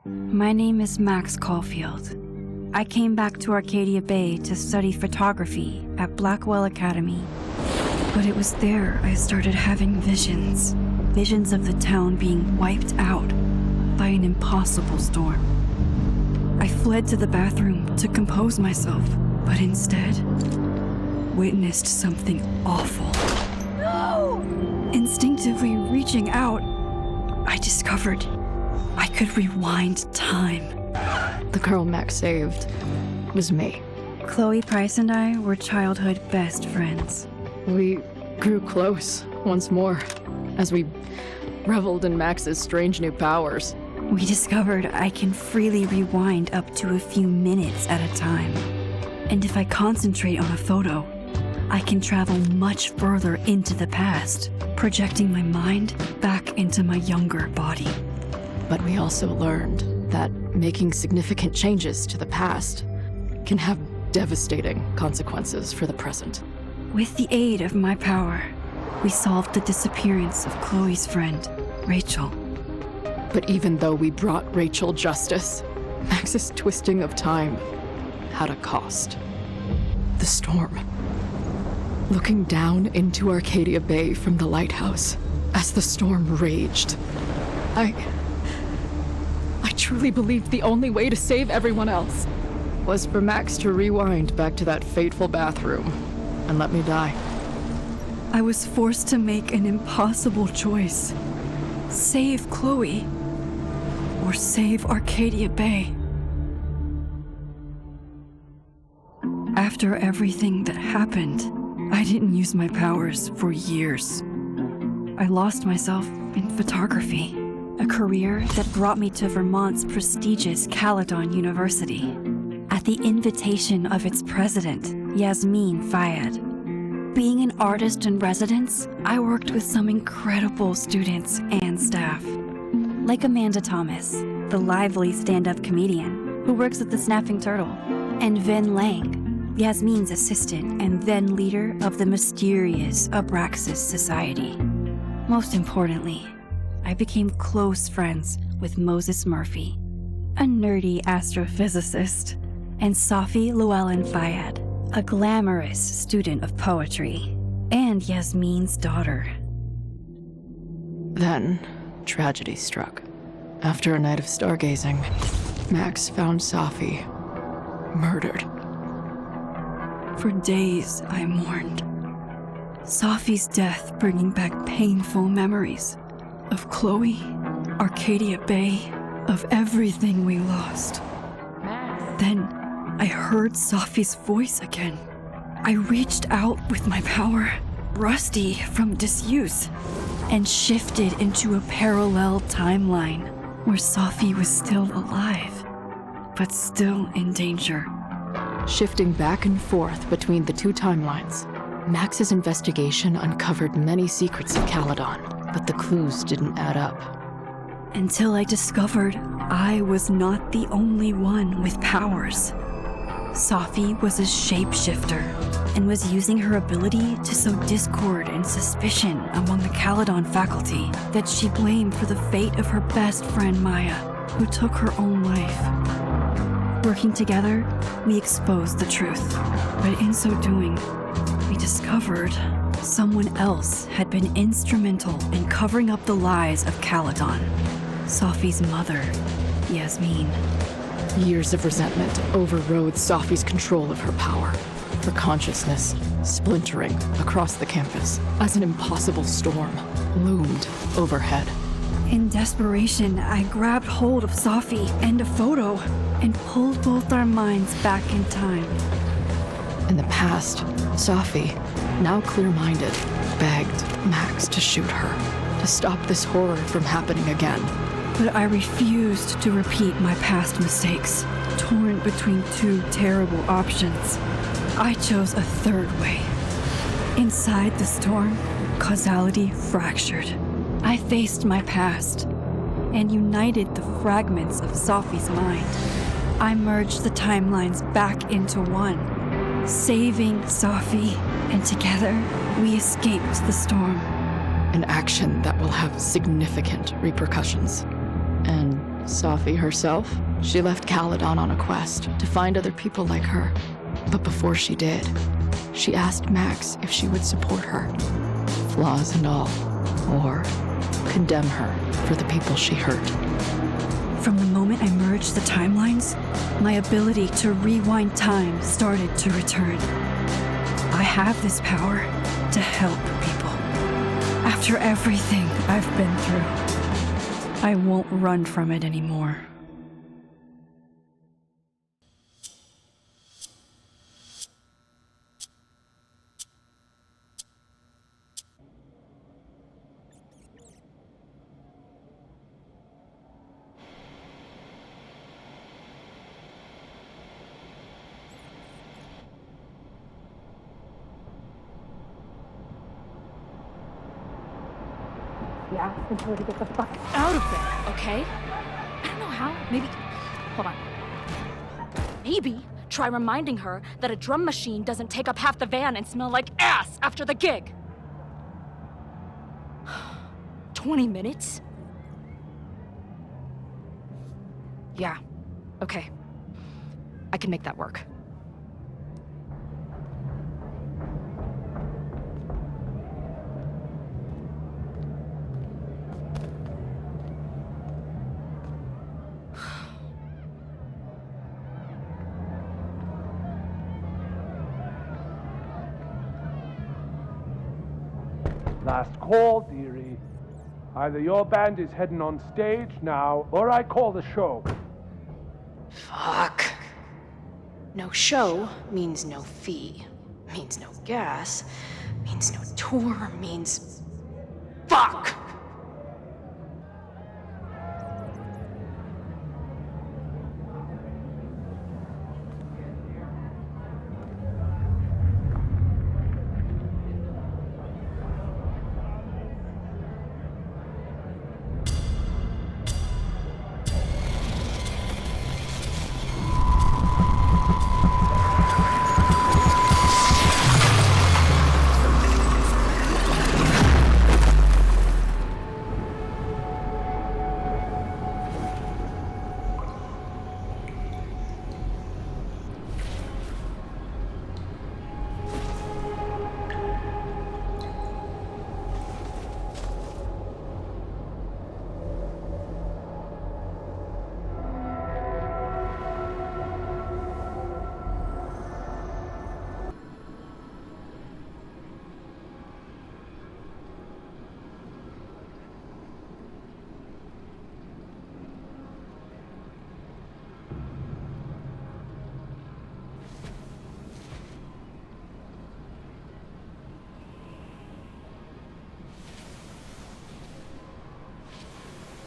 My name is Max Caulfield. I came back to Arcadia Bay to study photography at Blackwell Academy. But it was there I started having visions. Visions of the town being wiped out by an impossible storm. I fled to the bathroom to compose myself, but instead witnessed something awful. No! Instinctively reaching out, I discovered I could rewind time. The girl Max saved was me. Chloe Price and I were childhood best friends. We grew close once more as we reveled in Max's strange new powers. We discovered I can freely rewind up to a few minutes at a time. And if I concentrate on a photo, I can travel much further into the past, projecting my mind back into my younger body. But we also learned that making significant changes to the past can have devastating consequences for the present. With the aid of my power, we solved the disappearance of Chloe's friend, Rachel. But even though we brought Rachel justice, Max's twisting of time had a cost. The storm. Looking down into Arcadia Bay from the lighthouse as the storm raged, I truly believed the only way to save everyone else was for Max to rewind back to that fateful bathroom and let me die. I was forced to make an impossible choice. Save Chloe, or save Arcadia Bay. After everything that happened, I didn't use my powers for years. I lost myself in photography, a career that brought me to Vermont's prestigious Caledon University, at the invitation of its president, Yasmin Fayed. Being an artist in residence, I worked with some incredible students and staff, like Amanda Thomas, the lively stand-up comedian who works at the Snapping Turtle, and Ven Lang, Yasmin's assistant and then leader of the mysterious Abraxas Society. Most importantly, I became close friends with Moses Murphy, a nerdy astrophysicist, and Safi Llewellyn Fayed, a glamorous student of poetry, and Yasmin's daughter. Then, tragedy struck. After a night of stargazing, Max found Safi murdered. For days, I mourned. Safi's death bringing back painful memories of Chloe, Arcadia Bay, of everything we lost. Then, I heard Safi's voice again. I reached out with my power, rusty from disuse, and shifted into a parallel timeline where Safi was still alive, but still in danger. Shifting back and forth between the two timelines, Max's investigation uncovered many secrets of Caledon, but the clues didn't add up. Until I discovered I was not the only one with powers. Safi was a shapeshifter and was using her ability to sow discord and suspicion among the Caledon faculty that she blamed for the fate of her best friend Maya, who took her own life. Working together, we exposed the truth, but in so doing, we discovered someone else had been instrumental in covering up the lies of Caledon. Safi's mother, Yasmin. Years of resentment overrode Safi's control of her power, her consciousness splintering across the campus as an impossible storm loomed overhead. In desperation, I grabbed hold of Safi and a photo and pulled both our minds back in time. In the past, Safi, now clear-minded, begged Max to shoot her, to stop this horror from happening again. But I refused to repeat my past mistakes, torn between two terrible options. I chose a third way. Inside the storm, causality fractured. I faced my past and united the fragments of Safi's mind. I merged the timelines back into one, saving Safi, and together we escaped the storm. An action that will have significant repercussions. And Safi herself, she left Caledon on a quest to find other people like her. But before she did, she asked Max if she would support her, flaws and all, or condemn her for the people she hurt. From the moment I merged the timelines, my ability to rewind time started to return. I have this power to help people. After everything I've been through, I won't run from it anymore. Yeah, and tell her to get the fuck out of there, okay? I don't know how. Maybe. Hold on. Maybe try reminding her that a drum machine doesn't take up half the van and smell like ass after the gig. 20 minutes? Yeah, okay. I can make that work. Last call, dearie. Either your band is heading on stage now, or I call the show. Fuck. No show means no fee, means no gas, means no tour, means... Fuck!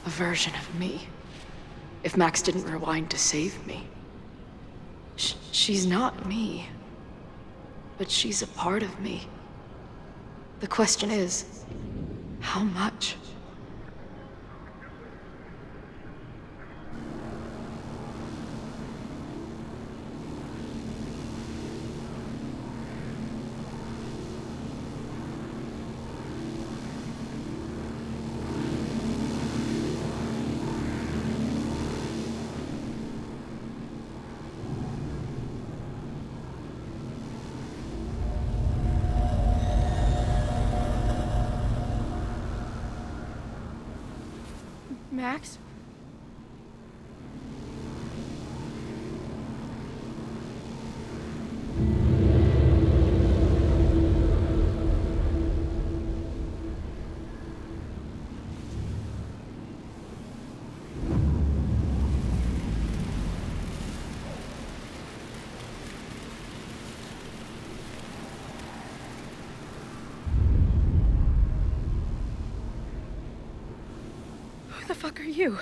A version of me. If Max didn't rewind to save me. She's not me. But she's a part of me. The question is, how much? Max? Who the fuck are you?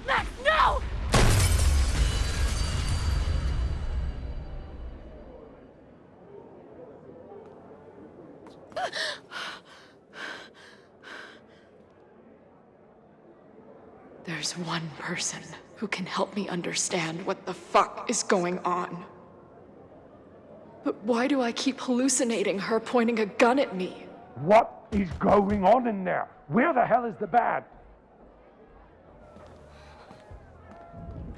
Max, no! there's one person who can help me understand what the fuck is going on. But why do I keep hallucinating her pointing a gun at me? What is going on in there? Where the hell is the band?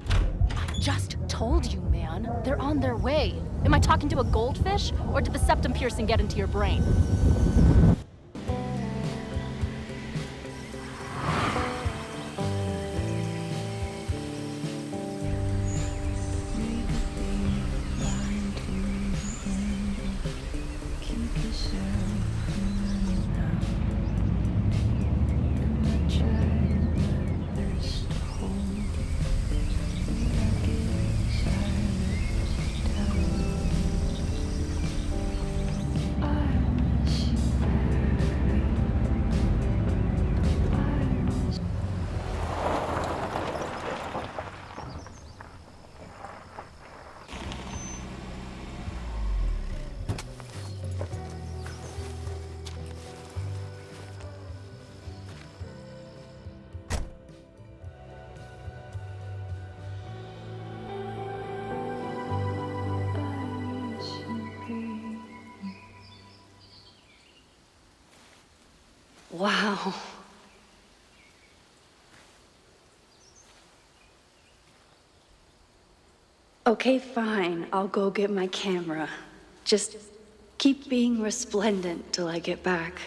I just told you, man. They're on their way. Am I talking to a goldfish, or did the septum piercing get into your brain? Wow. Okay, fine. I'll go get my camera. Just keep being resplendent till I get back.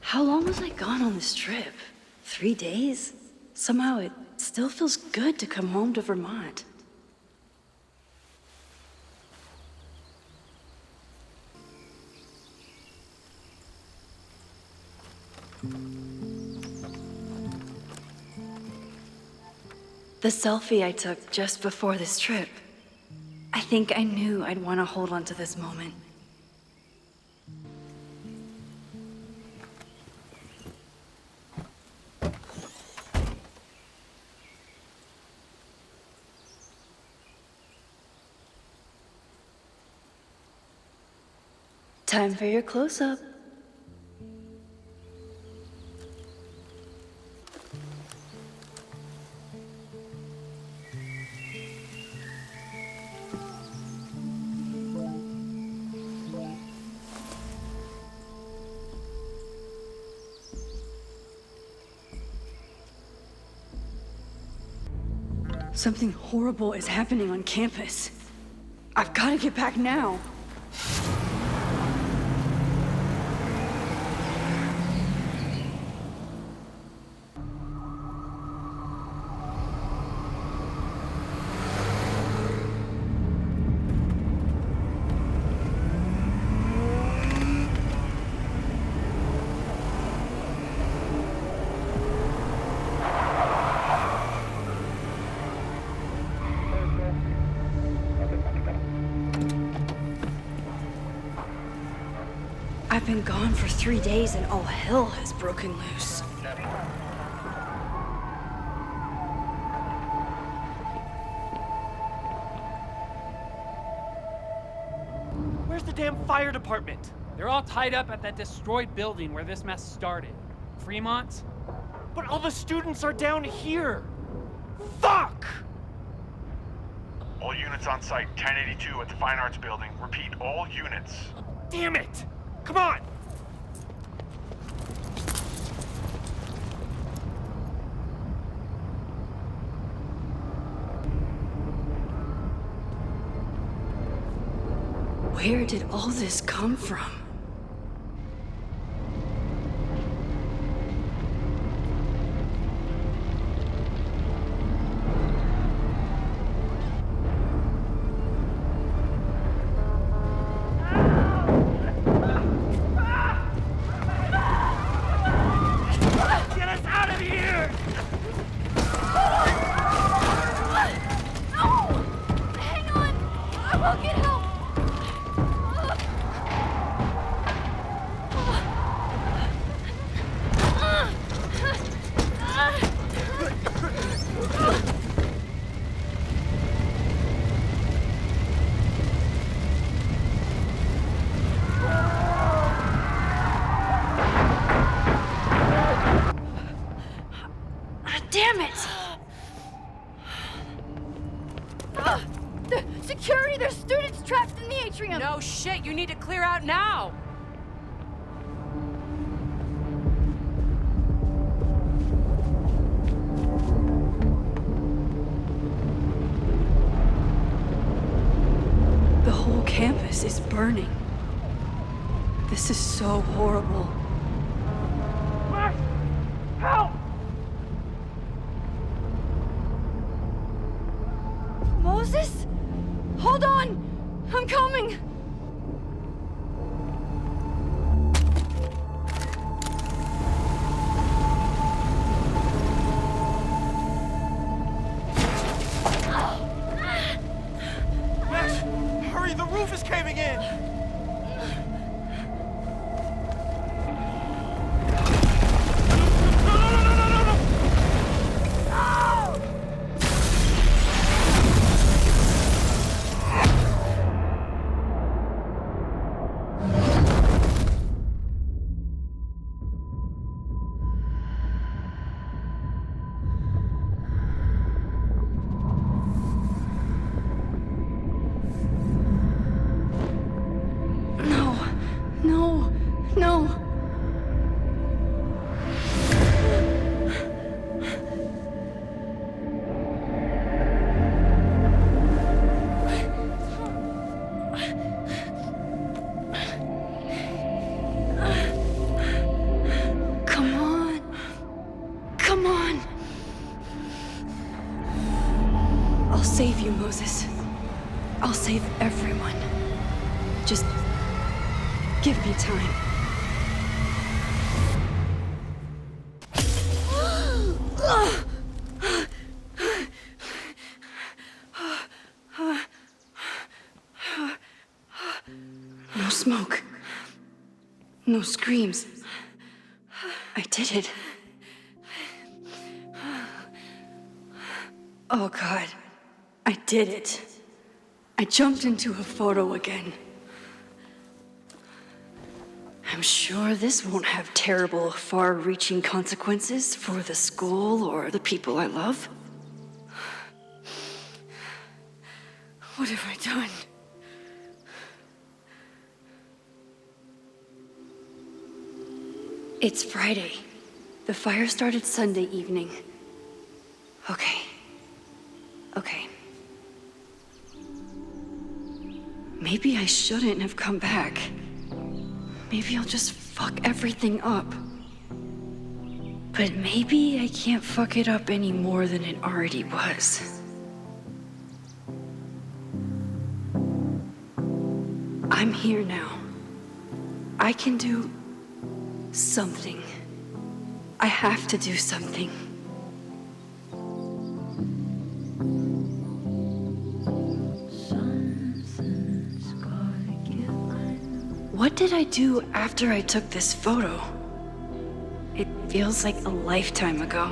How long was I gone on this trip? 3 days? Somehow it still feels good to come home to Vermont. The selfie I took just before this trip. I think I knew I'd want to hold on to this moment. Time for your close-up. Something horrible is happening on campus. I've got to get back now. I've been gone for 3 days and all hell has broken loose. Where's the damn fire department? They're all tied up at that destroyed building where this mess started. Fremont? But all the students are down here! Fuck! All units on site, 1082 at the Fine Arts Building. Repeat, all units. Damn it! Come on! Where did all this come from? Damn it! The security, there's students trapped in the atrium! No shit, you need to clear out now! The whole campus is burning. This is so horrible. Max! Help! Moses? Hold on! I'm coming! Max, hurry, the roof is caving in! No. Come on. Come on. I'll save you, Moses. I'll save everyone. Just give me time. No smoke. No screams. I did it. Oh God, I did it. I jumped into a photo again. I'm sure this won't have terrible, far-reaching consequences for the school or the people I love. What have I done? It's Friday. The fire started Sunday evening. Okay. Maybe I shouldn't have come back. Maybe I'll just fuck everything up. But maybe I can't fuck it up any more than it already was. I'm here now. I can do something. I have to do something. What did I do after I took this photo? It feels like a lifetime ago.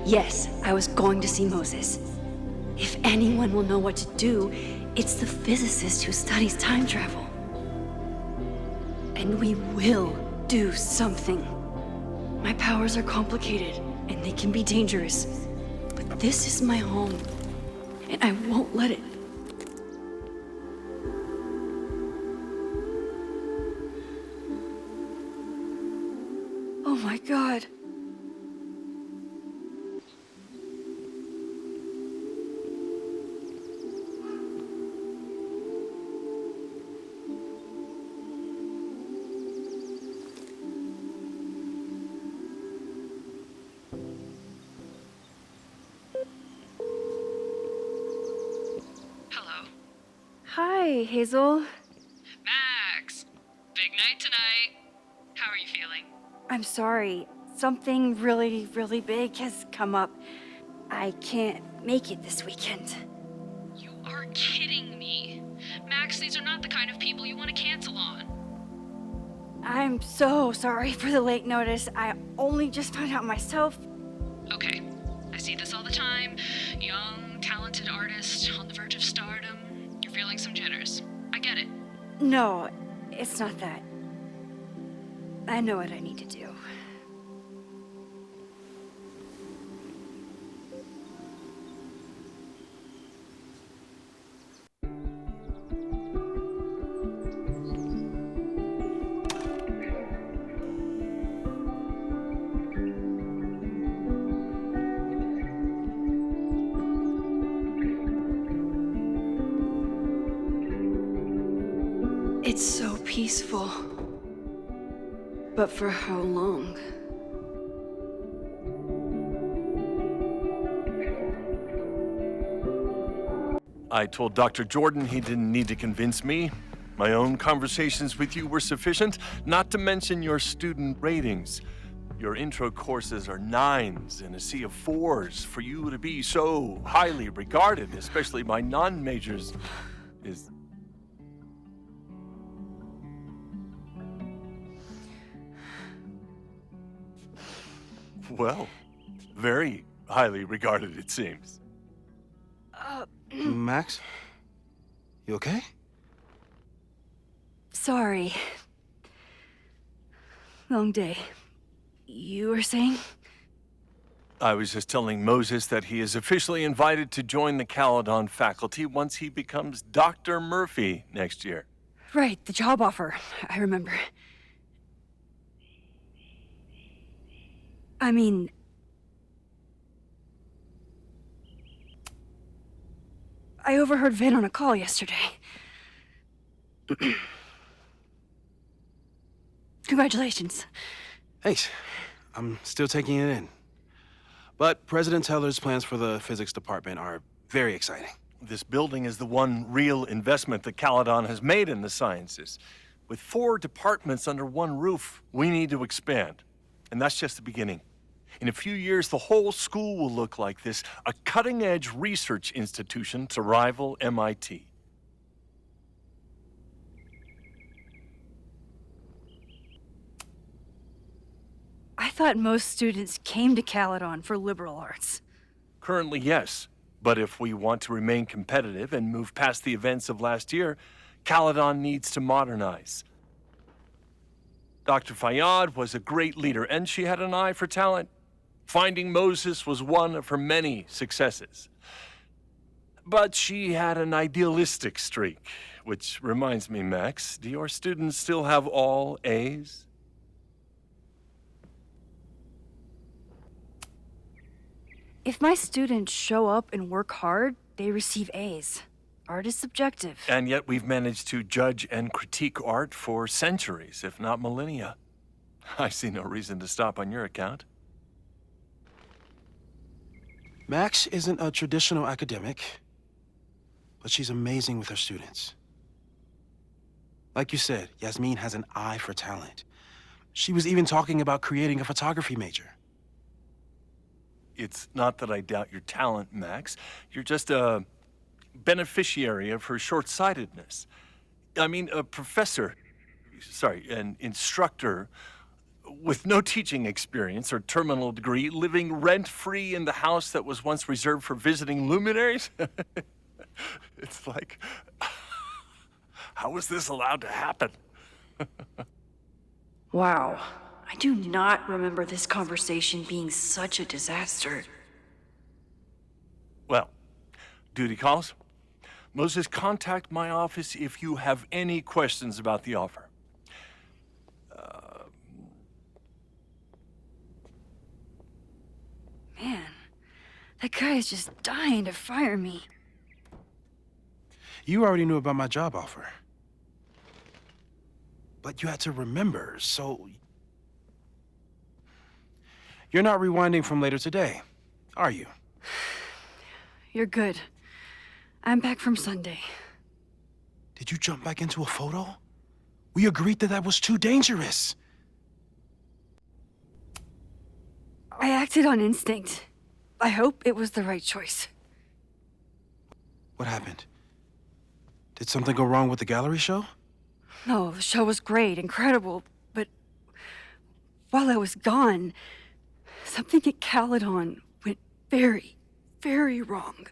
Yes, I was going to see Moses. If anyone will know what to do, it's the physicist who studies time travel. And we will do something. My powers are complicated, and they can be dangerous. But this is my home, and I won't let it. Oh my God. Hello. Hi, Hazel. Max! Big night tonight. How are you feeling? I'm sorry. Something really, really big has come up. I can't make it this weekend. You are kidding me. Max, these are not the kind of people you want to cancel on. I'm so sorry for the late notice. I only just found out myself. Okay, I see this all the time. Young, talented artist on the verge of stardom. You're feeling some jitters. I get it. No, it's not that. I know what I need to do. It's so peaceful. But for how long? I told Dr. Jordan he didn't need to convince me. My own conversations with you were sufficient, not to mention your student ratings. Your intro courses are 9s in a sea of 4s. For you to be so highly regarded, especially by non-majors, is... well, very highly regarded, it seems. Max? You okay? Sorry. Long day. You were saying? I was just telling Moses that he is officially invited to join the Caledon faculty once he becomes Dr. Murphy next year. Right, the job offer. I remember. I mean... I overheard Vin on a call yesterday. Congratulations. Thanks. I'm still taking it in. But President Teller's plans for the physics department are very exciting. This building is the one real investment that Caledon has made in the sciences. With 4 departments under one roof, we need to expand. And that's just the beginning. In a few years, the whole school will look like this, a cutting-edge research institution to rival MIT. I thought most students came to Caledon for liberal arts. Currently, yes. But if we want to remain competitive and move past the events of last year, Caledon needs to modernize. Dr. Fayyad was a great leader, and she had an eye for talent. Finding Moses was one of her many successes. But she had an idealistic streak, which reminds me, Max, do your students still have all A's? If my students show up and work hard, they receive A's. Art is subjective. And yet we've managed to judge and critique art for centuries, if not millennia. I see no reason to stop on your account. Max isn't a traditional academic, but she's amazing with her students. Like you said, Yasmin has an eye for talent. She was even talking about creating a photography major. It's not that I doubt your talent, Max. You're just a beneficiary of her short-sightedness. I mean, an instructor with no teaching experience or terminal degree, living rent-free in the house that was once reserved for visiting luminaries? It's like, how was this allowed to happen? Wow. I do not remember this conversation being such a disaster. Well, duty calls. Moses, contact my office if you have any questions about the offer. Man, that guy is just dying to fire me. You already knew about my job offer. But you had to remember, so... You're not rewinding from later today, are you? You're good. I'm back from Sunday. Did you jump back into a photo? We agreed that was too dangerous. I acted on instinct. I hope it was the right choice. What happened? Did something go wrong with the gallery show? No, the show was great, incredible, but while I was gone, something at Caledon went very, very wrong.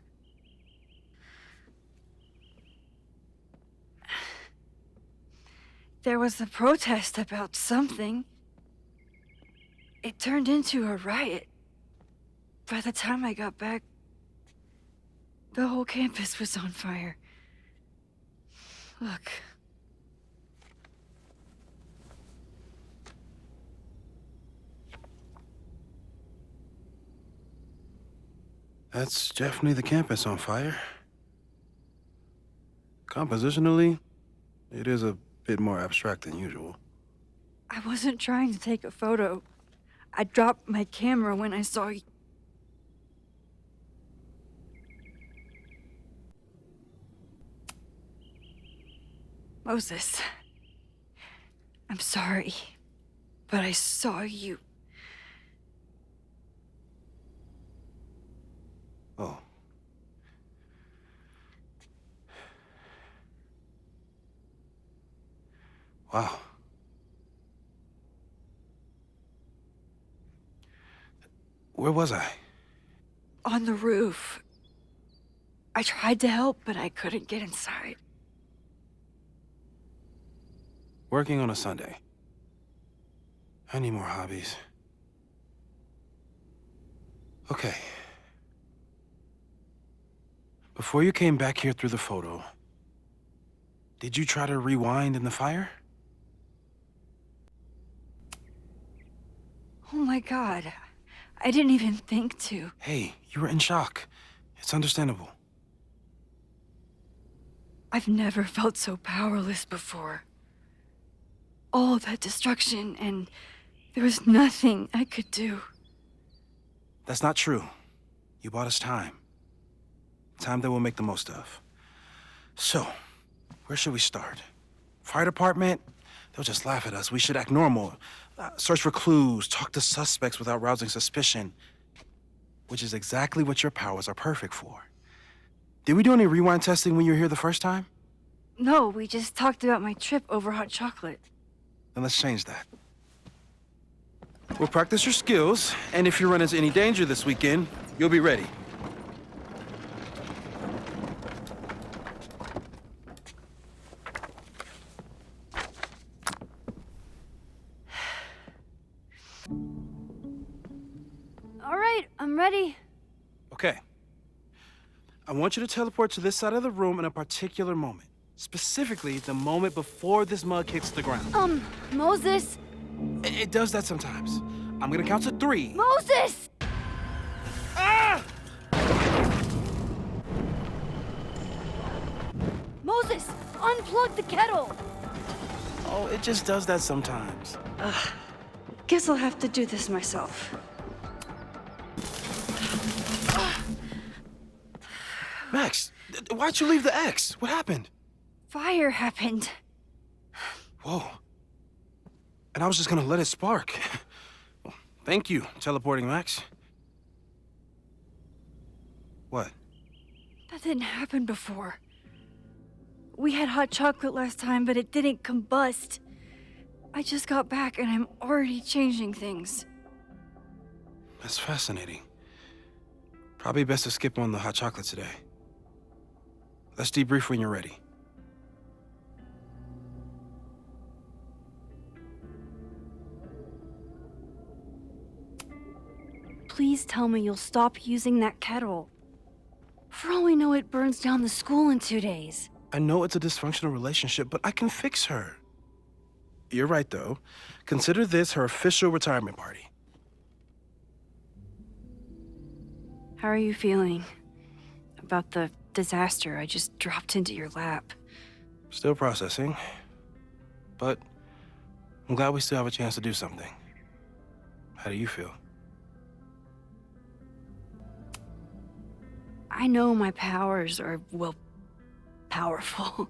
There was a protest about something. It turned into a riot. By the time I got back, the whole campus was on fire. Look. That's definitely the campus on fire. Compositionally, it is a Bit more abstract than usual. I wasn't trying to take a photo. I dropped my camera when I saw you. Moses, I'm sorry, but I saw you. Oh. Wow. Where was I? On the roof. I tried to help, but I couldn't get inside. Working on a Sunday. I need more hobbies. Okay. Before you came back here through the photo, did you try to rewind in the fire? Oh my God. I didn't even think to. Hey, you were in shock. It's understandable. I've never felt so powerless before. All that destruction, and there was nothing I could do. That's not true. You bought us time. Time that we'll make the most of. So, where should we start? Fire department? They'll just laugh at us. We should act normal. Search for clues, talk to suspects without rousing suspicion. Which is exactly what your powers are perfect for. Did we do any rewind testing when you were here the first time? No, we just talked about my trip over hot chocolate. Then let's change that. We'll practice your skills, and if you run into any danger this weekend, you'll be ready. All right, I'm ready. Okay. I want you to teleport to this side of the room in a particular moment. Specifically, the moment before this mug hits the ground. Moses! It does that sometimes. I'm gonna count to 3. Moses! Ah! Moses, unplug the kettle! Oh, it just does that sometimes. Guess I'll have to do this myself. Max, why'd you leave the X? What happened? Fire happened. Whoa. And I was just gonna let it spark. Well, thank you, teleporting Max. What? That didn't happen before. We had hot chocolate last time, but it didn't combust. I just got back and I'm already changing things. That's fascinating. Probably best to skip on the hot chocolate today. Let's debrief when you're ready. Please tell me you'll stop using that kettle. For all we know, it burns down the school in 2 days. I know it's a dysfunctional relationship, but I can fix her. You're right, though. Consider this her official retirement party. How are you feeling about the disaster I just dropped into your lap? Still processing, but I'm glad we still have a chance to do something. How do you feel? I know my powers are, well, powerful,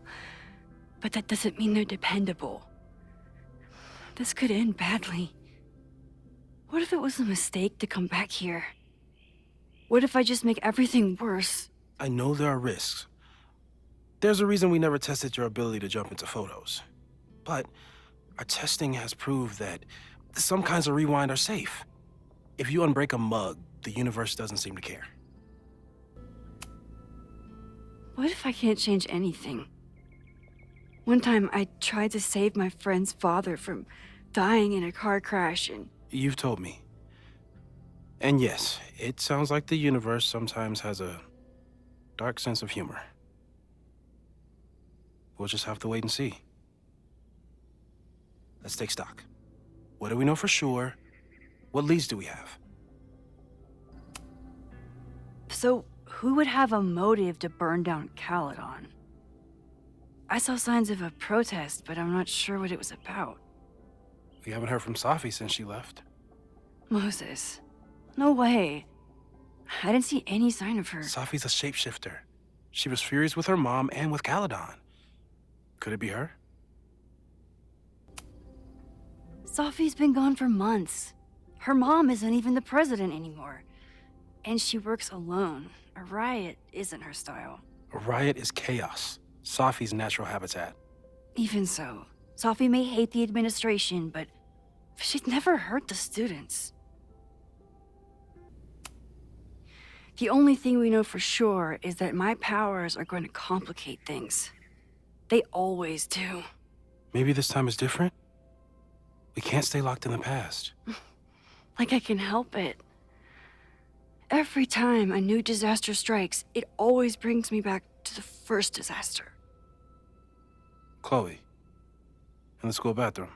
but that doesn't mean they're dependable. This could end badly. What if it was a mistake to come back here? What if I just make everything worse? I know there are risks. There's a reason we never tested your ability to jump into photos. But our testing has proved that some kinds of rewind are safe. If you unbreak a mug, the universe doesn't seem to care. What if I can't change anything? One time I tried to save my friend's father from dying in a car crash and... You've told me. And yes, it sounds like the universe sometimes has a dark sense of humor. We'll just have to wait and see. Let's take stock. What do we know for sure? What leads do we have? So, who would have a motive to burn down Caledon? I saw signs of a protest, but I'm not sure what it was about. We haven't heard from Safi since she left. Moses. No way. I didn't see any sign of her. Safi's a shapeshifter. She was furious with her mom and with Caledon. Could it be her? Safi's been gone for months. Her mom isn't even the president anymore. And she works alone. A riot isn't her style. A riot is chaos. Safi's natural habitat. Even so, Safi may hate the administration, but she'd never hurt the students. The only thing we know for sure is that my powers are going to complicate things. They always do. Maybe this time is different? We can't stay locked in the past. Like I can help it. Every time a new disaster strikes, it always brings me back to the first disaster. Chloe, in the school bathroom.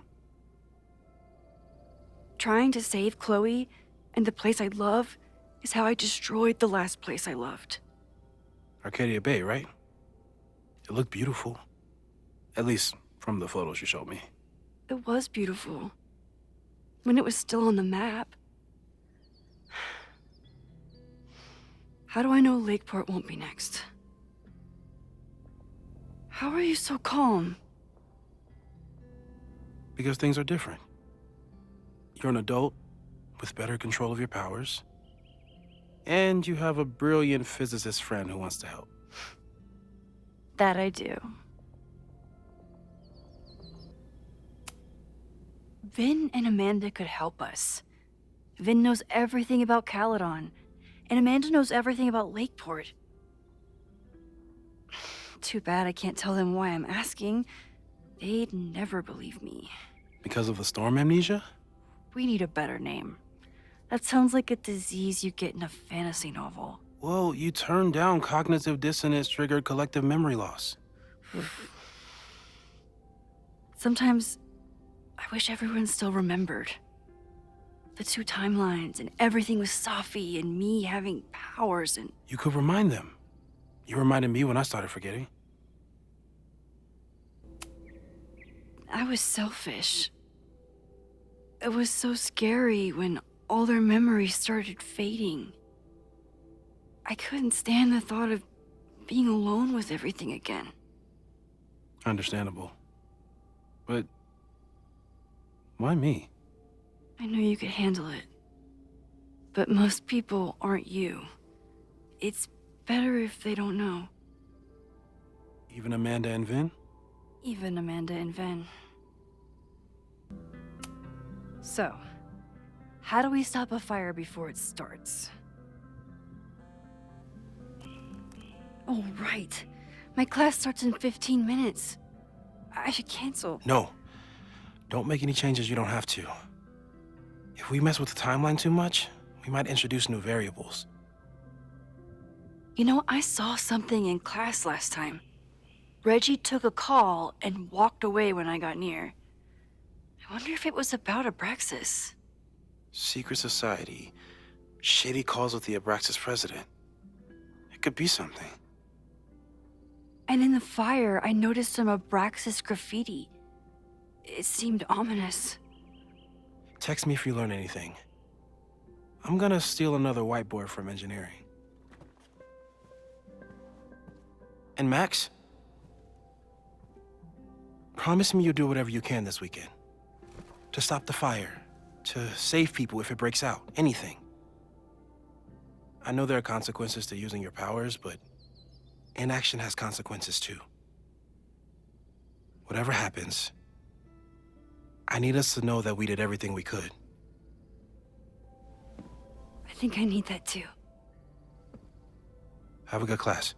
Trying to save Chloe and the place I love is how I destroyed the last place I loved. Arcadia Bay, right? It looked beautiful. At least from the photos you showed me. It was beautiful. When it was still on the map. How do I know Lakeport won't be next? How are you so calm? Because things are different. You're an adult with better control of your powers. And you have a brilliant physicist friend who wants to help. That I do. Vin and Amanda could help us. Vin knows everything about Caledon, and Amanda knows everything about Lakeport. Too bad I can't tell them why I'm asking. They'd never believe me. Because of the storm amnesia? We need a better name. That sounds like a disease you get in a fantasy novel. Well, you turned down cognitive dissonance triggered collective memory loss. Sometimes I wish everyone still remembered. The two timelines and everything with Safi and me having powers and... You could remind them. You reminded me when I started forgetting. I was selfish. It was so scary when all their memories started fading. I couldn't stand the thought of being alone with everything again. Understandable. But why me? I knew you could handle it. But most people aren't you. It's better if they don't know. Even Amanda and Vin? Even Amanda and Vin. So, how do we stop a fire before it starts? Oh, right. My class starts in 15 minutes. I should cancel. No. Don't make any changes you don't have to. If we mess with the timeline too much, we might introduce new variables. You know, I saw something in class last time. Reggie took a call and walked away when I got near. I wonder if it was about Abraxas. Secret society. Shady calls with the Abraxas president. It could be something. And in the fire, I noticed some Abraxas graffiti. It seemed ominous. Text me if you learn anything. I'm gonna steal another whiteboard from engineering. And Max? Promise me you'll do whatever you can this weekend. To stop the fire. To save people if it breaks out. Anything. I know there are consequences to using your powers, but inaction has consequences too. Whatever happens, I need us to know that we did everything we could. I think I need that too. Have a good class.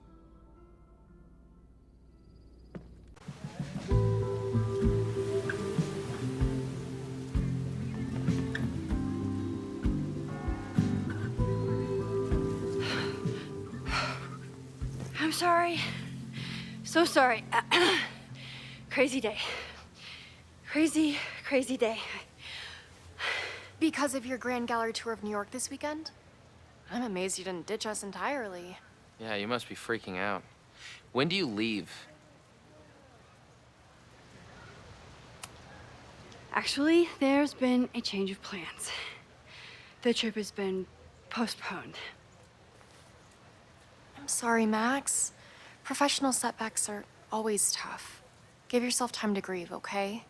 I'm sorry. So sorry. Crazy day. Crazy, crazy day. Because of your Grand Gallery tour of New York this weekend? I'm amazed you didn't ditch us entirely. Yeah, you must be freaking out. When do you leave? Actually, there's been a change of plans. The trip has been postponed. I'm sorry, Max. Professional setbacks are always tough. Give yourself time to grieve, okay?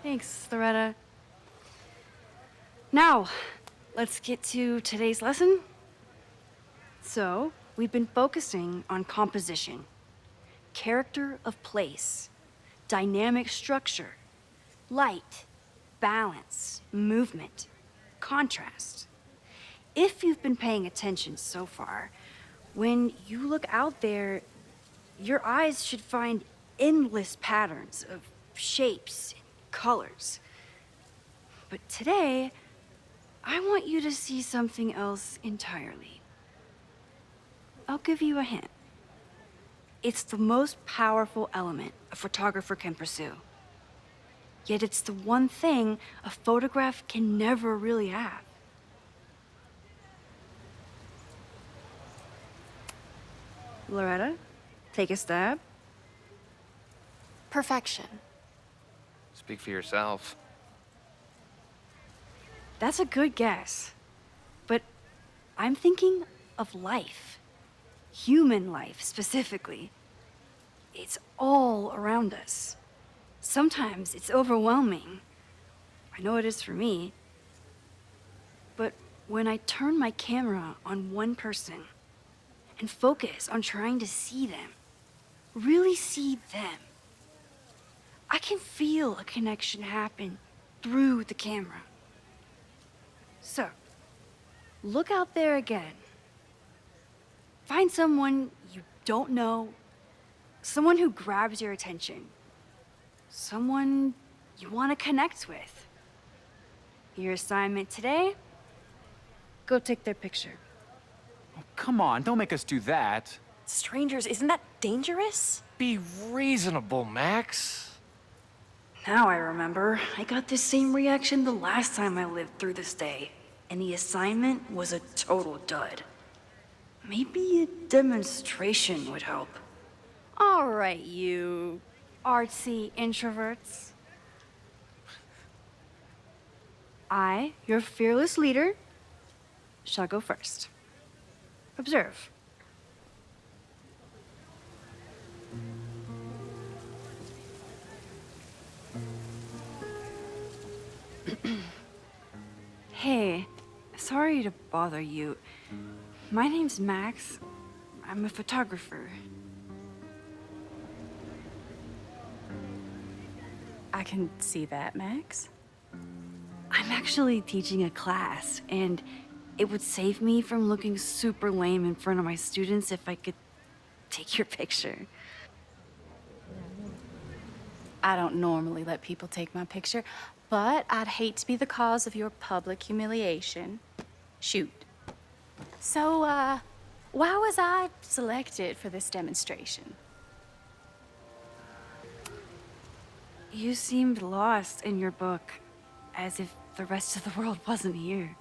Thanks, Loretta. Now, let's get to today's lesson. So, we've been focusing on composition, character of place, dynamic structure, light, balance, movement, contrast. If you've been paying attention so far, when you look out there, your eyes should find endless patterns of shapes and colors. But today, I want you to see something else entirely. I'll give you a hint. It's the most powerful element a photographer can pursue. Yet it's the one thing a photograph can never really have. Loretta, take a stab. Perfection. Speak for yourself. That's a good guess. But I'm thinking of life. Human life, specifically. It's all around us. Sometimes it's overwhelming. I know it is for me. But when I turn my camera on one person and focus on trying to see them, really see them, I can feel a connection happen through the camera. So, look out there again. Find someone you don't know, someone who grabs your attention, someone you want to connect with. Your assignment today? Go take their picture. Oh, come on, don't make us do that. Strangers, isn't that dangerous? Be reasonable, Max. Now I remember. I got the same reaction the last time I lived through this day, and the assignment was a total dud. Maybe a demonstration would help. All right, you artsy introverts. I, your fearless leader, shall go first. Observe. Hey, sorry to bother you. My name's Max. I'm a photographer. I can see that, Max. I'm actually teaching a class, and it would save me from looking super lame in front of my students if I could take your picture. I don't normally let people take my picture, but I'd hate to be the cause of your public humiliation. Shoot. So, why was I selected for this demonstration? You seemed lost in your book, as if the rest of the world wasn't here.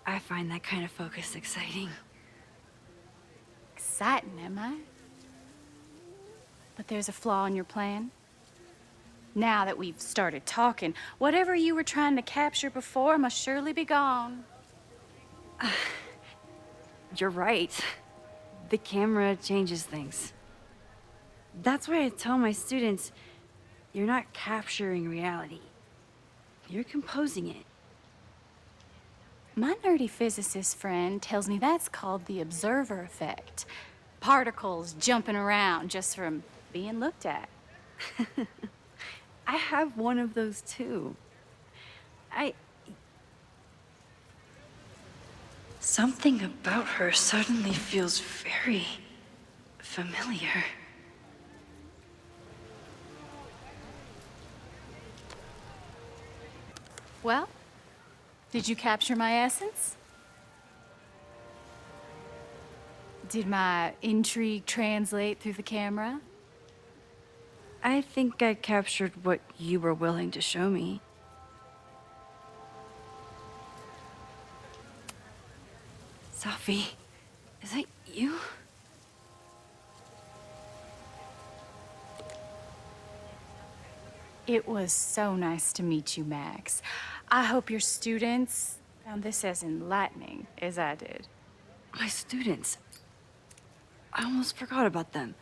I find that kind of focus exciting. Exciting, am I? But there's a flaw in your plan. Now that we've started talking, whatever you were trying to capture before must surely be gone. You're right. The camera changes things. That's why I tell my students, you're not capturing reality. You're composing it. My nerdy physicist friend tells me that's called the observer effect. Particles jumping around just from being looked at. I have one of those too. Something about her suddenly feels very familiar. Well, did you capture my essence? Did my intrigue translate through the camera? I think I captured what you were willing to show me. Sophie, is that you? It was so nice to meet you, Max. I hope your students found this as enlightening as I did. My students. I almost forgot about them.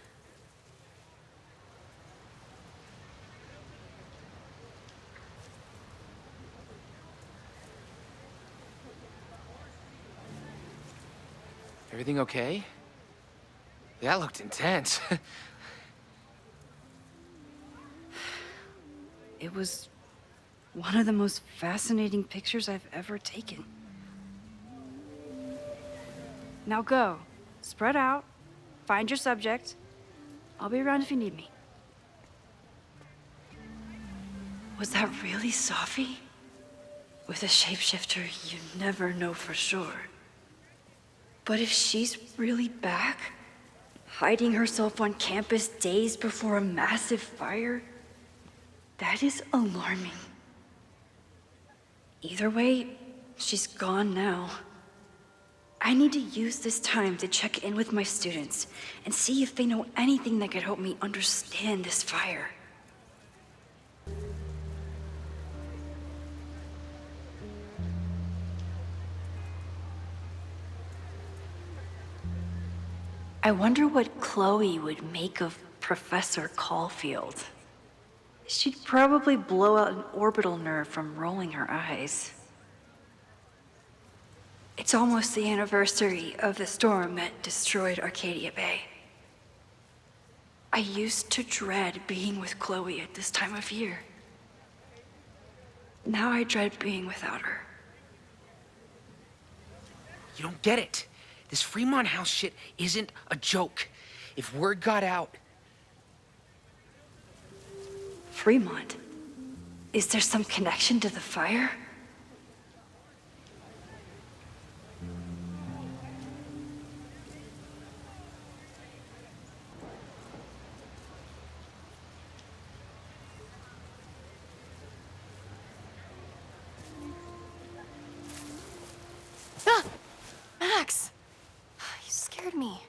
Everything okay? That looked intense. It was one of the most fascinating pictures I've ever taken. Now go. Spread out. Find your subject. I'll be around if you need me. Was that really Safi? With a shapeshifter, you never know for sure. But if she's really back, hiding herself on campus days before a massive fire, that is alarming. Either way, she's gone now. I need to use this time to check in with my students and see if they know anything that could help me understand this fire. I wonder what Chloe would make of Professor Caulfield. She'd probably blow out an orbital nerve from rolling her eyes. It's almost the anniversary of the storm that destroyed Arcadia Bay. I used to dread being with Chloe at this time of year. Now I dread being without her. You don't get it. This Fremont House shit isn't a joke. If word got out... Fremont? Is there some connection to the fire? Ah! Max! You scared me.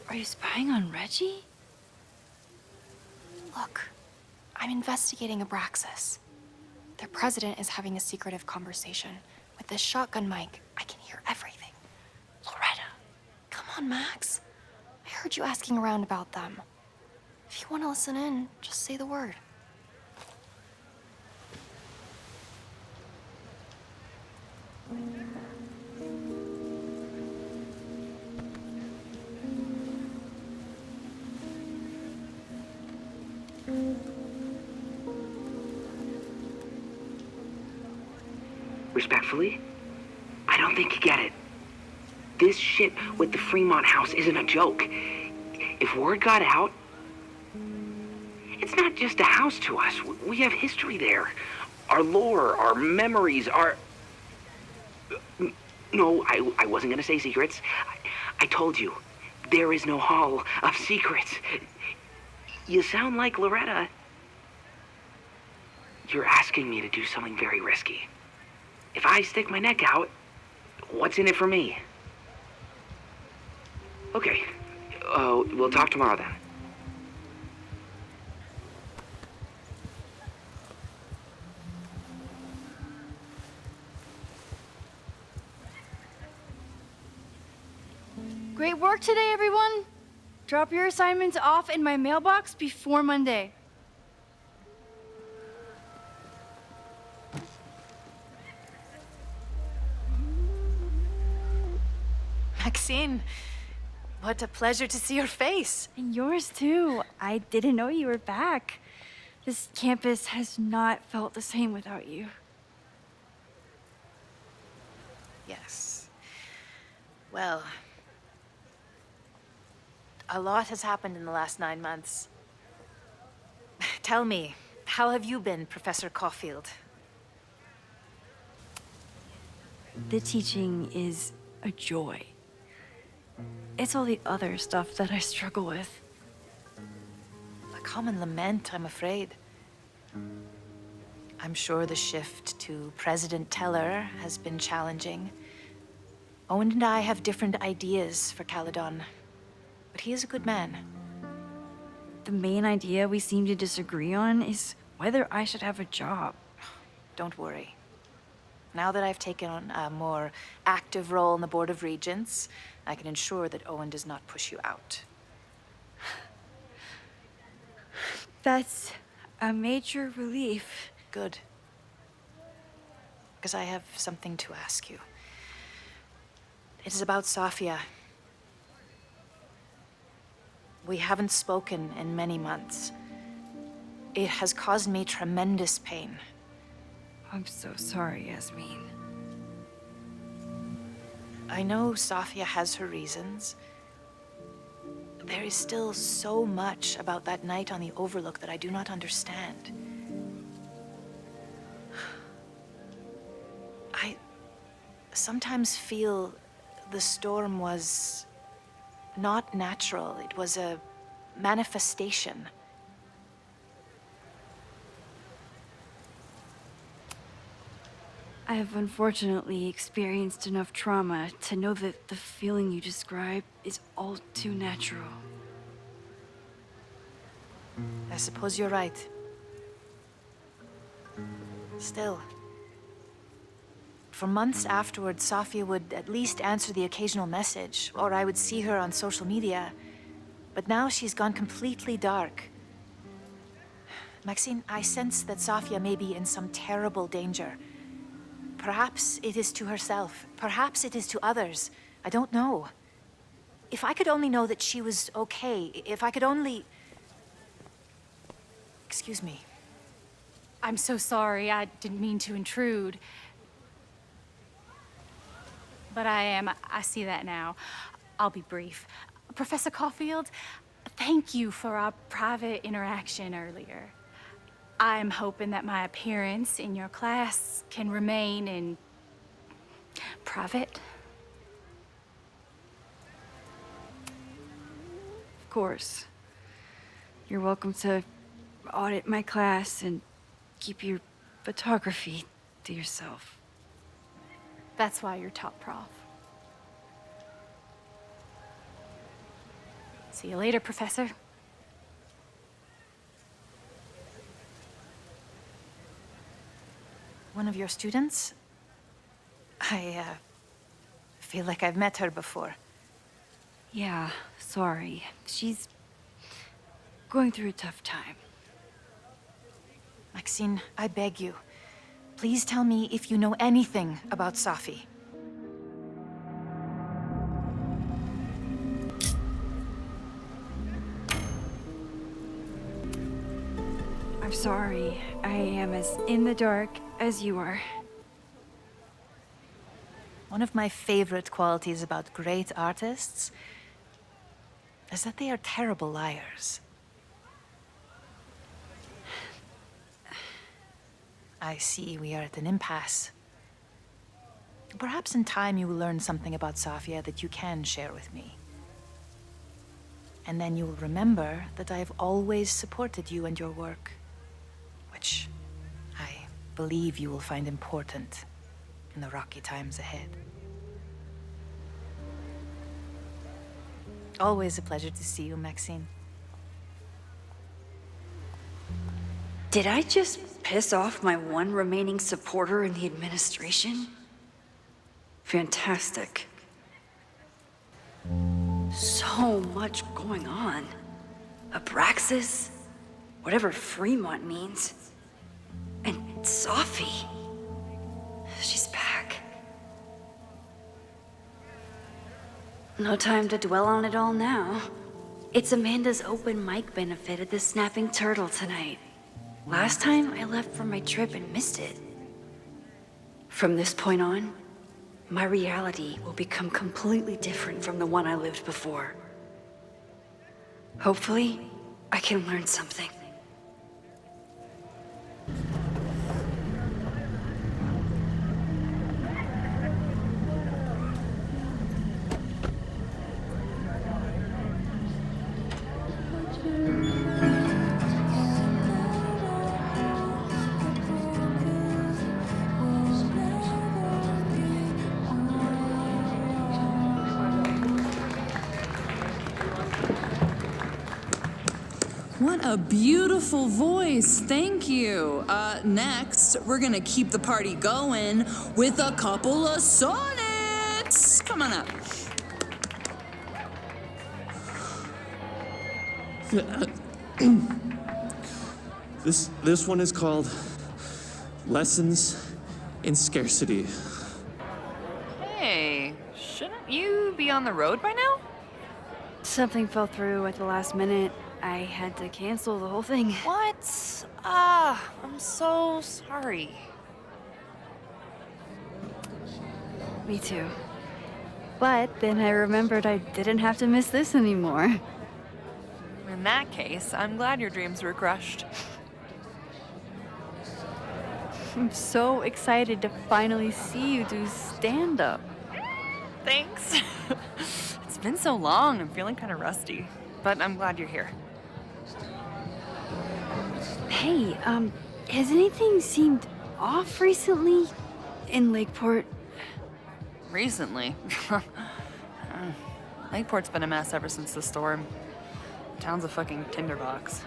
Are you spying on Reggie? Look, I'm investigating Abraxas. Their president is having a secretive conversation. With this shotgun mic, I can hear everything. Loretta, come on, Max. I heard you asking around about them. If you want to listen in, just say the word. Respectfully, I don't think you get it. This shit with the Fremont House isn't a joke. If word got out, it's not just a house to us. We have history there. Our lore, our memories, our... No, I wasn't gonna say secrets. I told you, there is no hall of secrets. You sound like Loretta. You're asking me to do something very risky. If I stick my neck out, what's in it for me? Okay, we'll talk tomorrow then. Great work today, everyone. Drop your assignments off in my mailbox before Monday. Maxine, what a pleasure to see your face. And yours too. I didn't know you were back. This campus has not felt the same without you. Yes. Well, a lot has happened in the last 9 months. Tell me, how have you been, Professor Caulfield? The teaching is a joy. It's all the other stuff that I struggle with. A common lament, I'm afraid. I'm sure the shift to President Teller has been challenging. Owen and I have different ideas for Caledon, but he is a good man. the main idea we seem to disagree on is whether I should have a job. Don't worry. Now that I've taken on a more active role in the Board of Regents, I can ensure that Owen does not push you out. That's a major relief. Good. Because I have something to ask you. It is about Safia. We haven't spoken in many months. It has caused me tremendous pain. I'm so sorry, Yasmin. I know Safia has her reasons. There is still so much about that night on the Overlook that I do not understand. I sometimes feel the storm was not natural. It was a manifestation. I have unfortunately experienced enough trauma to know that the feeling you describe is all too natural. I suppose you're right. Still, for months afterwards, Safia would at least answer the occasional message, or I would see her on social media. But now she's gone completely dark. Maxine, I sense that Safia may be in some terrible danger. Perhaps it is to herself. Perhaps it is to others. I don't know. If I could only know that she was okay, if I could only... Excuse me. I'm so sorry. I didn't mean to intrude. But I see that now. I'll be brief. Professor Caulfield, thank you for our private interaction earlier. I'm hoping that my appearance in your class can remain in private. Of course. You're welcome to audit my class and keep your photography to yourself. That's why you're top prof. See you later, Professor. One of your students? I feel like I've met her before. Yeah, sorry. She's going through a tough time. Maxine, I beg you. Please tell me if you know anything about Safi. I'm sorry. I am as in the dark as you are. One of my favorite qualities about great artists is that they are terrible liars. I see we are at an impasse. Perhaps in time you will learn something about Safia that you can share with me. And then you will remember that I have always supported you and your work, which I believe you will find important in the rocky times ahead. Always a pleasure to see you, Maxine. Did I just piss off my one remaining supporter in the administration? Fantastic. So much going on. Abraxas, whatever Fremont means. And Safi. She's back. No time to dwell on it all now. It's Amanda's open mic benefit at the Snapping Turtle tonight. Last time, I left for my trip and missed it. From this point on, my reality will become completely different from the one I lived before. Hopefully, I can learn something. What a beautiful voice. Thank you. Next, we're gonna keep the party going with a couple of sonnets. Come on up. This one is called Lessons in Scarcity. Hey, shouldn't you be on the road by now? Something fell through at the last minute. I had to cancel the whole thing. What? I'm so sorry. Me too. But then I remembered I didn't have to miss this anymore. In that case, I'm glad your dreams were crushed. I'm so excited to finally see you do stand-up. Thanks. It's been so long, I'm feeling kind of rusty. But I'm glad you're here. Hey, has anything seemed off recently in Lakeport? Recently? Lakeport's been a mess ever since the storm. Town's a fucking tinderbox.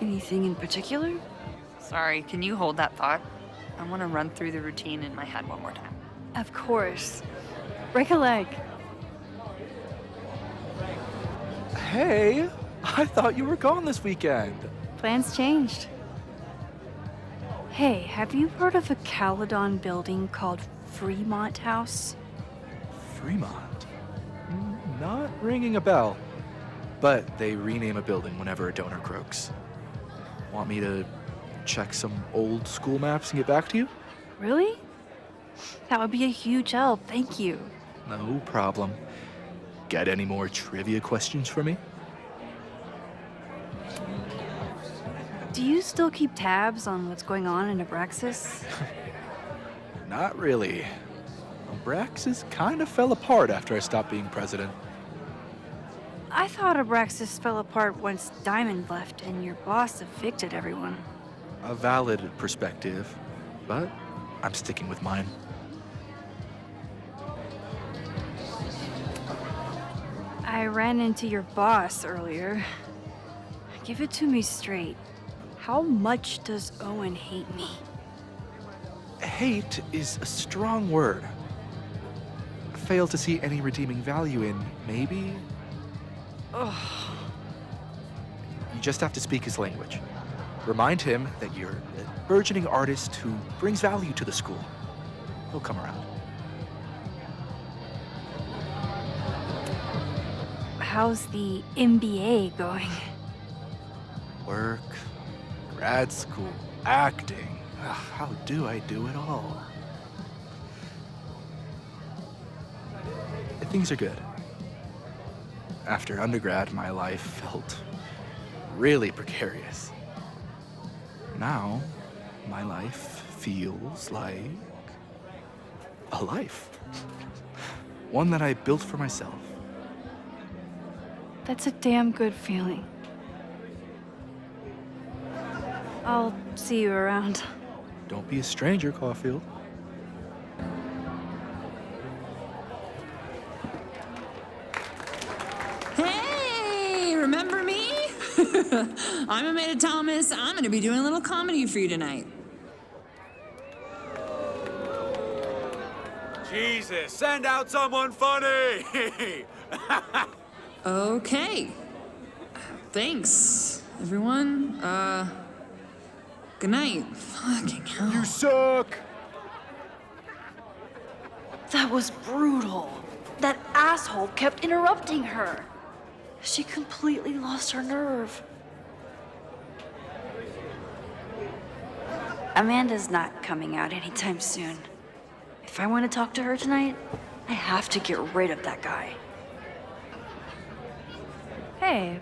Anything in particular? Sorry, can you hold that thought? I want to run through the routine in my head one more time. Of course. Break a leg. Hey, I thought you were gone this weekend. Plans changed. Hey, have you heard of a Caledon building called Fremont House? Fremont? Not ringing a bell. But they rename a building whenever a donor croaks. Want me to check some old school maps and get back to you? Really? That would be a huge help, thank you. No problem. Got any more trivia questions for me? Do you still keep tabs on what's going on in Abraxas? Not really. Abraxas kind of fell apart after I stopped being president. I thought Abraxas fell apart once Diamond left and your boss evicted everyone. A valid perspective, but I'm sticking with mine. I ran into your boss earlier. Give it to me straight. How much does Owen hate me? Hate is a strong word. Fail to see any redeeming value in, maybe? Ugh. You just have to speak his language. Remind him that you're a burgeoning artist who brings value to the school. He'll come around. How's the MBA going? Work, grad school, acting. How do I do it all? Things are good. After undergrad, my life felt really precarious. Now, my life feels like a life. One that I built for myself. That's a damn good feeling. I'll see you around. Don't be a stranger, Caulfield. Hey, remember me? I'm Amanda Thomas. I'm gonna be doing a little comedy for you tonight. Jesus, send out someone funny! Okay. Thanks, everyone. Good night. Fucking hell. You suck! That was brutal. That asshole kept interrupting her. She completely lost her nerve. Amanda's not coming out anytime soon. If I want to talk to her tonight, I have to get rid of that guy. Hey.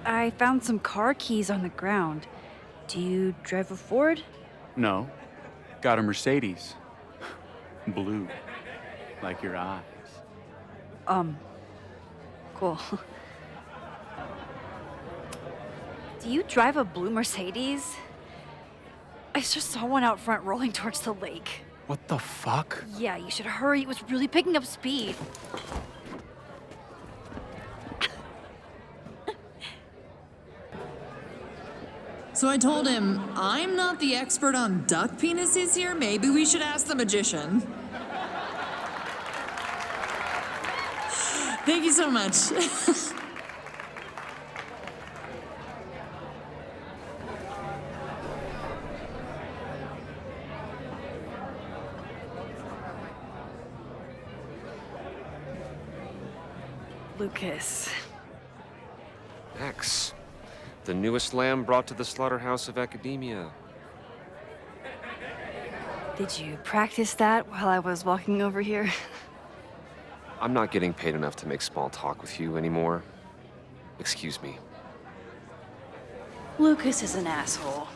I found some car keys on the ground. Do you drive a Ford? No. Got a Mercedes. Blue. Like your eyes. Cool. Do you drive a blue Mercedes? I just saw one out front rolling towards the lake. What the fuck? Yeah, you should hurry. It was really picking up speed. So I told him, I'm not the expert on duck penises here. Maybe we should ask the magician. Thank you so much. Lucas. Max, the newest lamb brought to the slaughterhouse of academia. Did you practice that while I was walking over here? I'm not getting paid enough to make small talk with you anymore. Excuse me. Lucas is an asshole.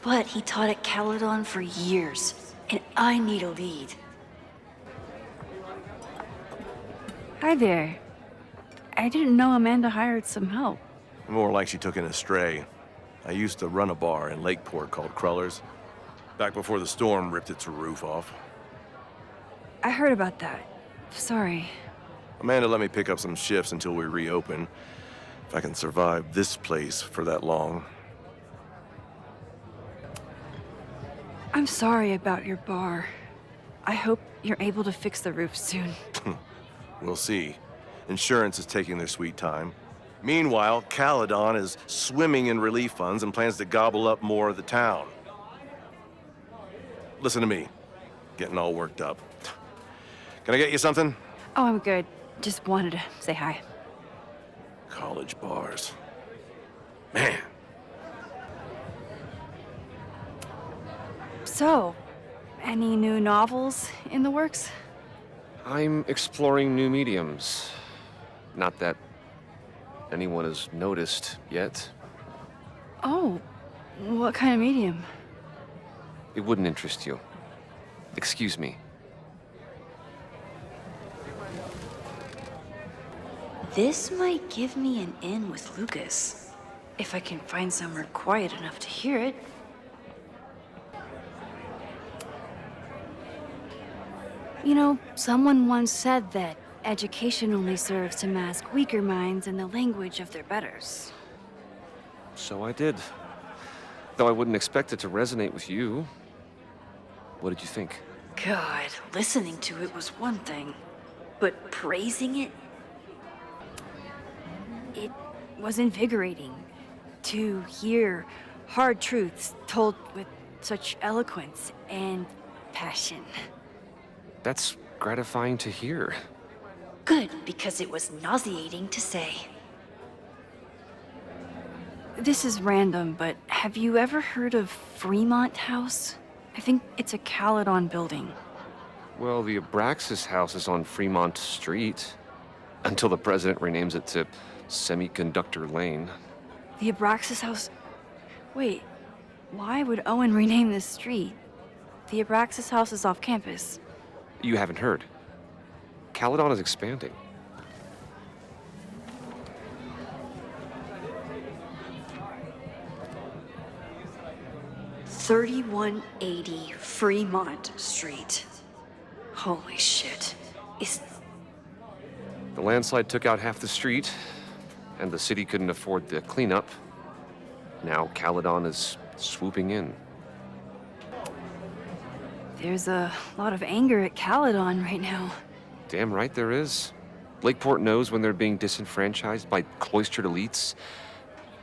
But he taught at Caledon for years, and I need a lead. Hi there. I didn't know Amanda hired some help. More like she took in a stray. I used to run a bar in Lakeport called Crullers, back before the storm ripped its roof off. I heard about that. Sorry. Amanda let me pick up some shifts until we reopen. If I can survive this place for that long. I'm sorry about your bar. I hope you're able to fix the roof soon. We'll see. Insurance is taking their sweet time. Meanwhile, Caledon is swimming in relief funds and plans to gobble up more of the town. Listen to me. Getting all worked up. Can I get you something? Oh, I'm good. Just wanted to say hi. College bars. Man. So, any new novels in the works? I'm exploring new mediums. Not that anyone has noticed yet. Oh, what kind of medium? It wouldn't interest you. Excuse me. This might give me an in with Lucas, if I can find somewhere quiet enough to hear it. You know, someone once said that education only serves to mask weaker minds in the language of their betters. So I did. Though I wouldn't expect it to resonate with you. What did you think? God, listening to it was one thing, but praising it? It was invigorating to hear hard truths told with such eloquence and passion. That's gratifying to hear. Good, because it was nauseating to say. This is random, but have you ever heard of Fremont House? I think it's a Caledon building. Well, the Abraxas house is on Fremont Street. Until the president renames it to Semiconductor Lane. The Abraxas House? Wait, why would Owen rename this street? The Abraxas House is off campus. You haven't heard. Caledon is expanding. $3180 Fremont Street. Holy shit. The landslide took out half the street, and the city couldn't afford the cleanup. Now Caledon is swooping in. There's a lot of anger at Caledon right now. Damn right there is. Lakeport knows when they're being disenfranchised by cloistered elites.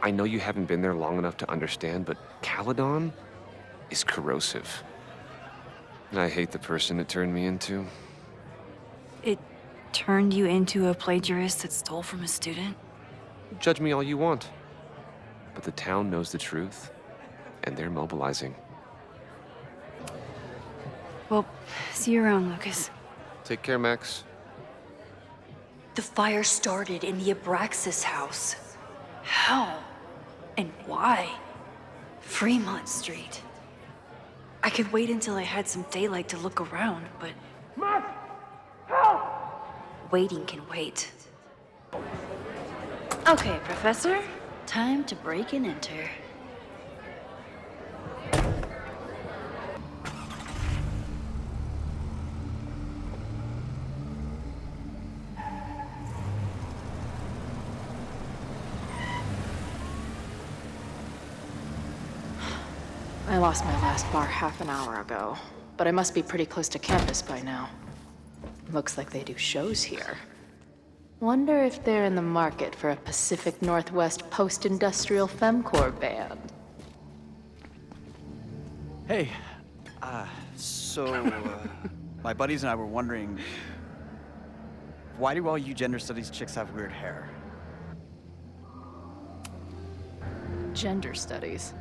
I know you haven't been there long enough to understand, but Caledon is corrosive. And I hate the person it turned me into. It turned you into a plagiarist that stole from a student? Judge me all you want. But the town knows the truth, and they're mobilizing. Well, see you around, Lucas. Take care, Max. The fire started in the Abraxas house. How? And why? Fremont Street. I could wait until I had some daylight to look around, but... Max! Help! Waiting can wait. Okay, Professor. Time to break and enter. I lost my last bar half an hour ago, but I must be pretty close to campus by now. Looks like they do shows here. Wonder if they're in the market for a Pacific Northwest post-industrial femcore band. Hey, my buddies and I were wondering, why do all you gender studies chicks have weird hair? Gender studies.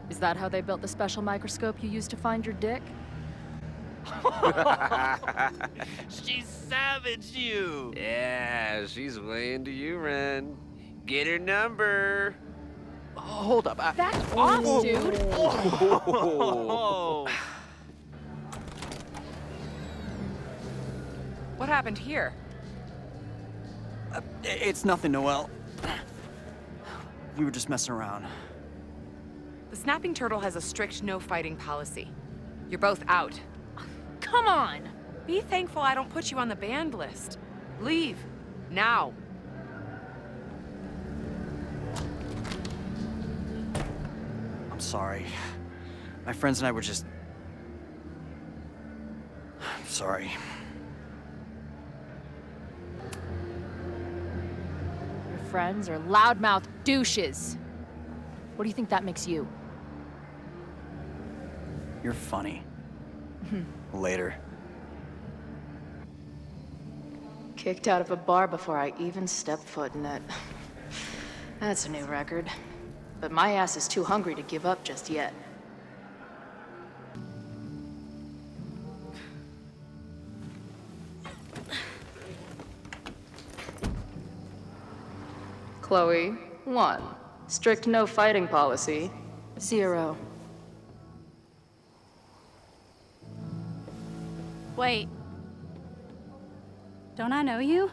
Is that how they built the special microscope you used to find your dick? She savaged you! Yeah, she's way into you, Ren. Get her number. Hold up. Back off, dude! What happened here? It's nothing, Noelle. We were just messing around. The snapping turtle has a strict no-fighting policy. You're both out. Come on! Be thankful I don't put you on the banned list. Leave. Now. I'm sorry. My friends and I were just... I'm sorry. Your friends are loudmouth douches. What do you think that makes you? You're funny. Later. Kicked out of a bar before I even stepped foot in it. That's a new record. But my ass is too hungry to give up just yet. Chloe, 1. Strict no fighting policy. 0. Wait. Don't I know you?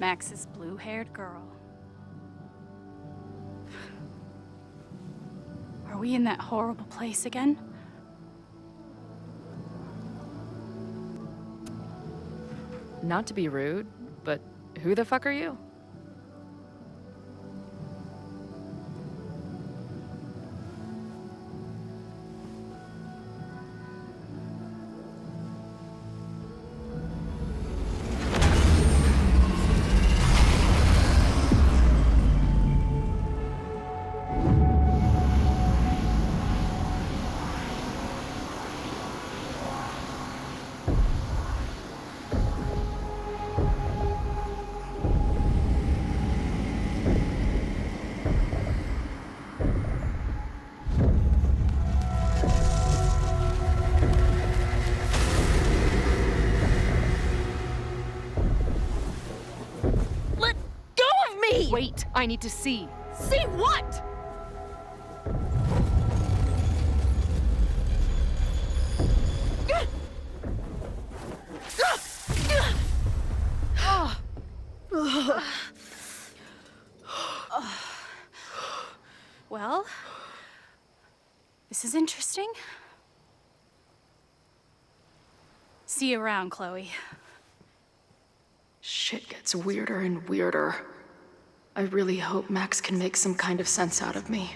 Max's blue-haired girl. Are we in that horrible place again? Not to be rude, but who the fuck are you? Wait, I need to see. See what? Well, this is interesting. See you around, Chloe. Shit gets weirder and weirder. I really hope Max can make some kind of sense out of me.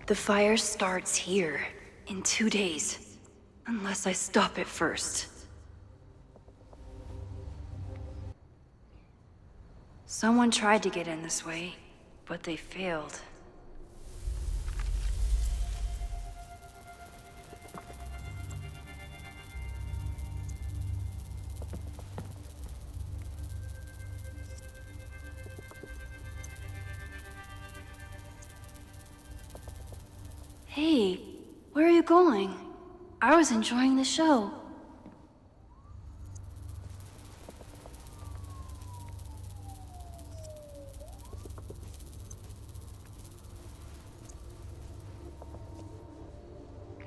The fire starts here in 2 days. Unless I stop it first. Someone tried to get in this way, but they failed. Hey, where are you going? I was enjoying the show.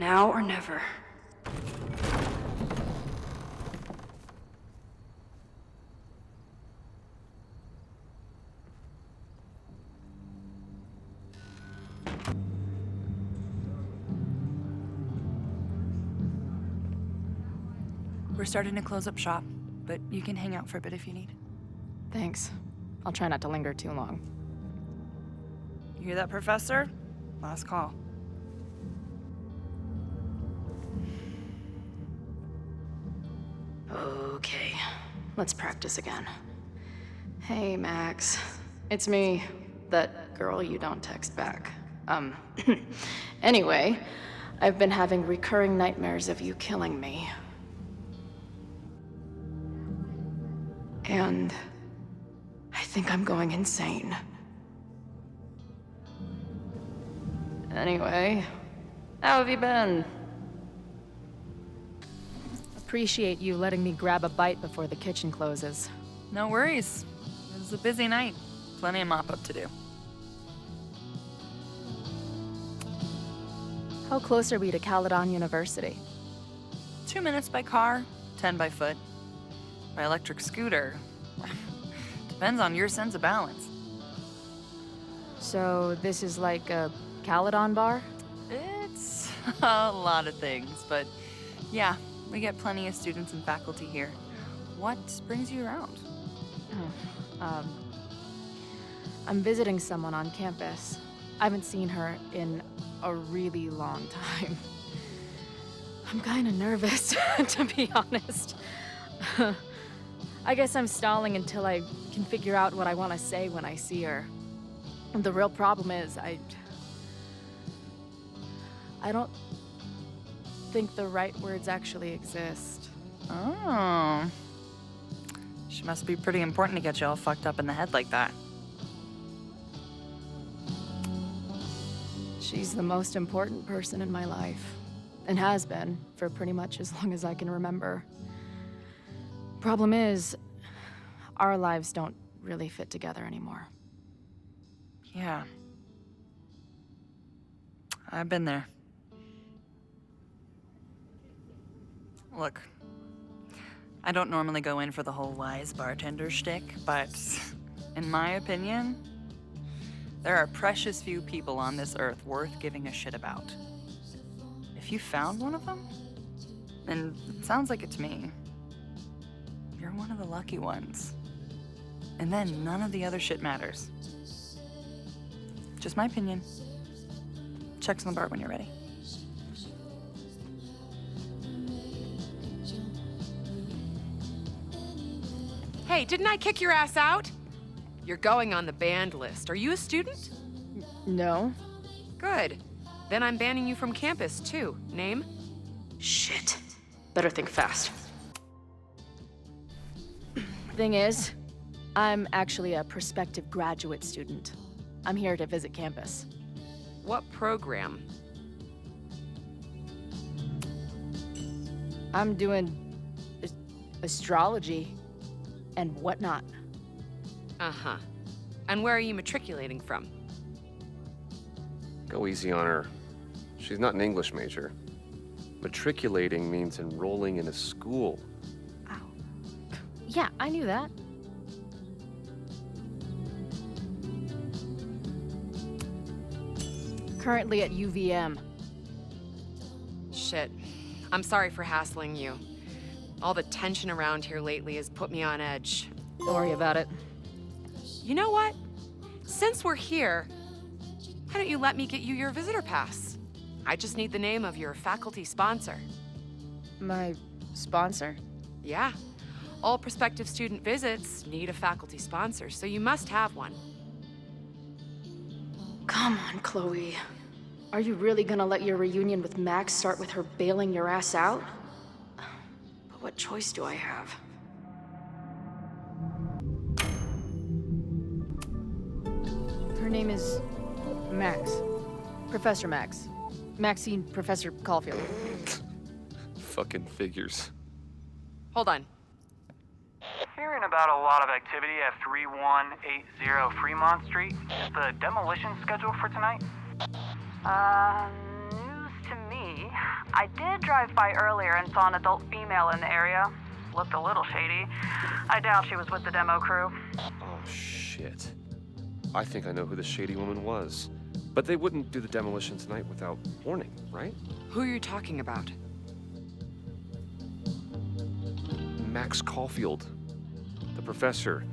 Now or never. We're starting to close up shop, but you can hang out for a bit if you need. Thanks. I'll try not to linger too long. You hear that, Professor? Last call. Okay, let's practice again. Hey, Max. It's me, that girl you don't text back. Anyway, I've been having recurring nightmares of you killing me. And I think I'm going insane. Anyway, how have you been? Appreciate you letting me grab a bite before the kitchen closes. No worries. It was a busy night. Plenty of mop-up to do. How close are we to Caledon University? 2 minutes by car, 10 by foot. By electric scooter. Depends on your sense of balance. So this is like a Caledon bar? It's a lot of things, but yeah, we get plenty of students and faculty here. What brings you around? I'm visiting someone on campus. I haven't seen her in a really long time. I'm kind of nervous, to be honest. I guess I'm stalling until I can figure out what I want to say when I see her. The real problem is I don't think the right words actually exist. Oh. She must be pretty important to get you all fucked up in the head like that. She's the most important person in my life, and has been for pretty much as long as I can remember. Problem is, our lives don't really fit together anymore. Yeah. I've been there. Look, I don't normally go in for the whole wise bartender shtick, but in my opinion, there are precious few people on this earth worth giving a shit about. If you found one of them, and it sounds like it to me, you're one of the lucky ones. And then none of the other shit matters. Just my opinion. Check's on the bar when you're ready. Hey, didn't I kick your ass out? You're going on the banned list. Are you a student? No. Good. Then I'm banning you from campus, too. Name? Shit. Better think fast. Thing is, I'm actually a prospective graduate student. I'm here to visit campus. What program? I'm doing astrology and whatnot. Uh-huh. And where are you matriculating from? Go easy on her. She's not an English major. Matriculating means enrolling in a school. Yeah, I knew that. Currently at UVM. Shit. I'm sorry for hassling you. All the tension around here lately has put me on edge. Don't worry about it. You know what? Since we're here, why don't you let me get you your visitor pass? I just need the name of your faculty sponsor. My sponsor? Yeah. All prospective student visits need a faculty sponsor, so you must have one. Come on, Chloe. Are you really gonna let your reunion with Max start with her bailing your ass out? But what choice do I have? Her name is Max. Professor Max. Maxine Professor Caulfield. Fucking figures. Hold on. Hearing about a lot of activity at 3180 Fremont Street. Is the demolition scheduled for tonight? News to me. maybe. I did drive by earlier and saw an adult female in the area. Looked a little shady. I doubt she was with the demo crew. Oh, shit. I think I know who the shady woman was. But they wouldn't do the demolition tonight without warning, right? Who are you talking about? Max Caulfield, the professor.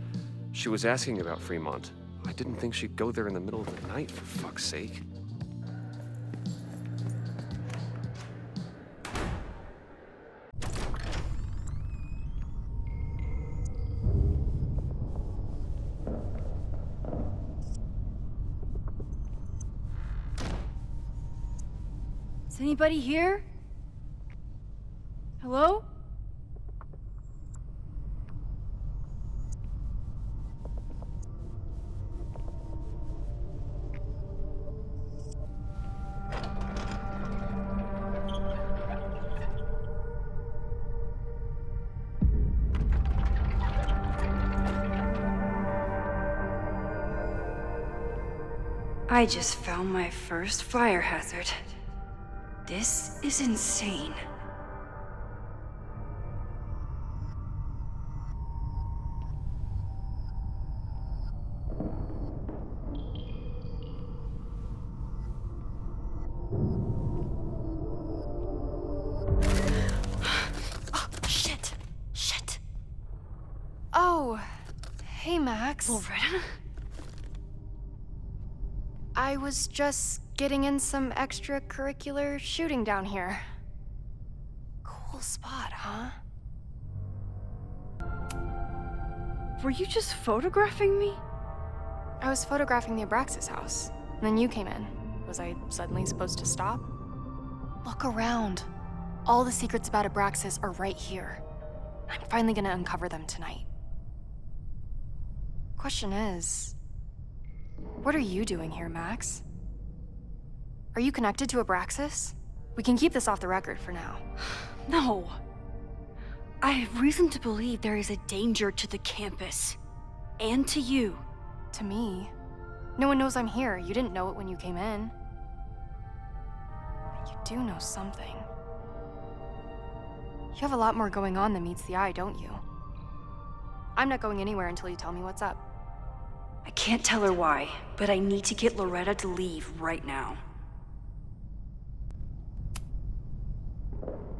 She was asking about Fremont. I didn't think she'd go there in the middle of the night, for fuck's sake. Is anybody here? Hello? I just found my first fire hazard. This is insane. Shit! Shit! Oh, hey, Max. Loretta? I was just getting in some extracurricular shooting down here. Cool spot, huh? Were you just photographing me? I was photographing the Abraxas house, and then you came in. Was I suddenly supposed to stop? Look around. All the secrets about Abraxas are right here. I'm finally gonna uncover them tonight. Question is, what are you doing here, Max? Are you connected to Abraxas? We can keep this off the record for now. No. I have reason to believe there is a danger to the campus. And to you. To me? No one knows I'm here. You didn't know it when you came in. But you do know something. You have a lot more going on than meets the eye, don't you? I'm not going anywhere until you tell me what's up. I can't tell her why, but I need to get Loretta to leave right now.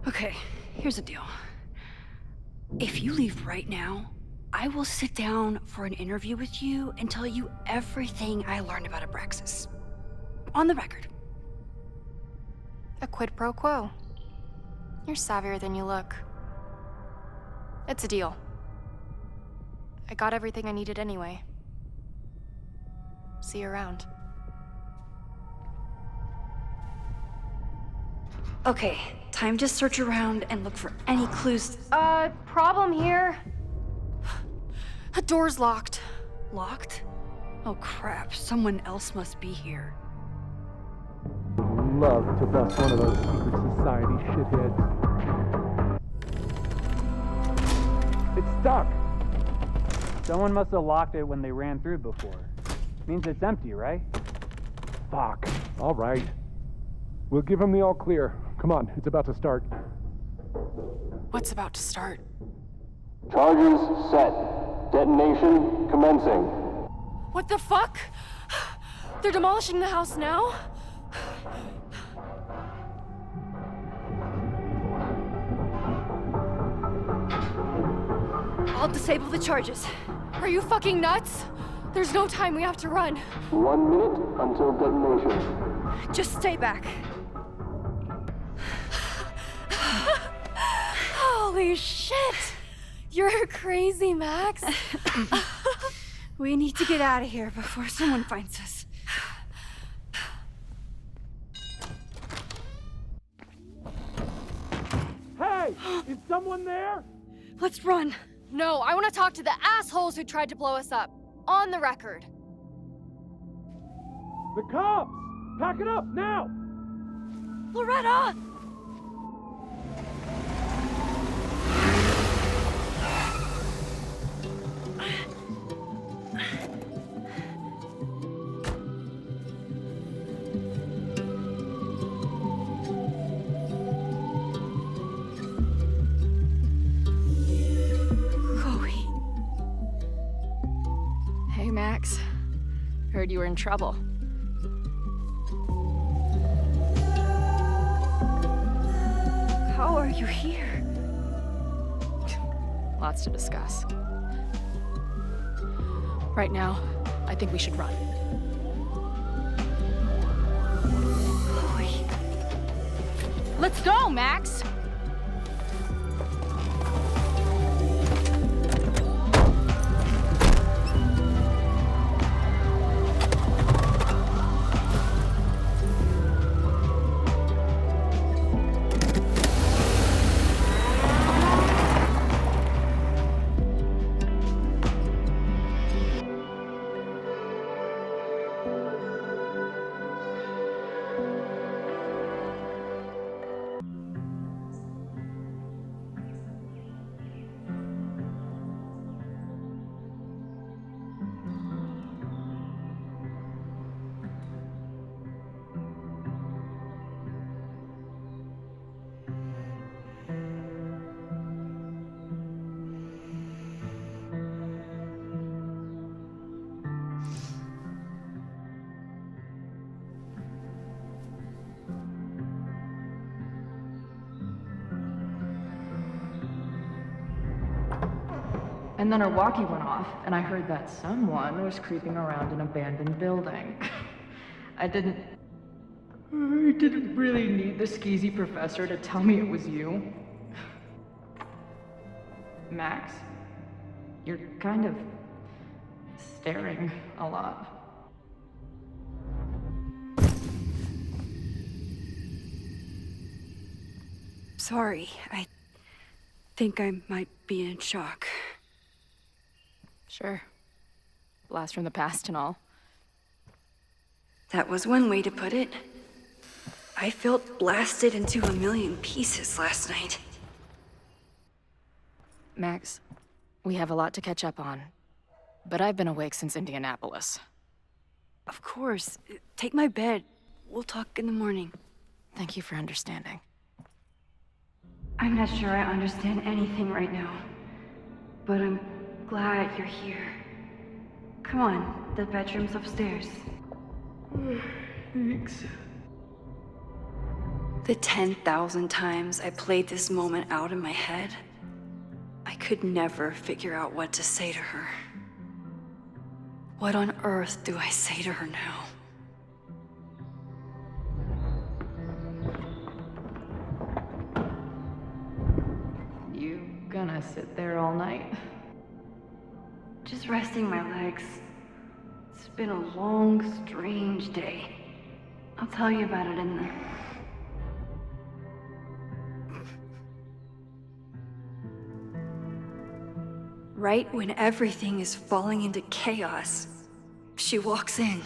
Okay, here's the deal. If you leave right now, I will sit down for an interview with you and tell you everything I learned about Abraxas. On the record. A quid pro quo. You're savvier than you look. It's a deal. I got everything I needed anyway. See you around. Okay, time to search around and look for any clues. Problem here. The door's locked. Locked? Oh crap, someone else must be here. Love to bust one of those secret society shitheads. It's stuck. Someone must have locked it when they ran through before. Means it's empty, right? Fuck. All right. We'll give him the all clear. Come on, it's about to start. What's about to start? Charges set. Detonation commencing. What the fuck? They're demolishing the house now? I'll disable the charges. Are you fucking nuts? There's no time, we have to run. 1 minute until detonation. Just stay back. Holy shit! You're crazy, Max. We need to get out of here before someone finds us. Hey! Is someone there? Let's run. No, I want to talk to the assholes who tried to blow us up. On the record. The cops! Pack it up, now! Loretta! Max. Heard you were in trouble. How are you here? Lots to discuss. Right now, I think we should run. Let's go, Max! And then our walkie went off, and I heard that someone was creeping around an abandoned building. I didn't really need the skeezy professor to tell me it was you. Max, you're kind of staring a lot. Sorry, I think I might be in shock. Sure. Blast from the past and all. That was one way to put it. I felt blasted into a million pieces last night. Max, we have a lot to catch up on, but I've been awake since Indianapolis. Of course. Take my bed. We'll talk in the morning. Thank you for understanding. I'm not sure I understand anything right now, but I'm glad you're here. Come on, the bedroom's upstairs. Thanks. The 10,000 times I played this moment out in my head, I could never figure out what to say to her. What on earth do I say to her now? You gonna sit there all night? Just resting my legs. It's been a long, strange day. I'll tell you about it in the... Right when everything is falling into chaos, she walks in.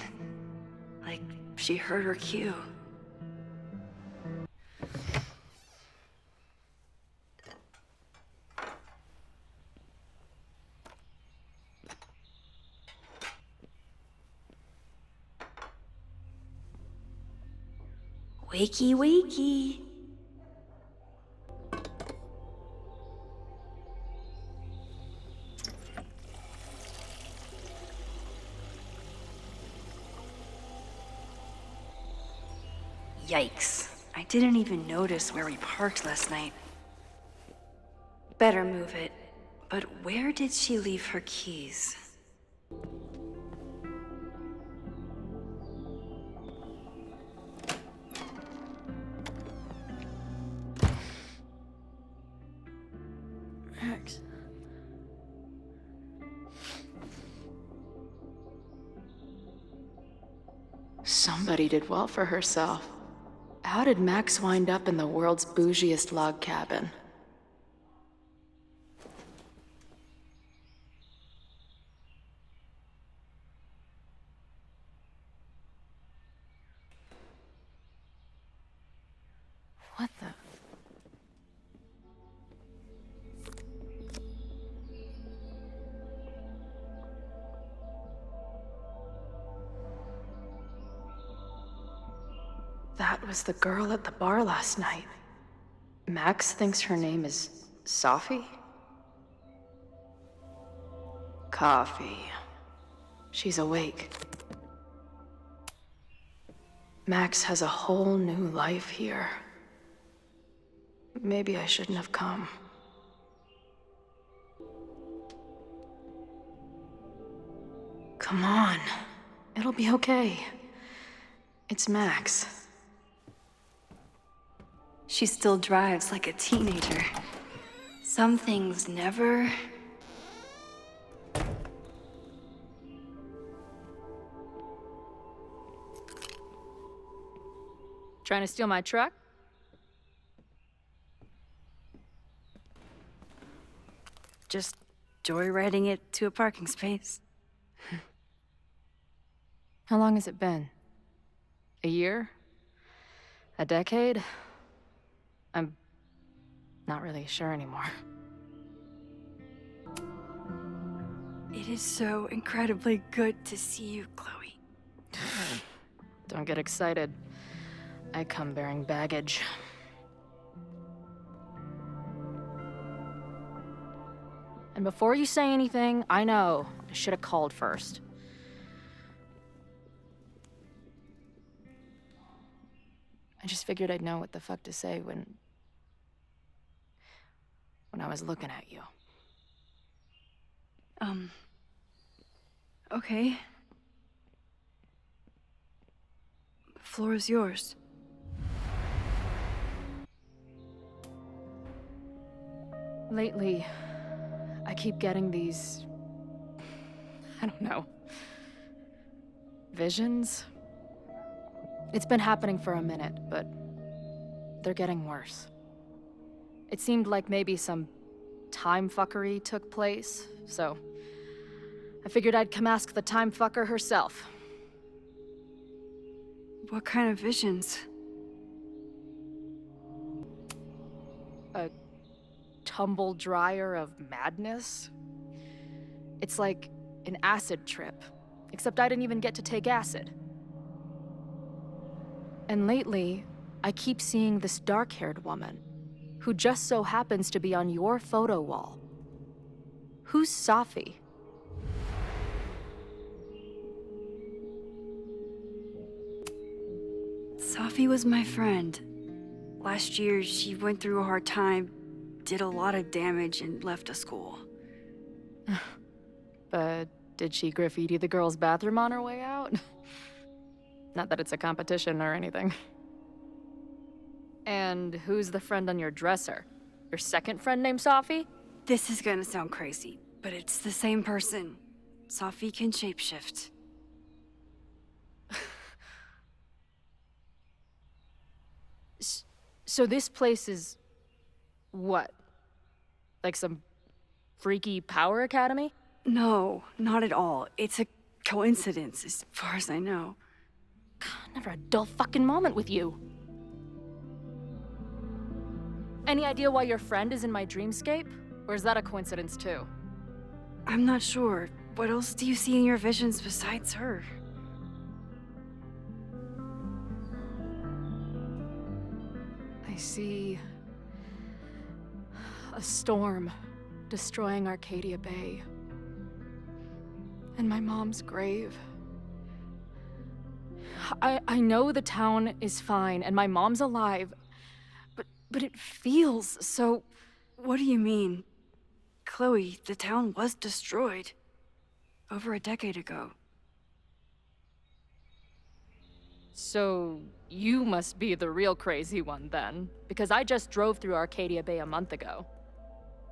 Like she heard her cue. Wakey, wakey. Yikes. I didn't even notice where we parked last night. Better move it. But where did she leave her keys? Max. Somebody did well for herself. How did Max wind up in the world's bougiest log cabin? What the? That was the girl at the bar last night. Max thinks her name is Sophie? Coffee. She's awake. Max has a whole new life here. Maybe I shouldn't have come. Come on. It'll be okay. It's Max. She still drives like a teenager. Some things never... Trying to steal my truck? Just joyriding it to a parking space. How long has it been? A year? A decade? I'm not really sure anymore. It is so incredibly good to see you, Chloe. Don't get excited. I come bearing baggage. And before you say anything, I know I should have called first. I just figured I'd know what the fuck to say when I was looking at you. Okay. The floor is yours. Lately, I keep getting these... I don't know. Visions? It's been happening for a minute, but they're getting worse. It seemed like maybe some time fuckery took place, so I figured I'd come ask the time fucker herself. What kind of visions? A tumble dryer of madness? It's like an acid trip, except I didn't even get to take acid. And lately, I keep seeing this dark-haired woman, who just so happens to be on your photo wall. Who's Safi? Safi was my friend. Last year, she went through a hard time, did a lot of damage, and left the school. But did she graffiti the girls' bathroom on her way out? Not that it's a competition or anything. And who's the friend on your dresser? Your second friend named Safi? This is gonna sound crazy, but it's the same person. Safi can shapeshift. So this place is... what? Like some freaky power academy? No, not at all. It's a coincidence, as far as I know. Never a dull fucking moment with you. Any idea why your friend is in my dreamscape? Or is that a coincidence too? I'm not sure. What else do you see in your visions besides her? I see... a storm destroying Arcadia Bay. And my mom's grave. I know the town is fine and my mom's alive, but it feels so... What do you mean? Chloe, the town was destroyed. Over a decade ago. So you must be the real crazy one then, because I just drove through Arcadia Bay a month ago.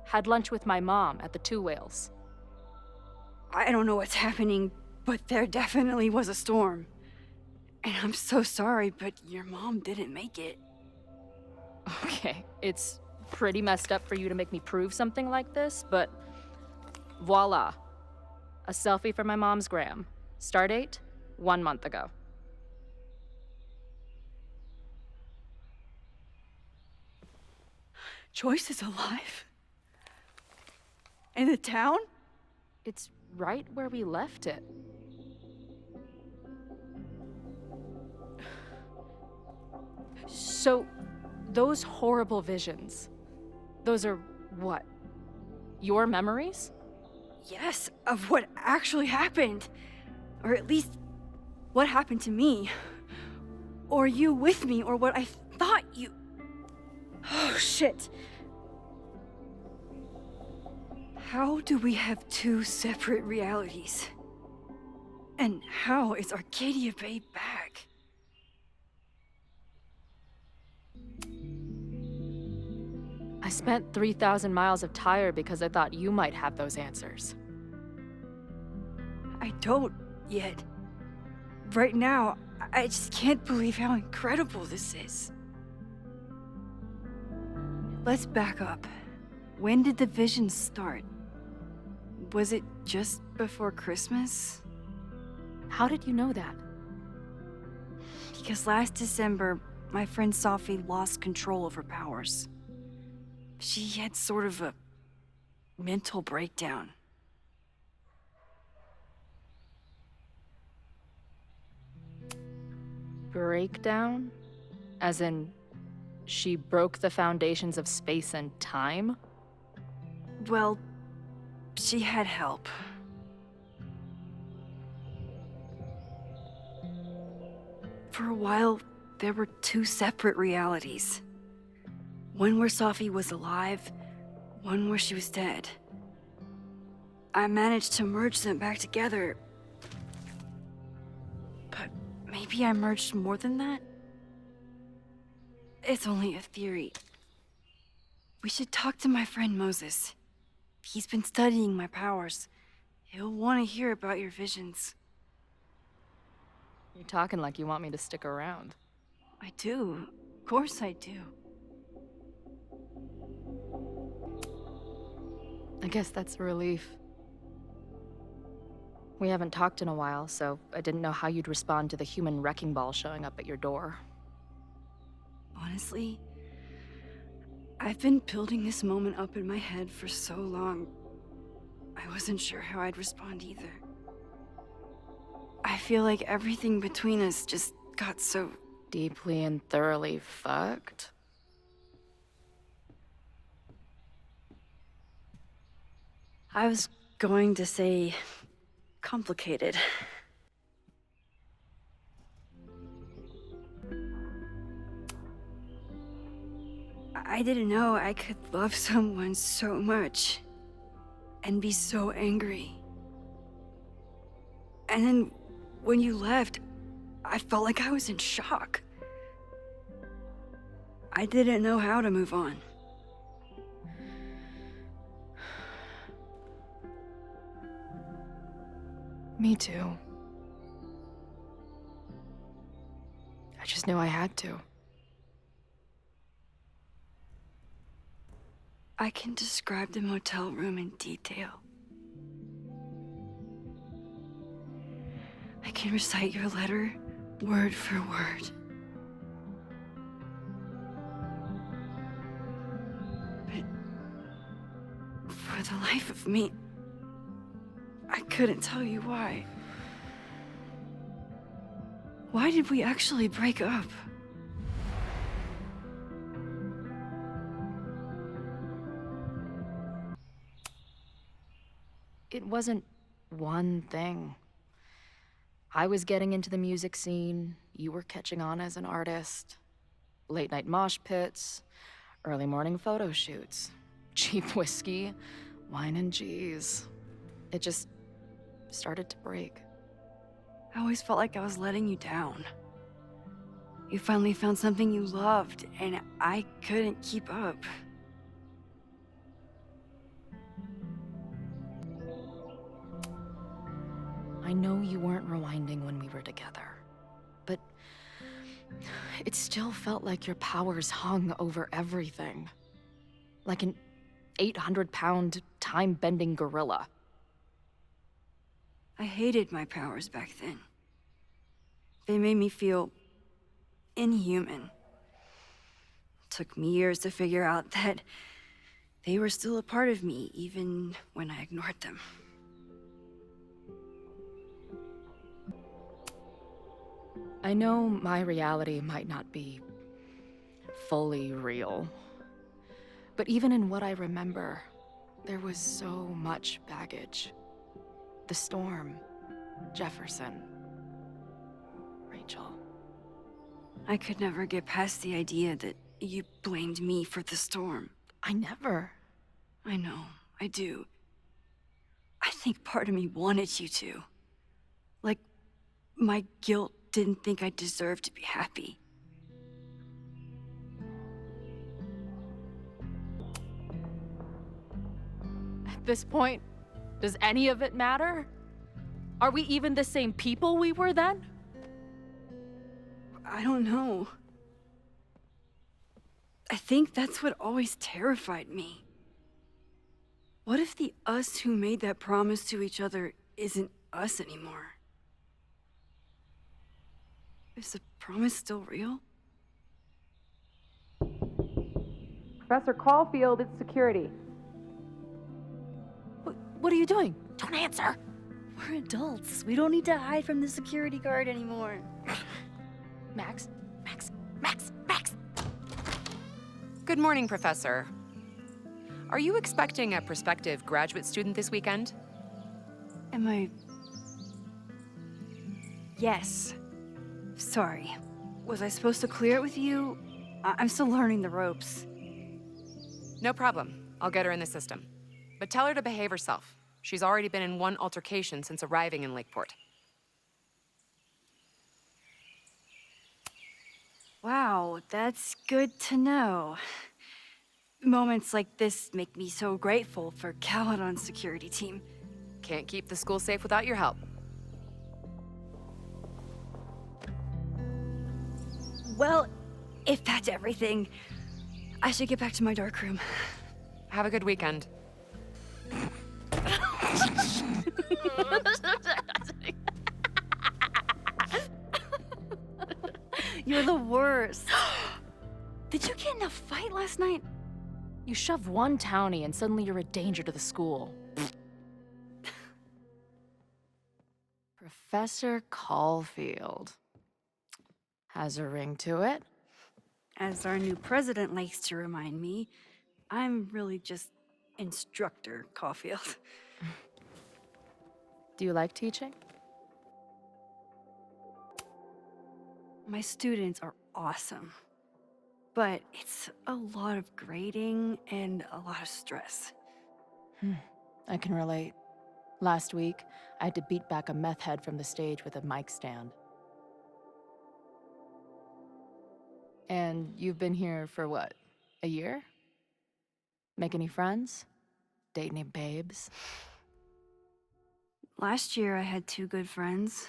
Had lunch with my mom at the Two Whales. I don't know what's happening, but there definitely was a storm. And I'm so sorry, but your mom didn't make it. Okay, it's pretty messed up for you to make me prove something like this, but voila. A selfie for my mom's gram. Stardate, 1 month ago. Joyce is alive? In the town? It's right where we left it. So, those horrible visions, those are what? Your memories? Yes, of what actually happened. Or at least, what happened to me? Or you with me, or what I thought you... Oh, shit. How do we have two separate realities? And how is Arcadia Bay back? I spent 3,000 miles of tire because I thought you might have those answers. I don't yet. Right now, I just can't believe how incredible this is. Let's back up. When did the visions start? Was it just before Christmas? How did you know that? Because last December, my friend Sophie lost control of her powers. She had sort of a mental breakdown. Breakdown? As in, she broke the foundations of space and time? Well, she had help. For a while, there were two separate realities. One where Sophie was alive, one where she was dead. I managed to merge them back together. But maybe I merged more than that? It's only a theory. We should talk to my friend Moses. He's been studying my powers. He'll want to hear about your visions. You're talking like you want me to stick around. I do. Of course I do. I guess that's a relief. We haven't talked in a while, so I didn't know how you'd respond to the human wrecking ball showing up at your door. Honestly, I've been building this moment up in my head for so long. I wasn't sure how I'd respond either. I feel like everything between us just got so... deeply and thoroughly fucked? I was going to say... complicated. I didn't know I could love someone so much and be so angry. And then when you left, I felt like I was in shock. I didn't know how to move on. Me too. I just knew I had to. I can describe the motel room in detail. I can recite your letter word for word. But for the life of me, I couldn't tell you why. Why did we actually break up? It wasn't one thing. I was getting into the music scene, you were catching on as an artist. Late night mosh pits, early morning photo shoots, cheap whiskey, wine and cheese. It just started to break. I always felt like I was letting you down. You finally found something you loved, and I couldn't keep up. I know you weren't rewinding when we were together, but it still felt like your powers hung over everything. Like an 800-pound, time-bending gorilla. I hated my powers back then. They made me feel inhuman. It took me years to figure out that they were still a part of me, even when I ignored them. I know my reality might not be fully real, but even in what I remember, there was so much baggage. The storm, Jefferson. Rachel. I could never get past the idea that you blamed me for the storm. I never. I know, I do. I think part of me wanted you to. Like, my guilt didn't think I deserved to be happy. At this point, does any of it matter? Are we even the same people we were then? I don't know. I think that's what always terrified me. What if the us who made that promise to each other isn't us anymore? Is the promise still real? Professor Caulfield, it's security. What are you doing? Don't answer! We're adults. We don't need to hide from the security guard anymore. Max? Good morning, Professor. Are you expecting a prospective graduate student this weekend? Am I... Yes. Sorry. Was I supposed to clear it with you? I'm still learning the ropes. No problem. I'll get her in the system. But tell her to behave herself. She's already been in one altercation since arriving in Lakeport. Wow, that's good to know. Moments like this make me so grateful for Caledon's security team. Can't keep the school safe without your help. Well, if that's everything, I should get back to my dark room. Have a good weekend. You're the worst. Did you get in a fight last night? You shove one townie and suddenly you're a danger to the school. Professor Caulfield. Has a ring to it. As our new president likes to remind me, I'm really just Instructor Caulfield. Do you like teaching? My students are awesome, but it's a lot of grading and a lot of stress. I can relate. Last week, I had to beat back a meth head from the stage with a mic stand. And you've been here for what, a year? Make any friends? Date any babes? Last year, I had 2 good friends.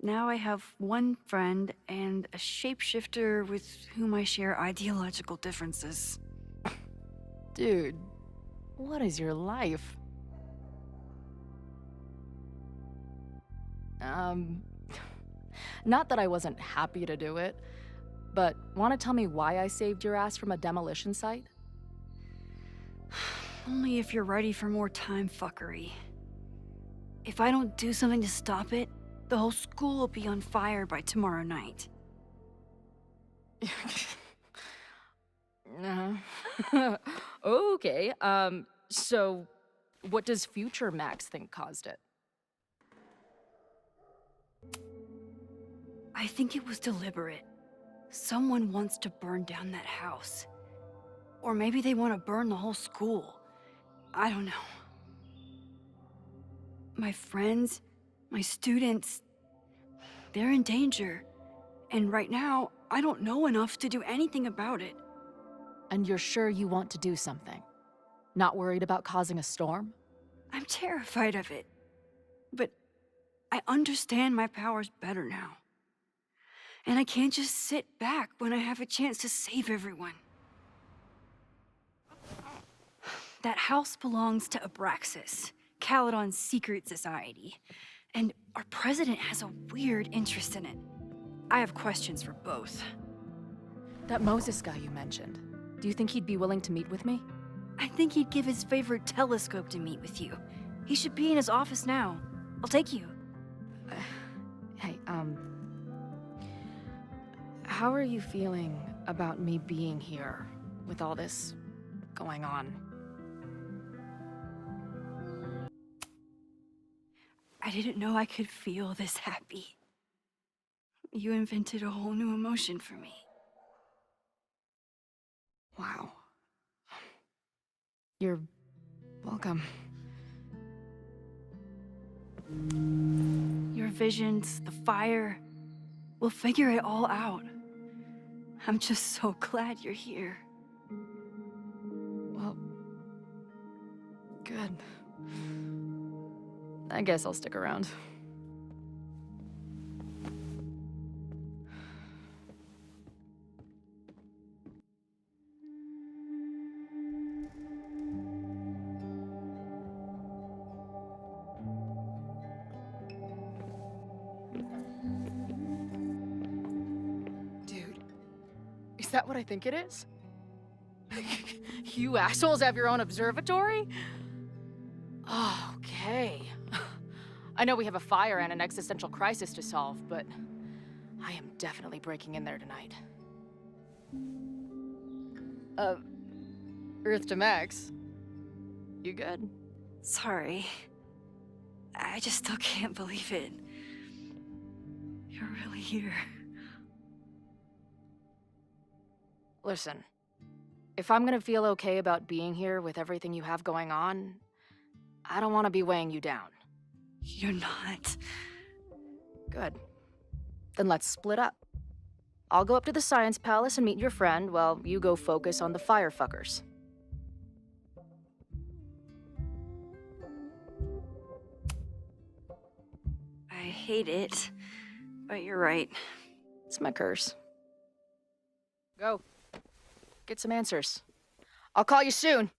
Now I have 1 friend and a shapeshifter with whom I share ideological differences. Dude, what is your life? Not that I wasn't happy to do it, but want to tell me why I saved your ass from a demolition site? Only if you're ready for more time fuckery. If I don't do something to stop it, the whole school will be on fire by tomorrow night. Okay, so what does future Max think caused it? I think it was deliberate. Someone wants to burn down that house. Or maybe they want to burn the whole school. I don't know. My friends, my students, they're in danger. And right now, I don't know enough to do anything about it. And you're sure you want to do something? Not worried about causing a storm? I'm terrified of it. But I understand my powers better now. And I can't just sit back when I have a chance to save everyone. That house belongs to Abraxas, Caledon's secret society. And our president has a weird interest in it. I have questions for both. That Moses guy you mentioned, do you think he'd be willing to meet with me? I think he'd give his favorite telescope to meet with you. He should be in his office now. I'll take you. Hey, how are you feeling about me being here with all this going on? I didn't know I could feel this happy. You invented a whole new emotion for me. Wow. You're welcome. Your visions, the fire, we'll figure it all out. I'm just so glad you're here. Well, good. I guess I'll stick around. Dude, is that what I think it is? You assholes have your own observatory? Okay. I know we have a fire and an existential crisis to solve, but I am definitely breaking in there tonight. Earth to Max. You good? Sorry. I just still can't believe it. You're really here. Listen, if I'm gonna feel okay about being here with everything you have going on, I don't want to be weighing you down. You're not. Good. Then let's split up. I'll go up to the Science Palace and meet your friend while you go focus on the firefuckers. I hate it, but you're right. It's my curse. Go. Get some answers. I'll call you soon.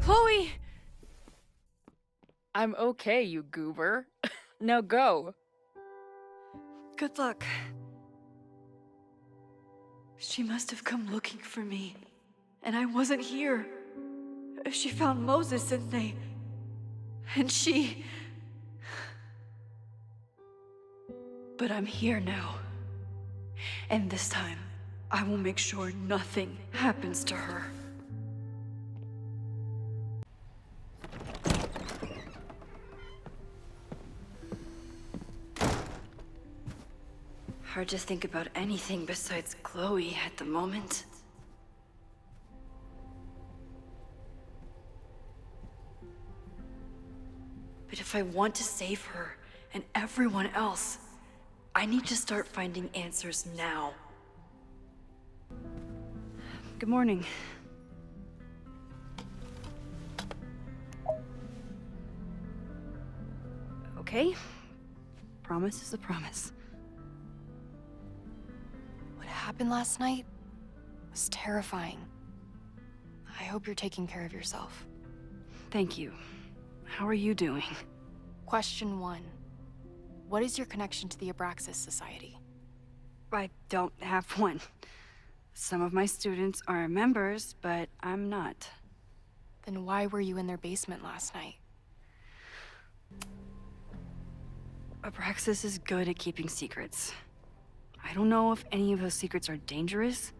Chloe! I'm okay, you goober. Now go. Good luck. She must have come looking for me, and I wasn't here. She found Moses and she... But I'm here now. And this time, I will make sure nothing happens to her. Hard to think about anything besides Chloe at the moment. But if I want to save her and everyone else, I need to start finding answers now. Good morning. Okay. Promise is a promise. What happened last night was terrifying. I hope you're taking care of yourself. Thank you. How are you doing? Question 1. What is your connection to the Abraxas Society? I don't have one. Some of my students are members, but I'm not. Then why were you in their basement last night? Abraxas is good at keeping secrets. I don't know if any of those secrets are dangerous,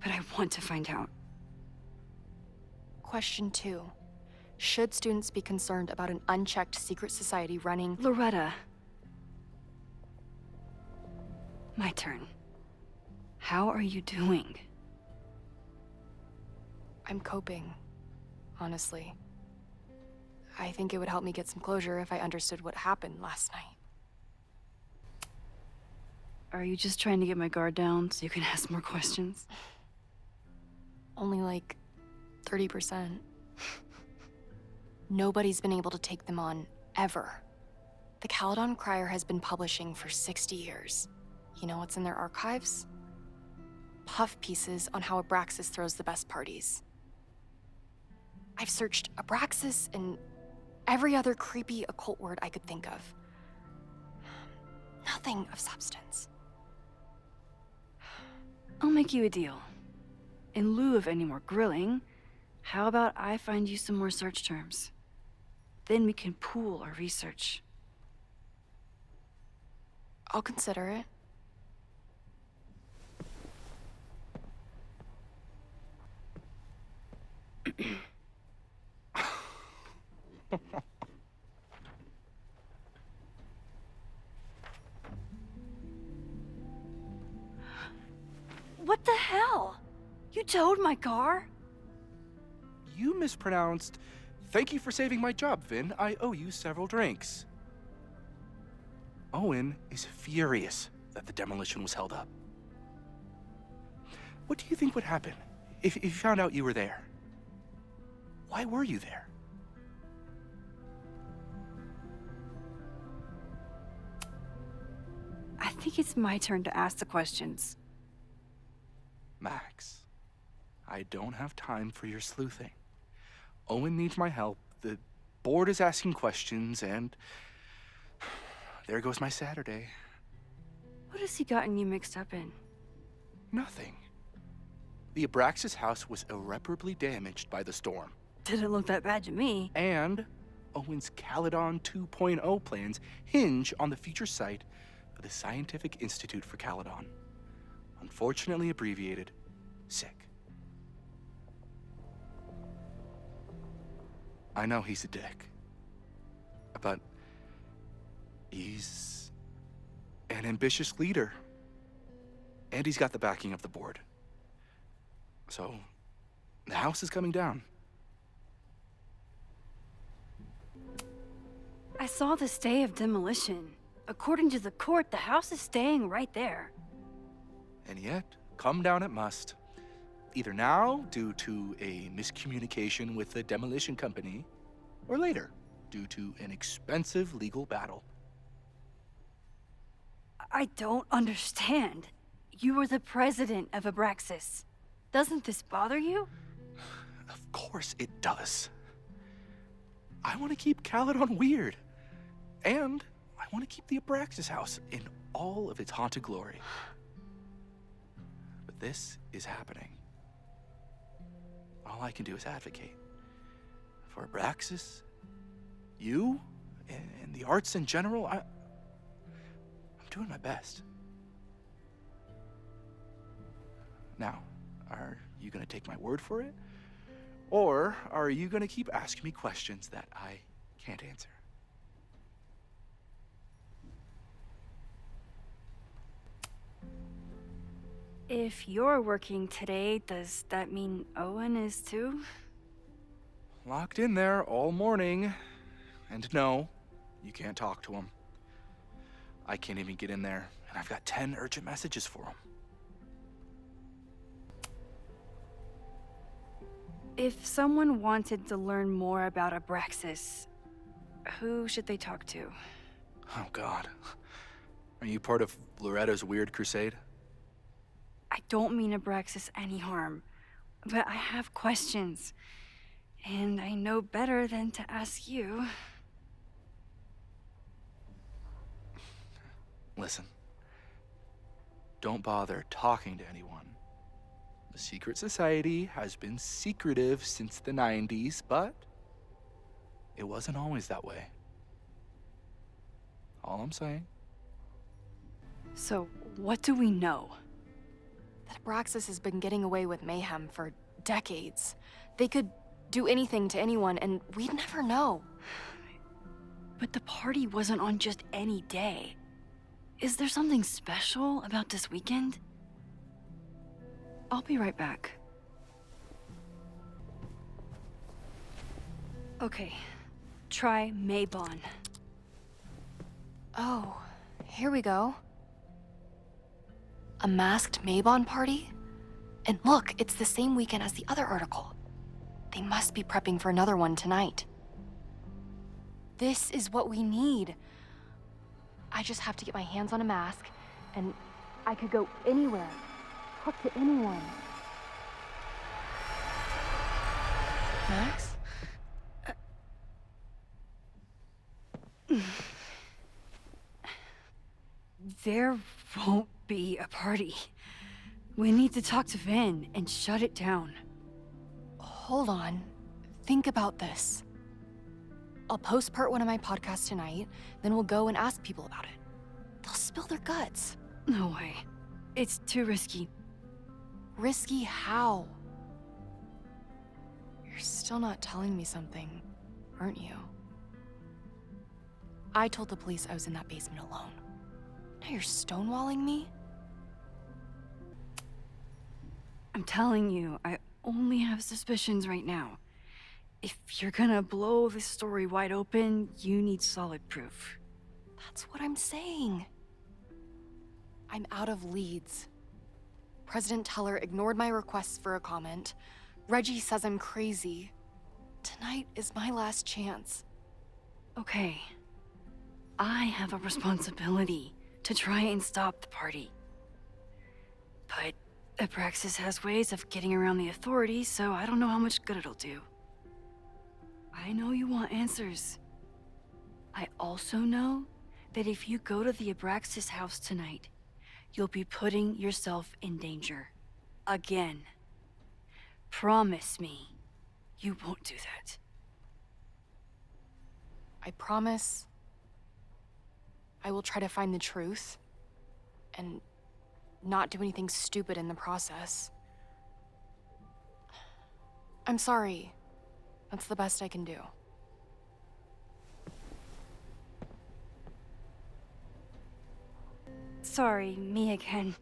but I want to find out. Question 2. Should students be concerned about an unchecked secret society running... Loretta. My turn. How are you doing? I'm coping, honestly. I think it would help me get some closure if I understood what happened last night. Are you just trying to get my guard down so you can ask more questions? Only like 30%. Nobody's been able to take them on, ever. The Caledon Crier has been publishing for 60 years. You know what's in their archives? Puff pieces on how Abraxas throws the best parties. I've searched Abraxas and every other creepy occult word I could think of. Nothing of substance. I'll make you a deal. In lieu of any more grilling, How about I find you some more search terms? Then we can pool our research. I'll consider it. What the hell? You towed my car? You mispronounced. Thank you for saving my job, Vin. I owe you several drinks. Owen is furious that the demolition was held up. What do you think would happen if you found out you were there? Why were you there? I think it's my turn to ask the questions. Max, I don't have time for your sleuthing. Owen needs my help, the board is asking questions, and there goes my Saturday. What has he gotten you mixed up in? Nothing. The Abraxas house was irreparably damaged by the storm. Didn't look that bad to me. And Owen's Caledon 2.0 plans hinge on the future site of the Scientific Institute for Caledon. Unfortunately abbreviated, SICK. I know he's a dick, but he's an ambitious leader, and he's got the backing of the board. So, the house is coming down. I saw the stay of demolition. According to the court, the house is staying right there. And yet, come down it must. Either now, due to a miscommunication with the demolition company, or later, due to an expensive legal battle. I don't understand. You were the president of Abraxas. Doesn't this bother you? Of course it does. I want to keep Caledon weird. And I want to keep the Abraxas house in all of its haunted glory. But this is happening. All I can do is advocate. For Abraxas, you, and the arts in general, I'm doing my best. Now, are you gonna take my word for it? Or are you gonna keep asking me questions that I can't answer? If you're working today, does that mean Owen is too? Locked in there all morning. And no, you can't talk to him. I can't even get in there, and I've got 10 urgent messages for him. If someone wanted to learn more about Abraxas, who should they talk to? Oh, God. Are you part of Loretta's weird crusade? I don't mean Abraxas any harm, but I have questions, and I know better than to ask you. Listen, don't bother talking to anyone. The secret society has been secretive since the 90s, but it wasn't always that way. All I'm saying. So, what do we know? That Abraxas has been getting away with mayhem for decades. They could do anything to anyone, and we'd never know. But the party wasn't on just any day. Is there something special about this weekend? I'll be right back. Okay, try Maybon. Oh, here we go. A masked Maybon party? And look, it's the same weekend as the other article. They must be prepping for another one tonight. This is what we need. I just have to get my hands on a mask, and I could go anywhere, talk to anyone. Max? There won't be a party. We need to talk to Vin and shut it down. Hold on. Think about this. I'll postpart one of my podcasts tonight, then we'll go and ask people about it. They'll spill their guts. No way. It's too risky. Risky how? You're still not telling me something, aren't you? I told the police I was in that basement alone. Now you're stonewalling me? I'm telling you, I only have suspicions right now. If you're gonna blow this story wide open, you need solid proof. That's what I'm saying. I'm out of leads. President Teller ignored my requests for a comment. Reggie says I'm crazy. Tonight is my last chance. Okay. I have a responsibility to try and stop the party. But Abraxas has ways of getting around the authorities, so I don't know how much good it'll do. I know you want answers. I also know that if you go to the Abraxas house tonight, you'll be putting yourself in danger. Again. Promise me you won't do that. I promise I will try to find the truth and not do anything stupid in the process. I'm sorry. That's the best I can do. Sorry, me again.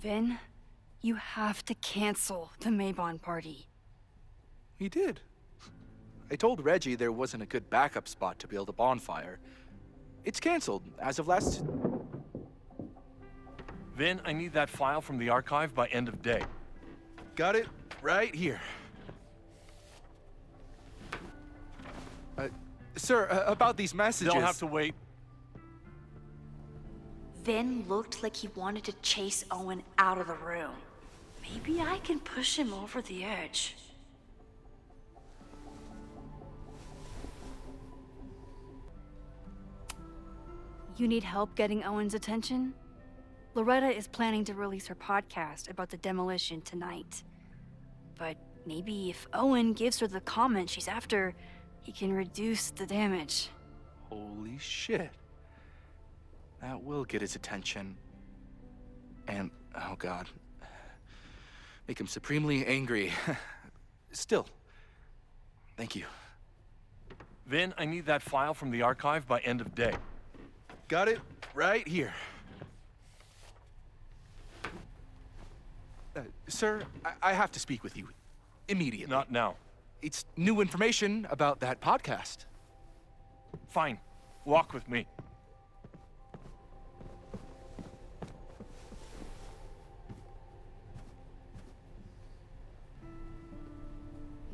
Vin, you have to cancel the Maybon party. He did. I told Reggie there wasn't a good backup spot to build a bonfire. It's canceled as of last... Vin, I need that file from the archive by end of day. Got it right here. Sir, about these messages... They'll have to wait. Vin looked like he wanted to chase Owen out of the room. Maybe I can push him over the edge. You need help getting Owen's attention? Loretta is planning to release her podcast about the demolition tonight. But maybe if Owen gives her the comment she's after, he can reduce the damage. Holy shit. That will get his attention. And, oh god. Make him supremely angry. Still, thank you. Vin, I need that file from the archive by end of day. Got it right here. Sir, I have to speak with you immediately. Not now. It's new information about that podcast. Fine. Walk with me.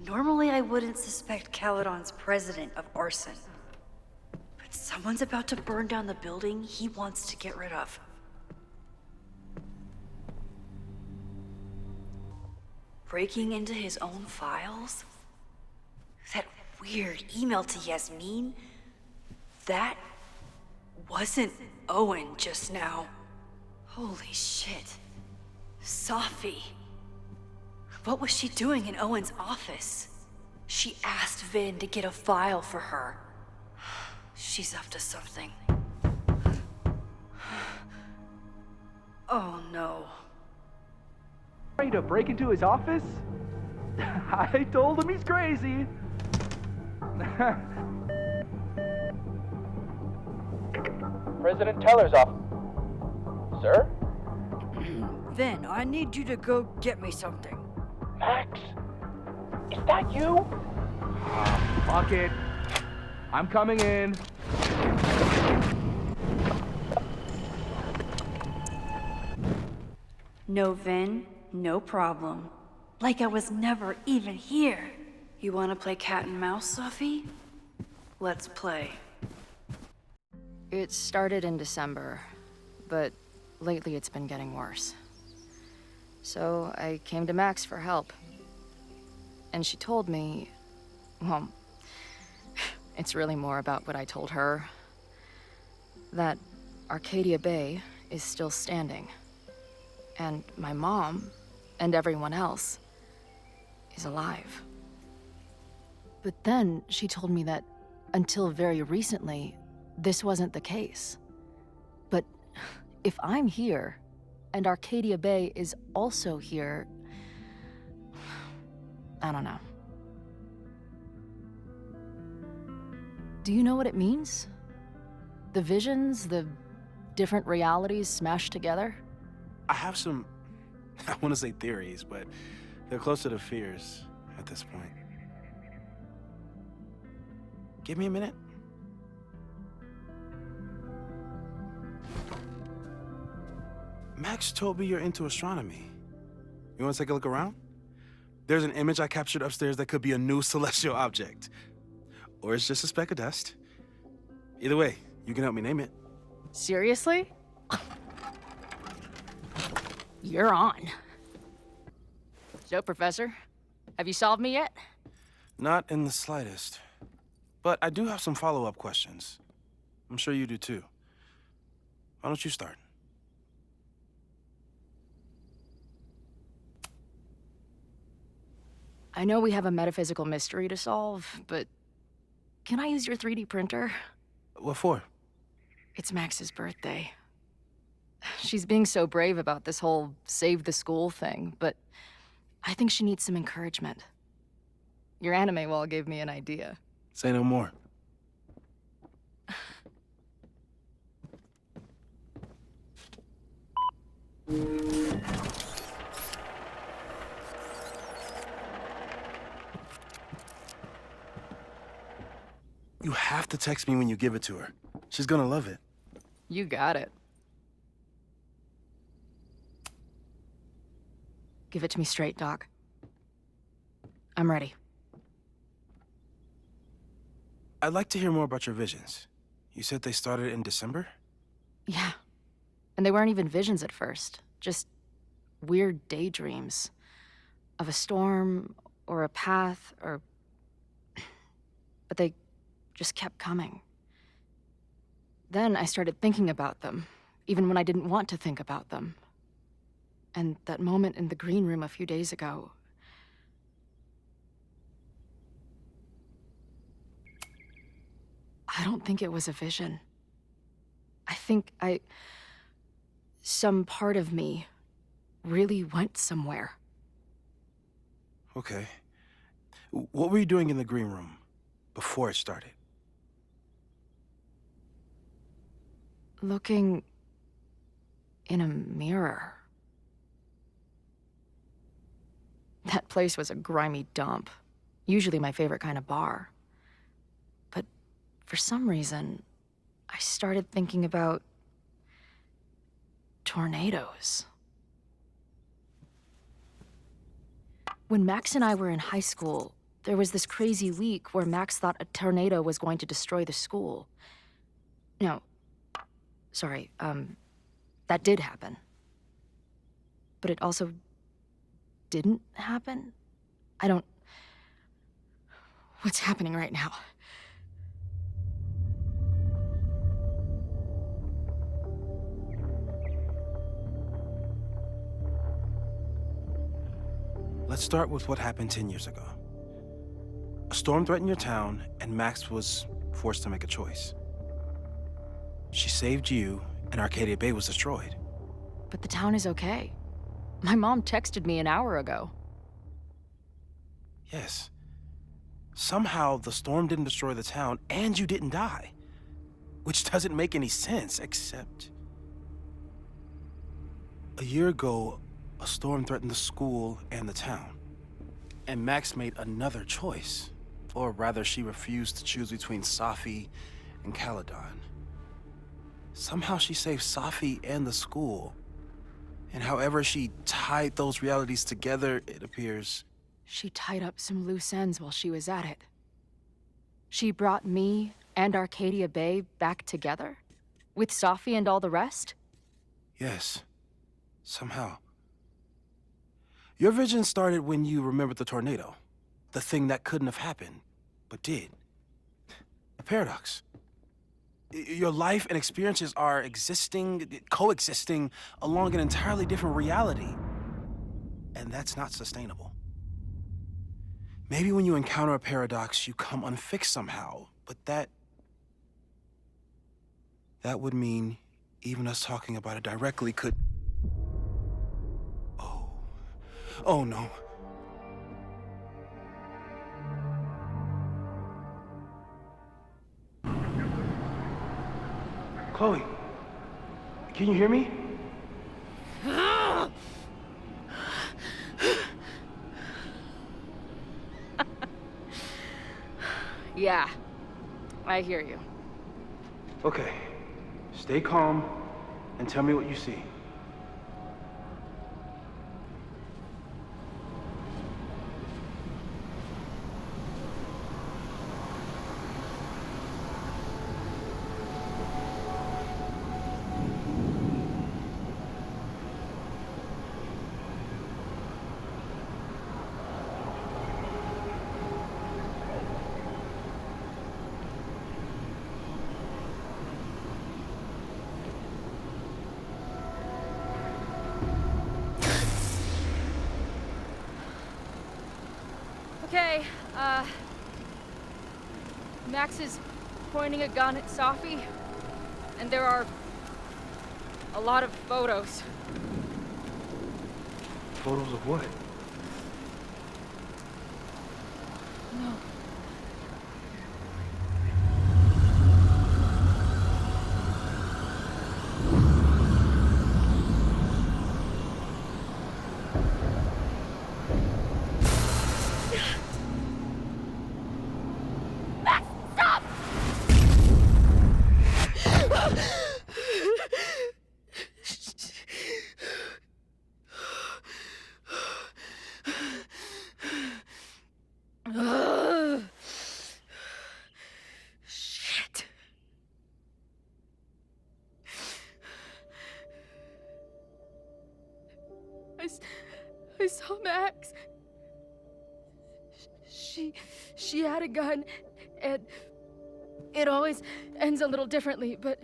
Normally I wouldn't suspect Caledon's president of arson. But someone's about to burn down the building he wants to get rid of. Breaking into his own files? That weird email to Yasmin? That wasn't Owen just now. Holy shit. Safi. What was she doing in Owen's office? She asked Vin to get a file for her. She's up to something. Oh no. Ready to break into his office? I told him he's crazy. President Teller's office. Sir? Vin, I need you to go get me something. Max? Is that you? Fuck it. I'm coming in. No, Vin, no problem. Like I was never even here. You want to play cat and mouse, Safi? Let's play. It started in December, but lately it's been getting worse. So I came to Max for help. And she told me, well, it's really more about what I told her, that Arcadia Bay is still standing. And my mom, and everyone else, is alive. But then she told me that until very recently, this wasn't the case. But if I'm here, and Arcadia Bay is also here, I don't know. Do you know what it means? The visions, the different realities smashed together? I have some, I want to say theories, but they're closer to fears at this point. Give me a minute. Max told me you're into astronomy. You want to take a look around? There's an image I captured upstairs that could be a new celestial object. Or it's just a speck of dust. Either way, you can help me name it. Seriously? You're on. So, Professor, have you solved me yet? Not in the slightest. But I do have some follow-up questions. I'm sure you do too. Why don't you start? I know we have a metaphysical mystery to solve, but can I use your 3D printer? What for? It's Max's birthday. She's being so brave about this whole save the school thing, but I think she needs some encouragement. Your anime wall gave me an idea. Say no more. You have to text me when you give it to her. She's gonna love it. You got it. Give it to me straight, Doc. I'm ready. I'd like to hear more about your visions. You said they started in December? Yeah. And they weren't even visions at first. Just weird daydreams. Of a storm, or a path, or... But they just kept coming. Then I started thinking about them, even when I didn't want to think about them. And that moment in the green room a few days ago... I don't think it was a vision. I think some part of me really went somewhere. Okay. What were you doing in the green room before it started? Looking in a mirror. That place was a grimy dump. Usually my favorite kind of bar. But for some reason, I started thinking about tornadoes. When Max and I were in high school, there was this crazy week where Max thought a tornado was going to destroy the school. No, sorry, that did happen. But it also didn't happen? What's happening right now? Let's start with what happened 10 years ago. A storm threatened your town, and Max was forced to make a choice. She saved you, and Arcadia Bay was destroyed. But the town is okay. My mom texted me an hour ago. Yes. Somehow, the storm didn't destroy the town, and you didn't die. Which doesn't make any sense, except... A year ago, a storm threatened the school and the town. And Max made another choice. Or rather, she refused to choose between Safi and Caledon. Somehow she saved Safi and the school. And however she tied those realities together, it appears... She tied up some loose ends while she was at it. She brought me and Arcadia Bay back together? With Safi and all the rest? Yes. Somehow. Your vision started when you remembered the tornado. The thing that couldn't have happened, but did. A paradox. Your life and experiences are coexisting along an entirely different reality. And that's not sustainable. Maybe when you encounter a paradox, you come unfixed somehow, but that would mean even us talking about it directly could... Oh no. Chloe, can you hear me? Yeah, I hear you. Okay, stay calm and tell me what you see. Okay, Max is pointing a gun at Safi, and there are a lot of photos. Photos of what? No. Shit. I saw Max. She had a gun, and it always ends a little differently, but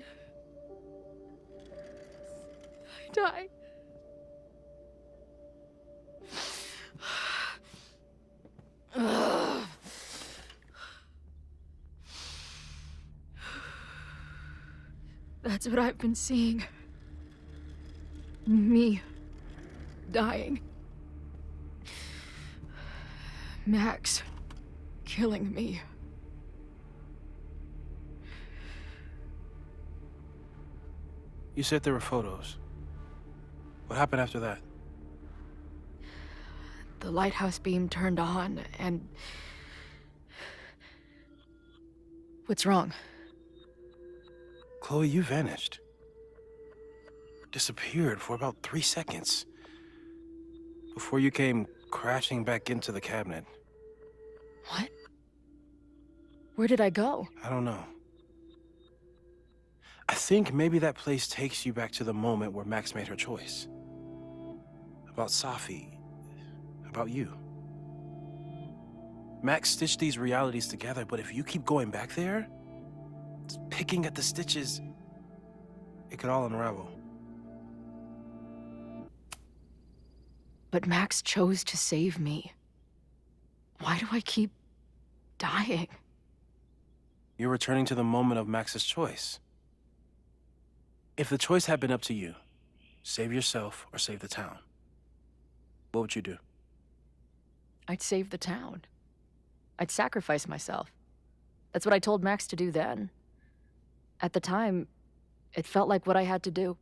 I died. That's what I've been seeing. Me dying. Max killing me. You said there were photos. What happened after that? The lighthouse beam turned on, and... What's wrong? Chloe, you vanished. Disappeared for about 3 seconds. Before you came crashing back into the cabinet. What? Where did I go? I don't know. I think maybe that place takes you back to the moment where Max made her choice. About Safi. About you. Max stitched these realities together, but if you keep going back there, picking at the stitches, it could all unravel. But Max chose to save me. Why do I keep dying? You're returning to the moment of Max's choice. If the choice had been up to you, save yourself or save the town, what would you do? I'd save the town. I'd sacrifice myself. That's what I told Max to do then. At the time, it felt like what I had to do.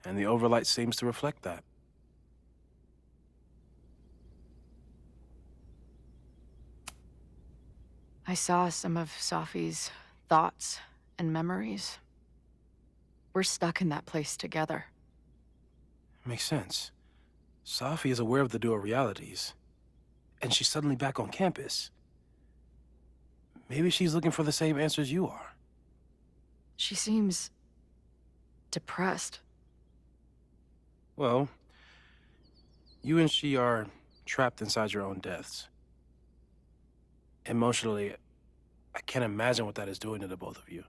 And the overlight seems to reflect that. I saw some of Safi's thoughts and memories. We're stuck in that place together. Makes sense. Safi is aware of the dual realities, and she's suddenly back on campus. Maybe she's looking for the same answers you are. She seems depressed. Well, you and she are trapped inside your own deaths. Emotionally, I can't imagine what that is doing to the both of you.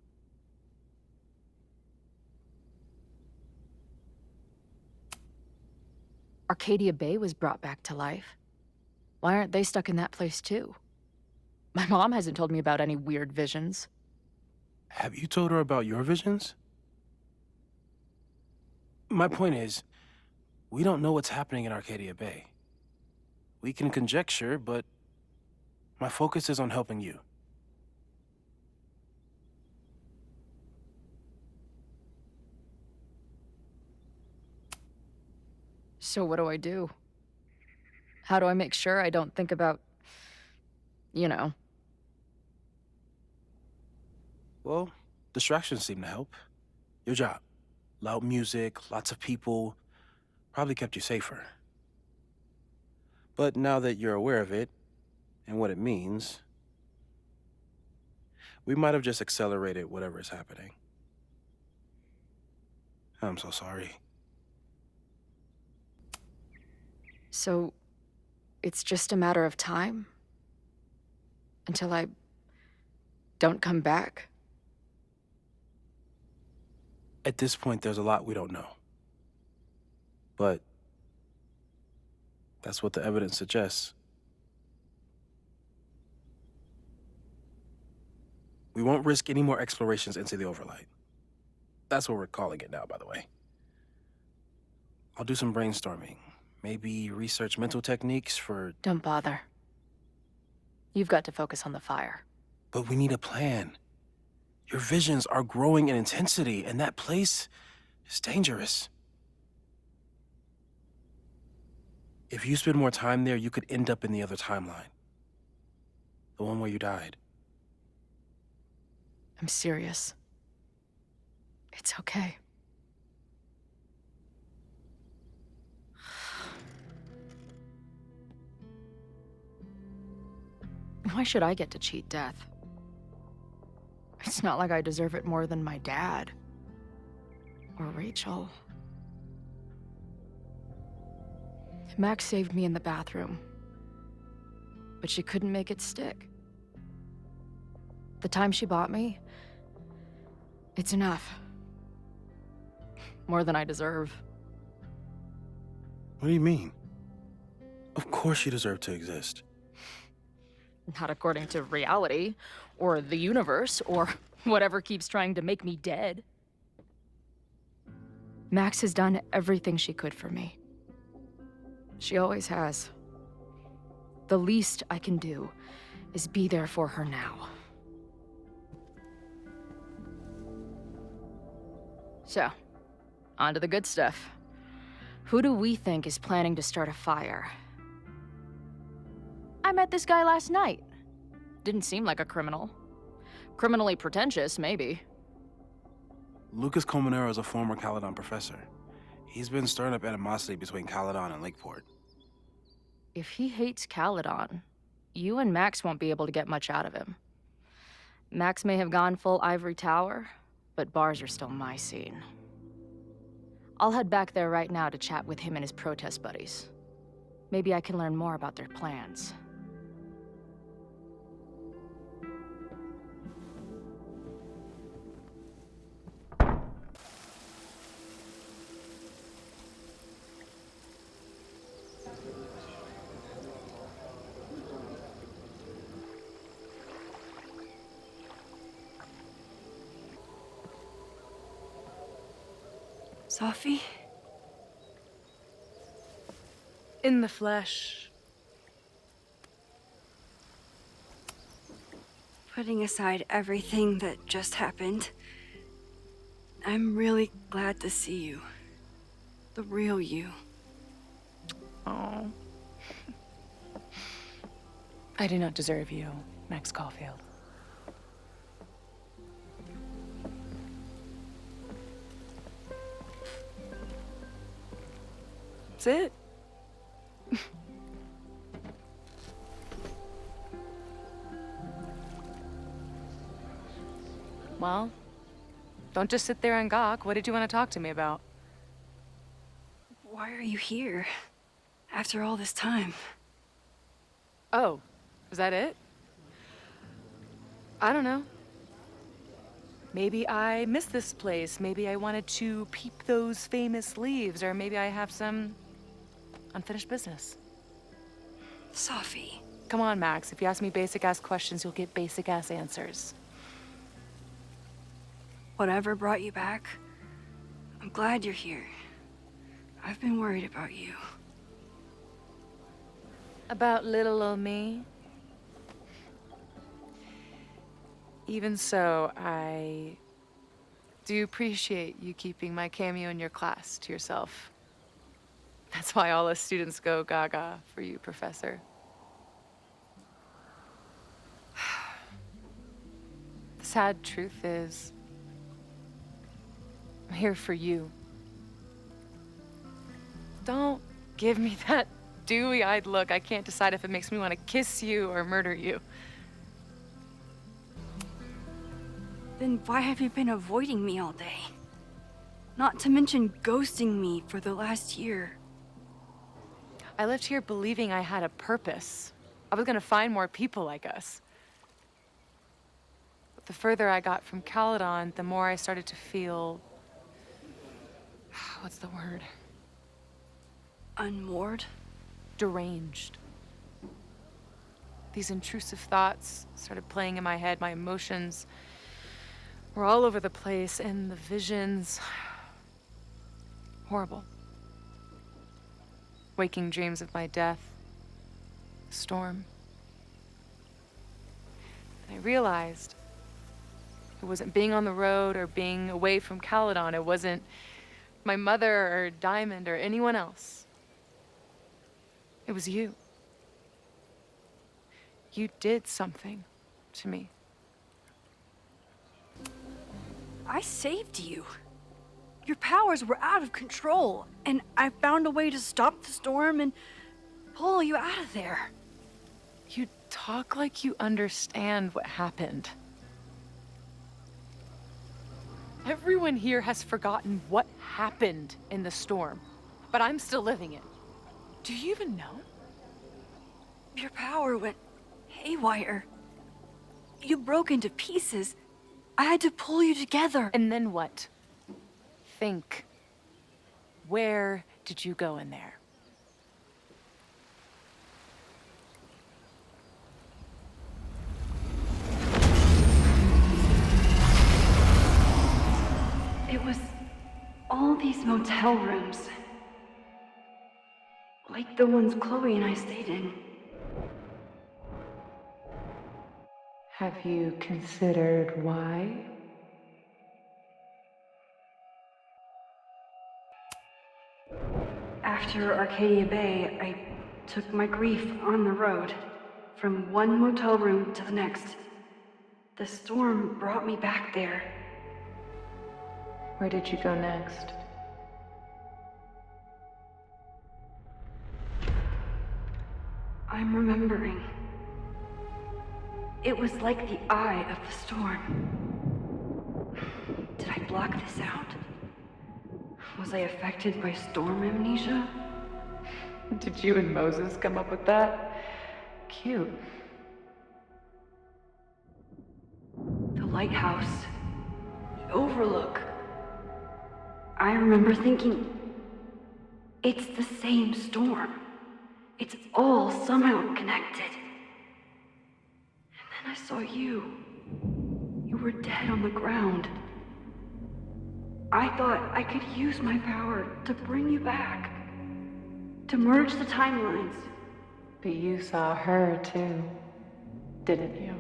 Arcadia Bay was brought back to life. Why aren't they stuck in that place too? My mom hasn't told me about any weird visions. Have you told her about your visions? My point is, we don't know what's happening in Arcadia Bay. We can conjecture, but my focus is on helping you. So what do I do? How do I make sure I don't think about, you know? Well, distractions seem to help. Your job. Loud music, lots of people, probably kept you safer. But now that you're aware of it, and what it means, we might have just accelerated whatever is happening. I'm so sorry. So, it's just a matter of time? Until I don't come back? At this point, there's a lot we don't know. But that's what the evidence suggests. We won't risk any more explorations into the overlight. That's what we're calling it now, by the way. I'll do some brainstorming. Maybe research mental techniques for... Don't bother. You've got to focus on the fire. But we need a plan. Your visions are growing in intensity, and that place is dangerous. If you spend more time there, you could end up in the other timeline. The one where you died. I'm serious. It's okay. Why should I get to cheat death? It's not like I deserve it more than my dad. Or Rachel. Max saved me in the bathroom. But she couldn't make it stick. The time she bought me, it's enough. More than I deserve. What do you mean? Of course you deserve to exist. Not according to reality, or the universe, or whatever keeps trying to make me dead. Max has done everything she could for me. She always has. The least I can do is be there for her now. So, on to the good stuff. Who do we think is planning to start a fire? I met this guy last night. Didn't seem like a criminal. Criminally pretentious, maybe. Lucas Colmenero is a former Caledon professor. He's been stirring up animosity between Caledon and Lakeport. If he hates Caledon, you and Max won't be able to get much out of him. Max may have gone full ivory tower, but bars are still my scene. I'll head back there right now to chat with him and his protest buddies. Maybe I can learn more about their plans. Sophie? In the flesh. Putting aside everything that just happened, I'm really glad to see you. The real you. Oh. I do not deserve you, Max Caulfield. That's it. Well, don't just sit there and gawk. What did you want to talk to me about? Why are you here? After all this time? Oh, is that it? I don't know. Maybe I miss this place. Maybe I wanted to peep those famous leaves, or maybe I have some Unfinished business. Sophie. Come on, Max. If you ask me basic-ass questions, you'll get basic-ass answers. Whatever brought you back, I'm glad you're here. I've been worried about you. About little old me? Even so, I do appreciate you keeping my cameo in your class to yourself. That's why all us students go gaga for you, Professor. The sad truth is, I'm here for you. Don't give me that dewy-eyed look. I can't decide if it makes me want to kiss you or murder you. Then why have you been avoiding me all day? Not to mention ghosting me for the last year. I left here believing I had a purpose. I was gonna find more people like us. But the further I got from Caledon, the more I started to feel... what's the word? Unmoored? Deranged. These intrusive thoughts started playing in my head. My emotions were all over the place, and the visions... horrible. Waking dreams of my death. The storm. And I realized it wasn't being on the road or being away from Caledon. It wasn't my mother or Diamond or anyone else. It was you. You did something to me. I saved you. Your powers were out of control, and I found a way to stop the storm and pull you out of there. You talk like you understand what happened. Everyone here has forgotten what happened in the storm, but I'm still living it. Do you even know? Your power went haywire. You broke into pieces. I had to pull you together. And then what? Think. Where did you go in there? It was all these motel rooms. Like the ones Chloe and I stayed in. Have you considered why? After Arcadia Bay, I took my grief on the road, from one motel room to the next. The storm brought me back there. Where did you go next? I'm remembering. It was like the eye of the storm. Did I block this out? Was I affected by storm amnesia? Did you and Moses come up with that? Cute. The lighthouse. The overlook. I remember thinking, it's the same storm. It's all somehow connected. And then I saw you. You were dead on the ground. I thought I could use my power to bring you back. To merge the timelines. But you saw her too, didn't you?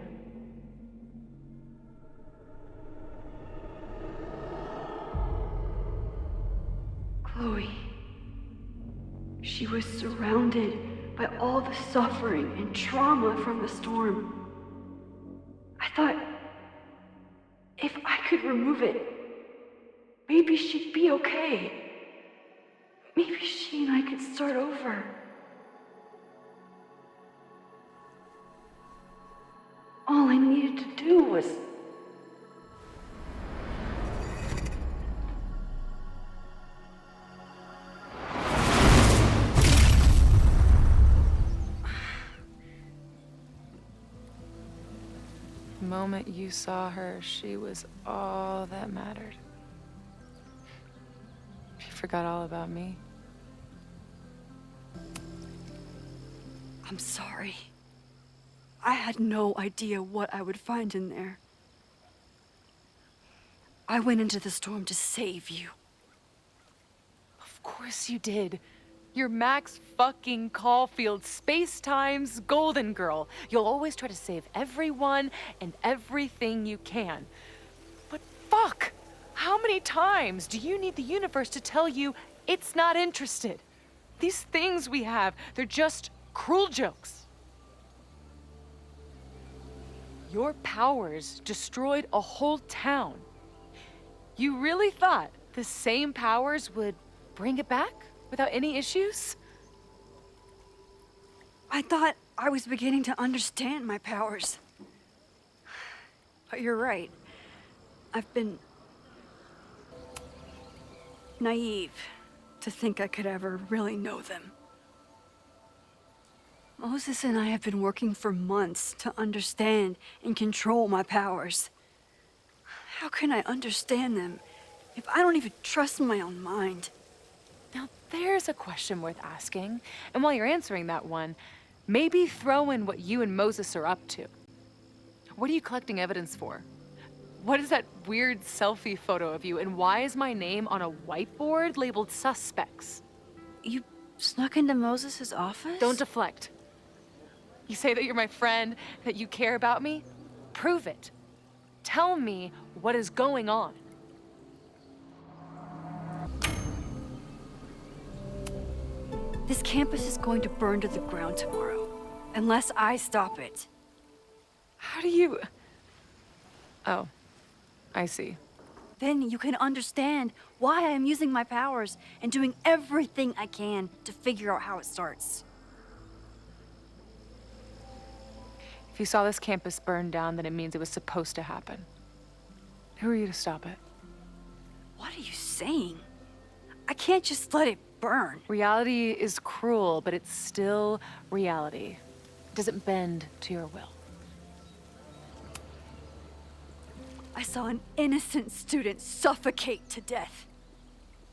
Chloe. She was surrounded by all the suffering and trauma from the storm. I thought, if I could remove it, maybe she'd be okay. Maybe she and I could start over. All I needed to do was... The moment you saw her, she was all that mattered. She forgot all about me. I'm sorry. I had no idea what I would find in there. I went into the storm to save you. Of course you did. You're Max fucking Caulfield, Space-Time's golden girl. You'll always try to save everyone and everything you can. But fuck! How many times do you need the universe to tell you it's not interested? These things we have, they're just cruel jokes. Your powers destroyed a whole town. You really thought the same powers would bring it back without any issues? I thought I was beginning to understand my powers. But you're right. I've been naive to think I could ever really know them. Moses and I have been working for months to understand and control my powers. How can I understand them if I don't even trust my own mind? Now there's a question worth asking. And while you're answering that one, maybe throw in what you and Moses are up to. What are you collecting evidence for? What is that weird selfie photo of you? And why is my name on a whiteboard labeled suspects? You snuck into Moses's office? Don't deflect. You say that you're my friend, that you care about me? Prove it. Tell me what is going on. This campus is going to burn to the ground tomorrow, unless I stop it. How do you... Oh, I see. Then you can understand why I am using my powers and doing everything I can to figure out how it starts. If you saw this campus burn down, then it means it was supposed to happen. Who are you to stop it? What are you saying? I can't just let it burn. Reality is cruel, but it's still reality. It doesn't bend to your will. I saw an innocent student suffocate to death.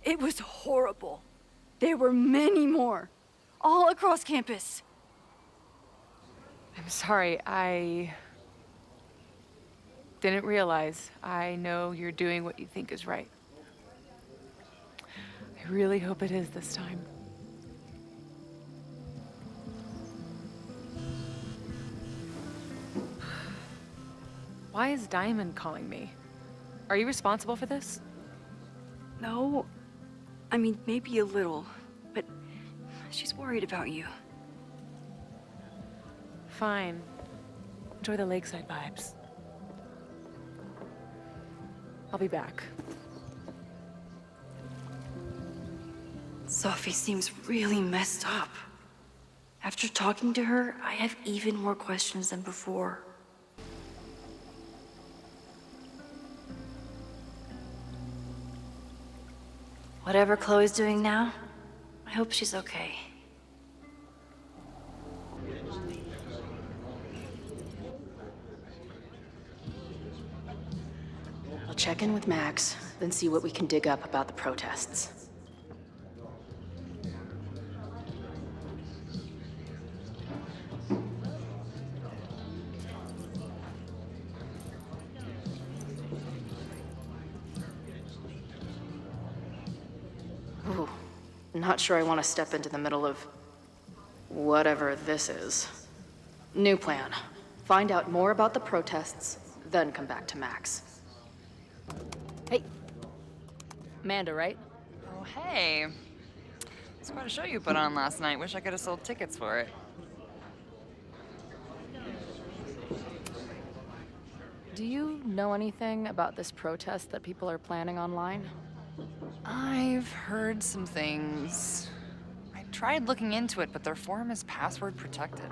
It was horrible. There were many more, all across campus. I'm sorry, I didn't realize. I know you're doing what you think is right. I really hope it is this time. Why is Diamond calling me? Are you responsible for this? No, I mean, maybe a little, but she's worried about you. Fine. Enjoy the lakeside vibes. I'll be back. Sophie seems really messed up. After talking to her, I have even more questions than before. Whatever Chloe's doing now, I hope she's okay. I'll check in with Max, then see what we can dig up about the protests. Ooh, not sure I want to step into the middle of whatever this is. New plan. Find out more about the protests, then come back to Max. Hey. Amanda, right? Oh, hey. It's quite a show you put on last night. Wish I could have sold tickets for it. Do you know anything about this protest that people are planning online? I've heard some things. I tried looking into it, but their forum is password protected.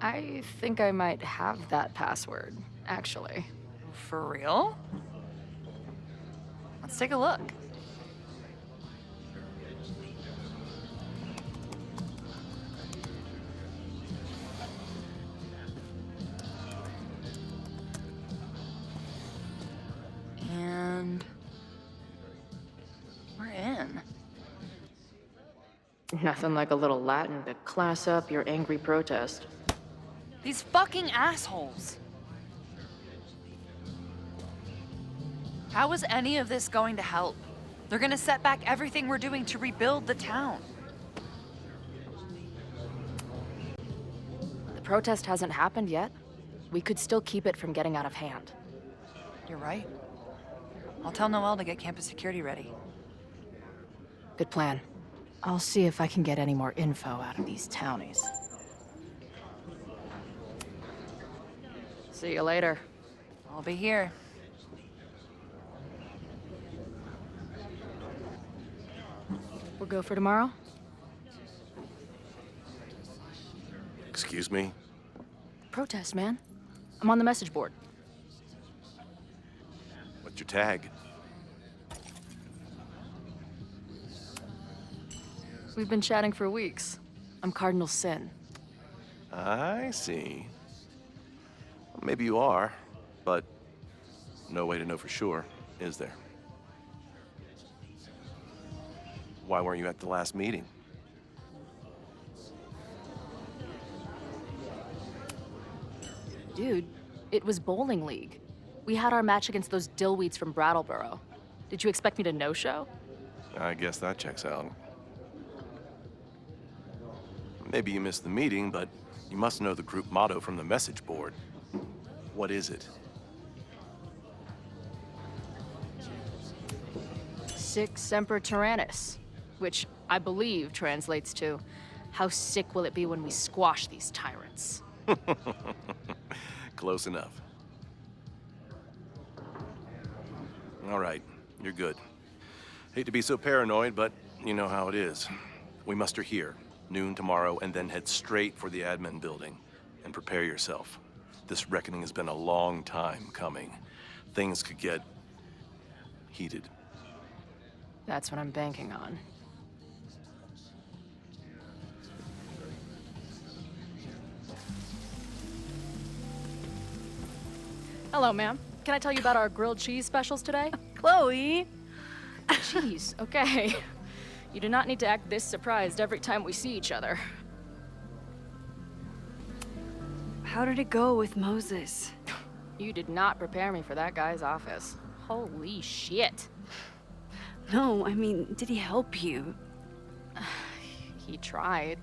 I think I might have that password, actually. For real? Let's take a look. And we're in. Nothing like a little Latin to class up your angry protest. These fucking assholes. How is any of this going to help? They're gonna set back everything we're doing to rebuild the town. The protest hasn't happened yet. We could still keep it from getting out of hand. You're right. I'll tell Noelle to get campus security ready. Good plan. I'll see if I can get any more info out of these townies. See you later. I'll be here. We'll go for tomorrow? Excuse me? Protest, man. I'm on the message board. What's your tag? We've been chatting for weeks. I'm Cardinal Sin. I see. Maybe you are, but no way to know for sure, is there? Why weren't you at the last meeting? Dude, it was bowling league. We had our match against those dillweeds from Brattleboro. Did you expect me to no-show? I guess that checks out. Maybe you missed the meeting, but you must know the group motto from the message board. What is it? Sic Semper Tyrannis, which I believe translates to, how sick will it be when we squash these tyrants? Close enough. All right, you're good. Hate to be so paranoid, but you know how it is. We muster here, noon tomorrow, and then head straight for the admin building. And prepare yourself. This reckoning has been a long time coming. Things could get heated. That's what I'm banking on. Hello, ma'am. Can I tell you about our grilled cheese specials today? Chloe! Cheese, okay. You do not need to act this surprised every time we see each other. How did it go with Moses? You did not prepare me for that guy's office. Holy shit. No, I mean, did he help you? He tried.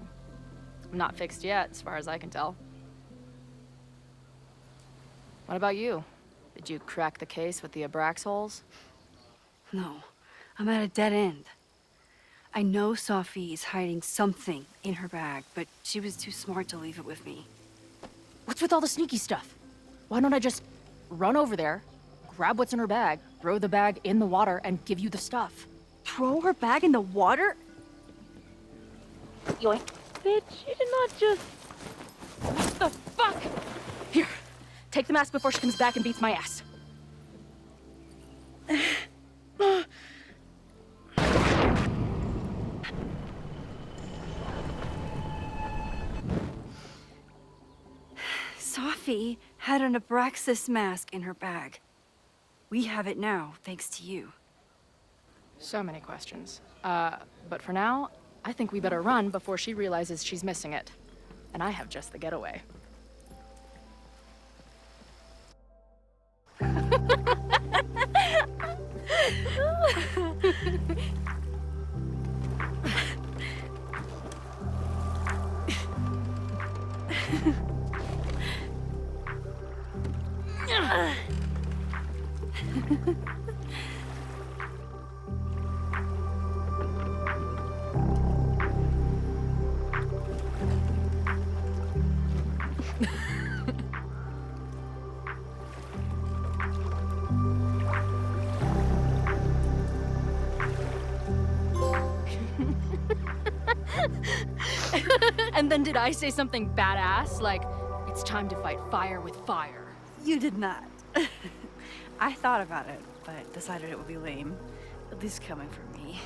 I'm not fixed yet, as far as I can tell. What about you? Did you crack the case with the Abrax holes? No, I'm at a dead end. I know Sophie is hiding something in her bag, but she was too smart to leave it with me. What's with all the sneaky stuff? Why don't I just run over there, grab what's in her bag, throw the bag in the water, and give you the stuff? Throw her bag in the water? Yoink. Bitch, you did not just... What the fuck? Here, take the mask before she comes back and beats my ass. Sophie had an Abraxas mask in her bag. We have it now, thanks to you. So many questions. But for now, I think we better run before she realizes she's missing it. And I have just the getaway. And then did I say something badass? Like, it's time to fight fire with fire. You did not. I thought about it, but decided it would be lame. At least coming from me.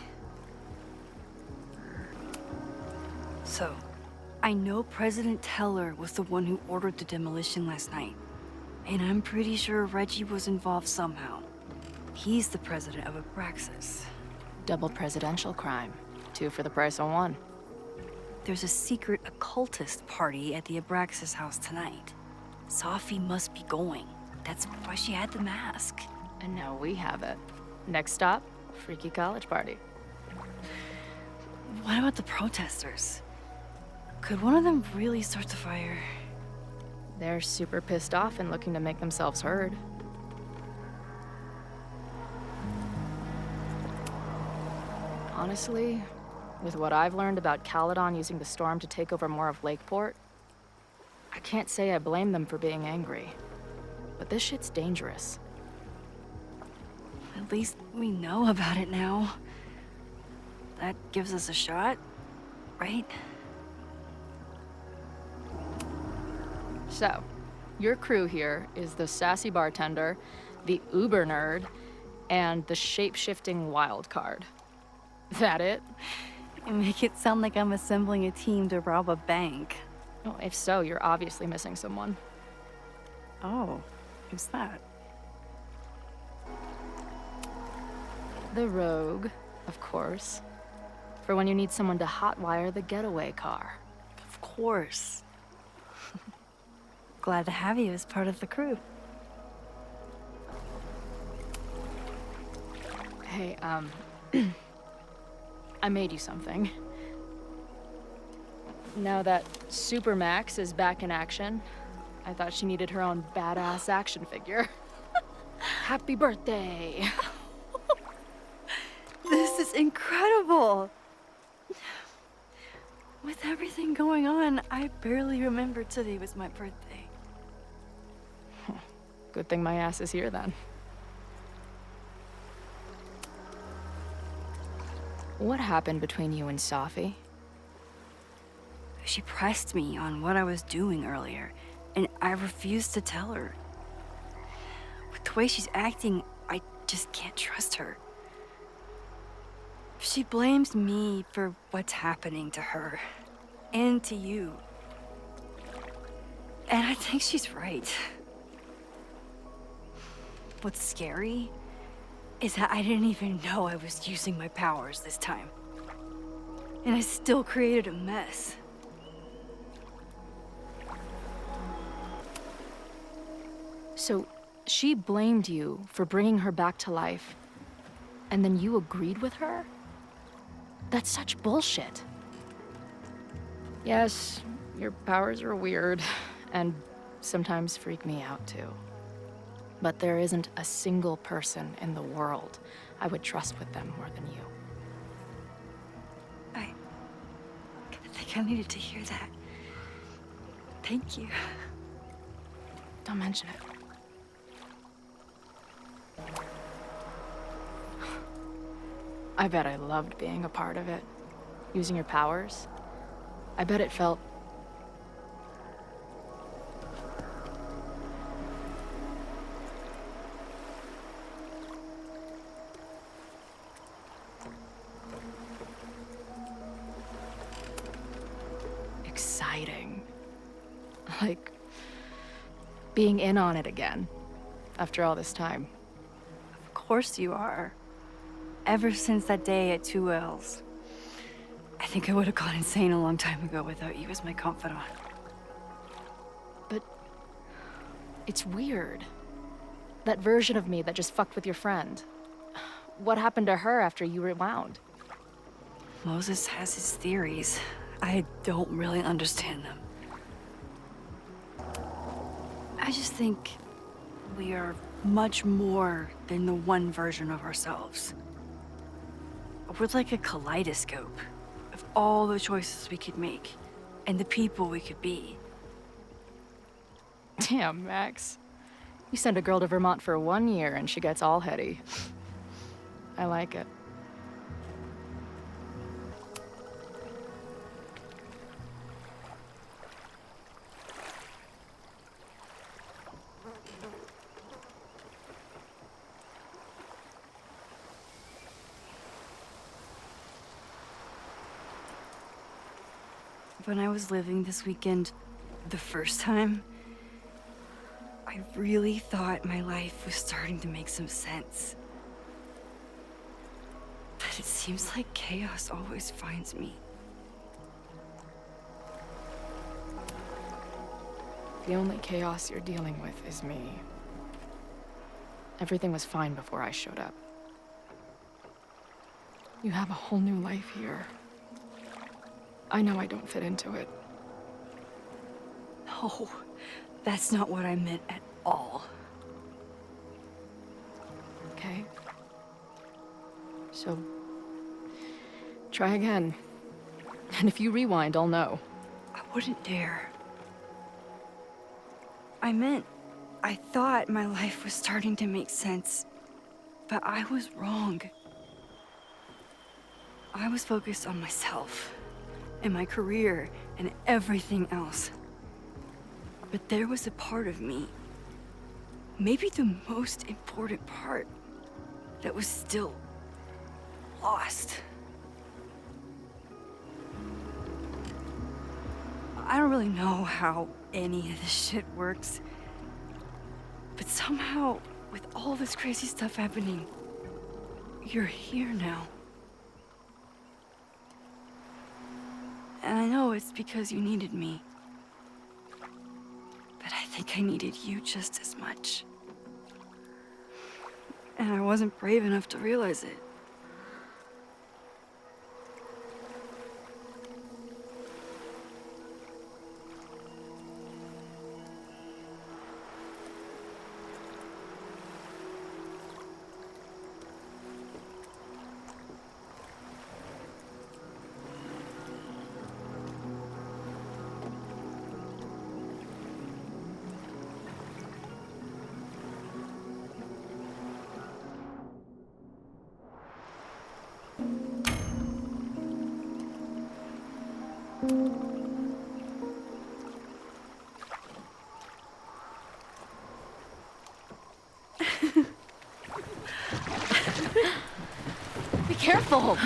So, I know President Teller was the one who ordered the demolition last night. And I'm pretty sure Reggie was involved somehow. He's the president of Abraxas. Double presidential crime. 2 for the price of 1. there's a secret occultist party at the Abraxas house tonight. Sophie must be going. That's why she had the mask. And now we have it. Next stop, freaky college party. What about the protesters? Could one of them really start the fire? They're super pissed off and looking to make themselves heard. Honestly, with what I've learned about Caledon using the storm to take over more of Lakeport, I can't say I blame them for being angry. But this shit's dangerous. At least we know about it now. That gives us a shot, right? So, your crew here is the sassy bartender, the uber nerd, and the shape-shifting wild card. That it? You make it sound like I'm assembling a team to rob a bank. Well, if so, you're obviously missing someone. Oh, who's that? The rogue, of course. For when you need someone to hotwire the getaway car. Of course. Glad to have you as part of the crew. Hey, I made you something. Now that Super Max is back in action, I thought she needed her own badass action figure. Happy birthday! This is incredible! With everything going on, I barely remembered today was my birthday. Good thing my ass is here then. What happened between you and Sophie? She pressed me on what I was doing earlier, and I refused to tell her. With the way she's acting, I just can't trust her. She blames me for what's happening to her, and to you. And I think she's right. What's scary is that I didn't even know I was using my powers this time. And I still created a mess. So, she blamed you for bringing her back to life, and then you agreed with her? That's such bullshit. Yes, your powers are weird, and sometimes freak me out too. But there isn't a single person in the world I would trust with them more than you. I think I needed to hear that. Thank you. Don't mention it. I bet I loved being a part of it. Using your powers. I bet it felt... exciting. Like, being in on it again, after all this time. Of course you are. Ever since that day at 2L's. I think I would have gone insane a long time ago without you as my confidant. But it's weird. That version of me that just fucked with your friend. What happened to her after you rewound? Moses has his theories. I don't really understand them. I just think we are much more than the one version of ourselves. We're like a kaleidoscope of all the choices we could make and the people we could be. Damn, Max. You send a girl to Vermont for 1 year and she gets all heady. I like it. When I was living this weekend, the first time, I really thought my life was starting to make some sense. But it seems like chaos always finds me. The only chaos you're dealing with is me. Everything was fine before I showed up. You have a whole new life here. I know I don't fit into it. No, that's not what I meant at all. Okay? So, try again. And if you rewind, I'll know. I wouldn't dare. I thought my life was starting to make sense, but I was wrong. I was focused on myself, and my career, and everything else. But there was a part of me, maybe the most important part, that was still lost. I don't really know how any of this shit works, but somehow, with all this crazy stuff happening, you're here now. And I know it's because you needed me. But I think I needed you just as much. And I wasn't brave enough to realize it. Be careful!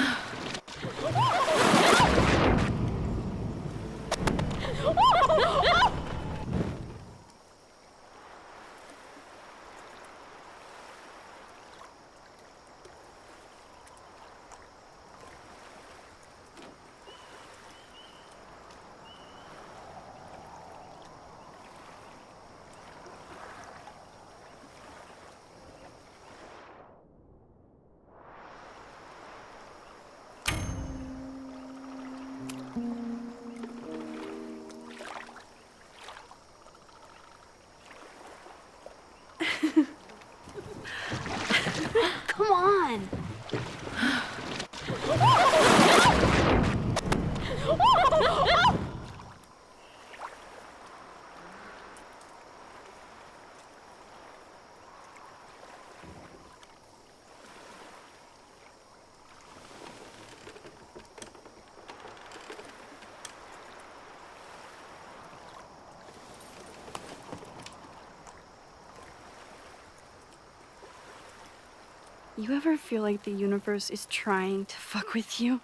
Come on! You ever feel like the universe is trying to fuck with you?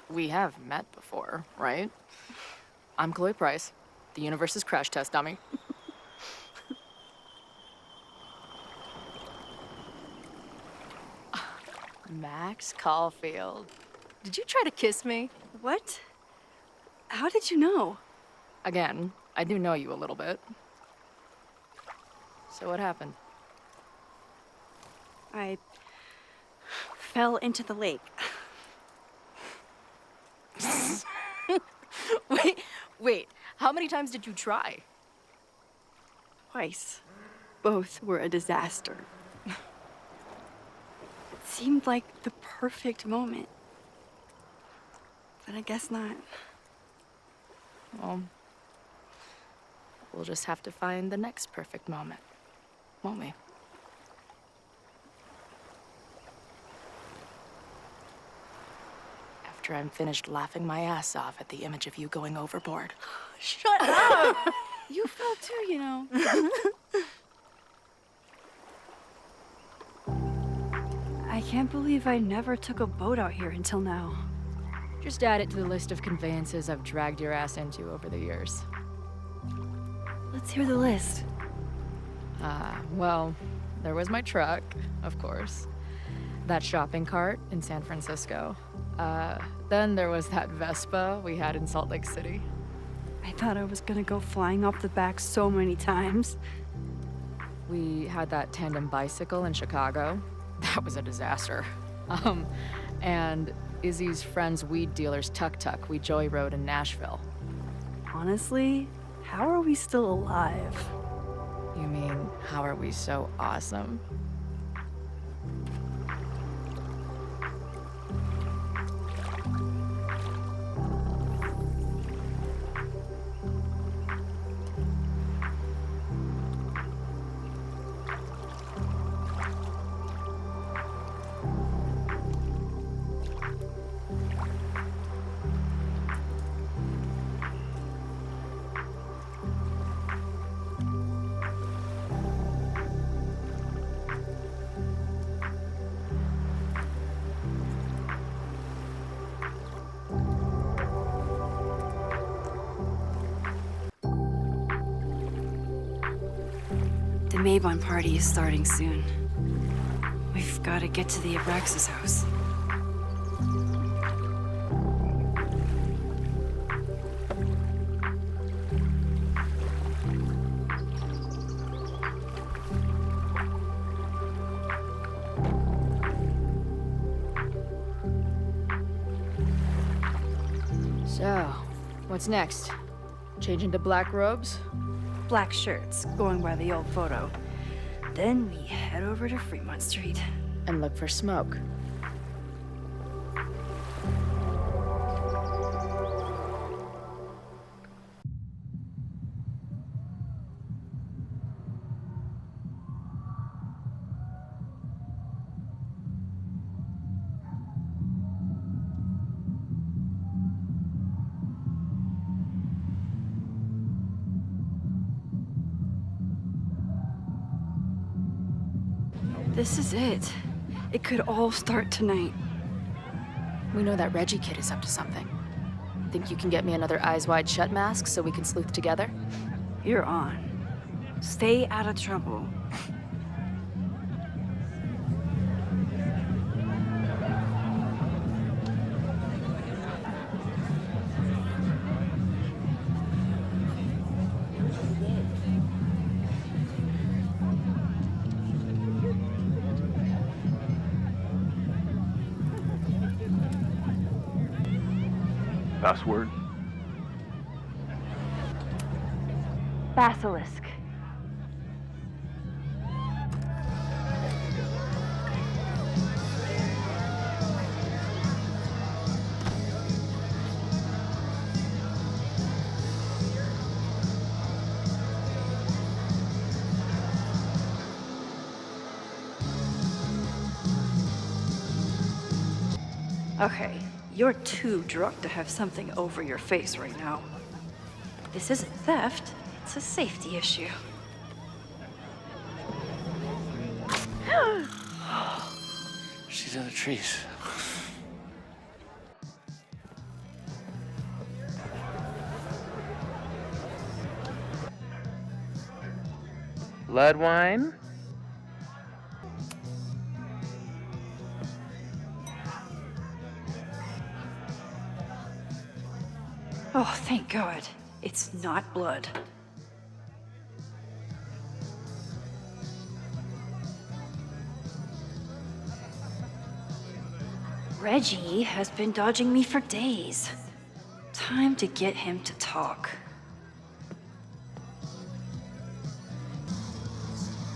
We have met before, right? I'm Chloe Price, the universe's crash test dummy. Max Caulfield. Did you try to kiss me? What? How did you know? Again, I do know you a little bit. So what happened? I fell into the lake. Wait, how many times did you try? Twice. Both were a disaster. It seemed like the perfect moment. But I guess not. Well, we'll just have to find the next perfect moment, won't we? After I'm finished laughing my ass off at the image of you going overboard. Shut up! You fell too, you know. I can't believe I never took a boat out here until now. Just add it to the list of conveyances I've dragged your ass into over the years. Let's hear the list. Well, there was my truck, of course. That shopping cart in San Francisco. Then there was that Vespa we had in Salt Lake City. I thought I was gonna go flying off the back so many times. We had that tandem bicycle in Chicago. That was a disaster. And Izzy's friend's weed dealer's tuk-tuk we joy rode in Nashville. Honestly, how are we still alive? You mean, how are we so awesome? The Maybon party is starting soon. We've got to get to the Abraxas house. So, what's next? Change into black robes? Black shirts, going by the old photo. Then we head over to Fremont Street. And look for smoke. This is it. It could all start tonight. We know that Reggie kid is up to something. Think you can get me another Eyes Wide Shut mask so we can sleuth together? You're on. Stay out of trouble. Password? Basilisk. Okay, you're too drunk to have something over your face right now. This isn't theft, it's a safety issue. She's in the trees. Blood wine? Oh, thank God. It's not blood. Reggie has been dodging me for days. Time to get him to talk.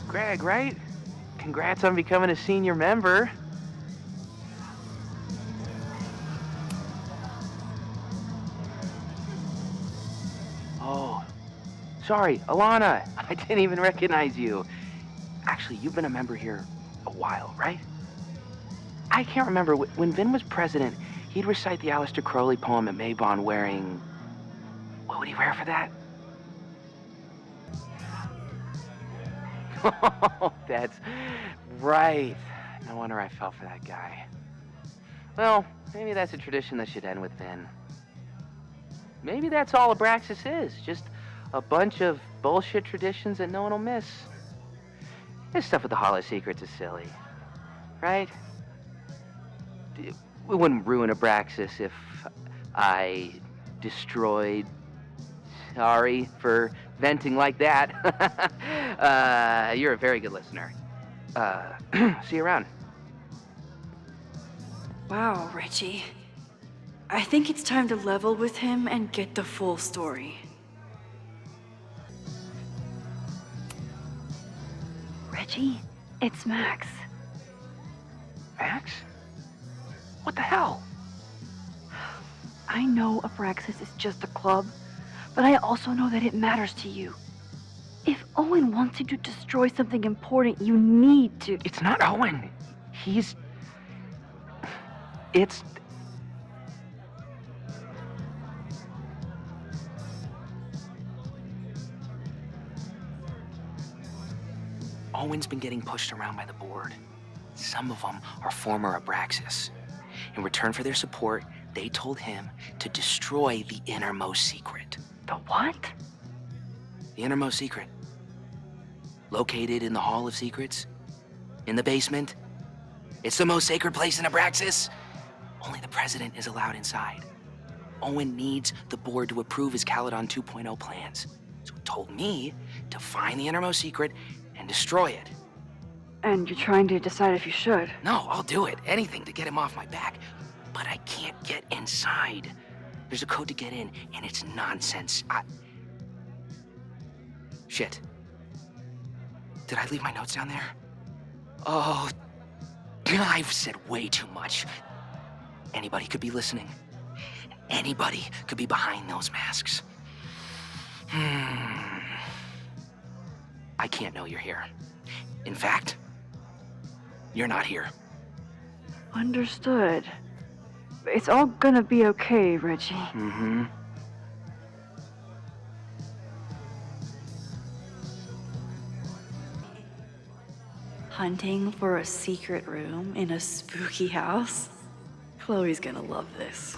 Greg, right? Congrats on becoming a senior member. Oh, sorry, Alana. I didn't even recognize you. Actually, you've been a member here a while, right? I can't remember. When Vin was president, he'd recite the Aleister Crowley poem at Maybon wearing... What would he wear for that? Oh, that's right. No wonder I fell for that guy. Well, maybe that's a tradition that should end with Vin. Maybe that's all Abraxas is. Just a bunch of bullshit traditions that no one will miss. This stuff with the Hollow Secrets is silly. Right? We wouldn't ruin Abraxas if I destroyed Sorry for venting like that. You're a very good listener. See you around. Wow, Reggie. I think it's time to level with him and get the full story. Reggie, it's Max. Max? What the hell? I know Abraxas is just a club, but I also know that it matters to you. If Owen wants you to destroy something important, you need to... It's not Owen. It's... Owen's been getting pushed around by the board. Some of them are former Abraxas. In return for their support, they told him to destroy the innermost secret. The what? The innermost secret. Located in the Hall of Secrets. In the basement. It's the most sacred place in Abraxas. Only the president is allowed inside. Owen needs the board to approve his Caledon 2.0 plans. So he told me to find the innermost secret and destroy it. And you're trying to decide if you should. No, I'll do it. Anything to get him off my back. But I can't get inside. There's a code to get in, and it's nonsense. Shit. Did I leave my notes down there? Oh, I've said way too much. Anybody could be listening. Anybody could be behind those masks. I can't know you're here. In fact, you're not here. Understood. It's all gonna be okay, Reggie. Mm-hmm. Hunting for a secret room in a spooky house? Chloe's gonna love this.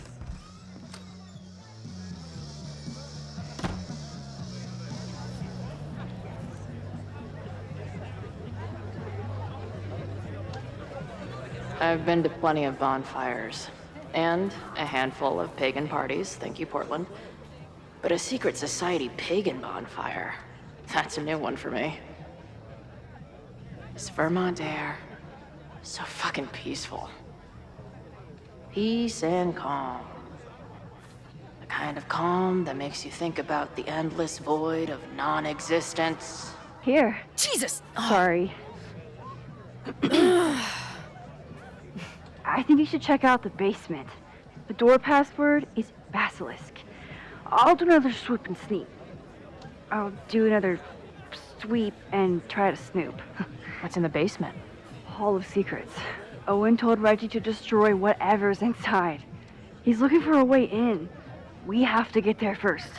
I've been to plenty of bonfires, and a handful of pagan parties, thank you, Portland. But a secret society pagan bonfire, that's a new one for me. This Vermont air, so fucking peaceful. Peace and calm. The kind of calm that makes you think about the endless void of non-existence. Here. Jesus! Sorry. I think you should check out the basement. The door password is Basilisk. I'll do another swoop and sneak. I'll do another sweep and try to snoop. What's in the basement? Hall of Secrets. Owen told Reggie to destroy whatever's inside. He's looking for a way in. We have to get there first.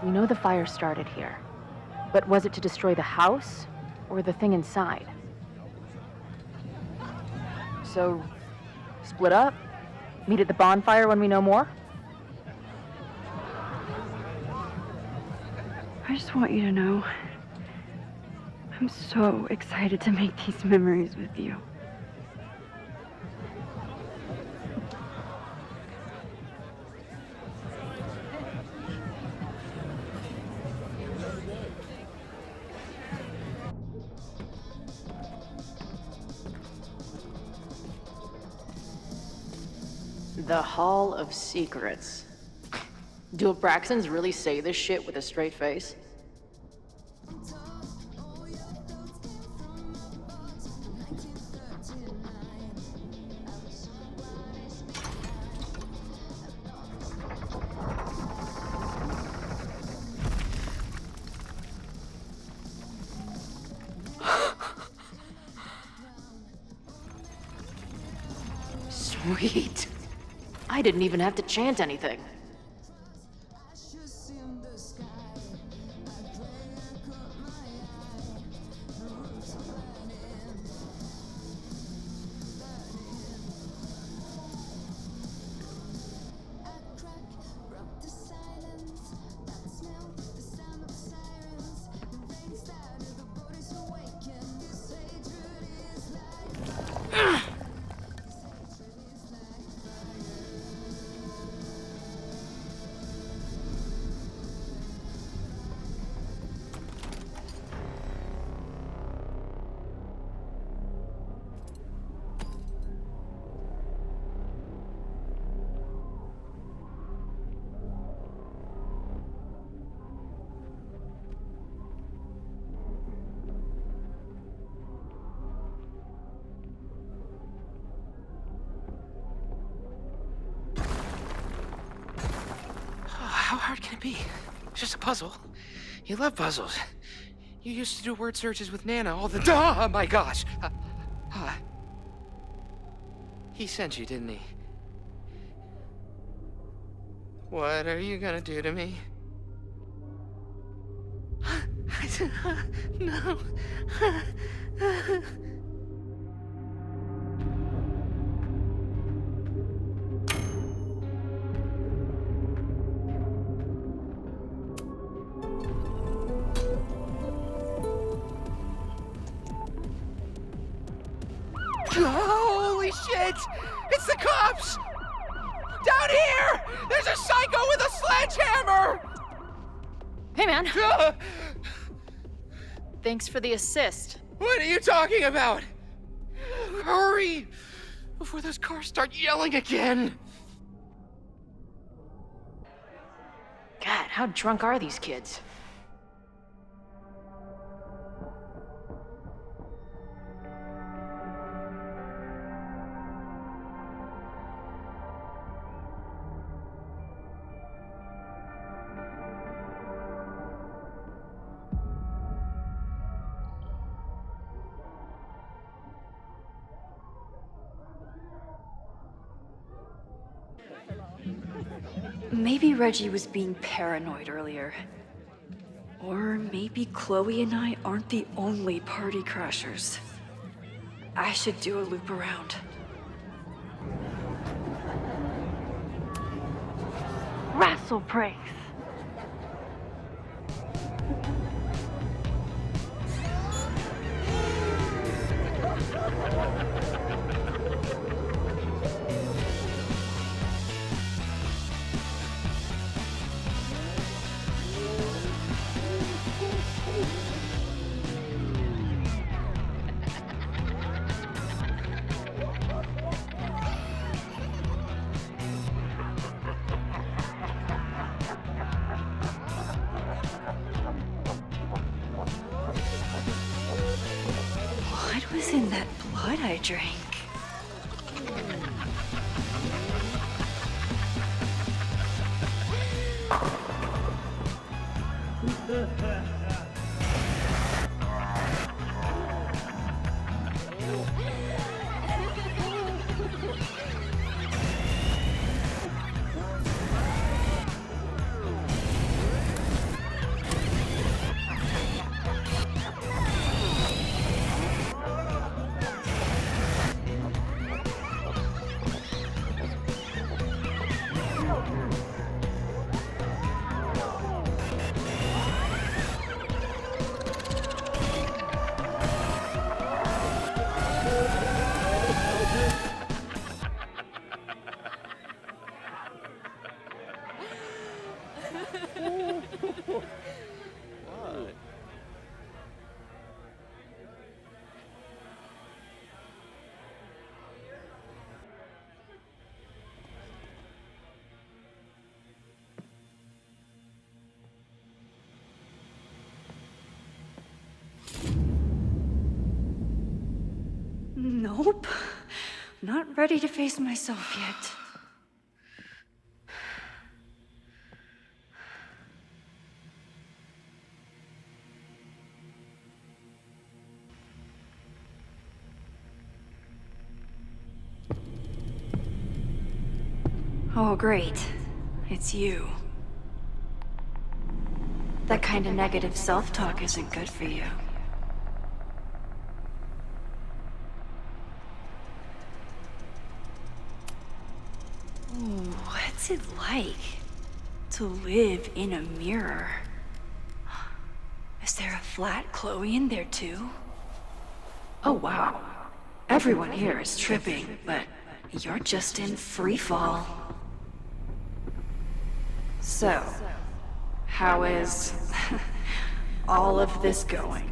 We know the fire started here. But was it to destroy the house or the thing inside? So, split up? Meet at the bonfire when we know more? I just want you to know, I'm so excited to make these memories with you. The Hall of Secrets. Do Abraxans really say this shit with a straight face? Sweet. I didn't even have to chant anything. can it be? It's just a puzzle. You love puzzles. You used to do word searches with Nana all the time. Oh my gosh. He sent you, didn't he? What are you gonna do to me? No. Holy shit! It's the cops! Down here! There's a psycho with a sledgehammer! Hey, man. Thanks for the assist. What are you talking about? Hurry! Before those cars start yelling again! God, how drunk are these kids? Maybe Reggie was being paranoid earlier. Or maybe Chloe and I aren't the only party crashers. I should do a loop around. Wrestle breaks. What was in that blood I drank? Nope. Not ready to face myself yet. Oh, great. It's you. That kind of negative self-talk isn't good for you. Ooh, what's it like to live in a mirror? Is there a flat Chloe in there too? Oh wow. Everyone here is tripping, but you're just in free fall. So, how is all of this going?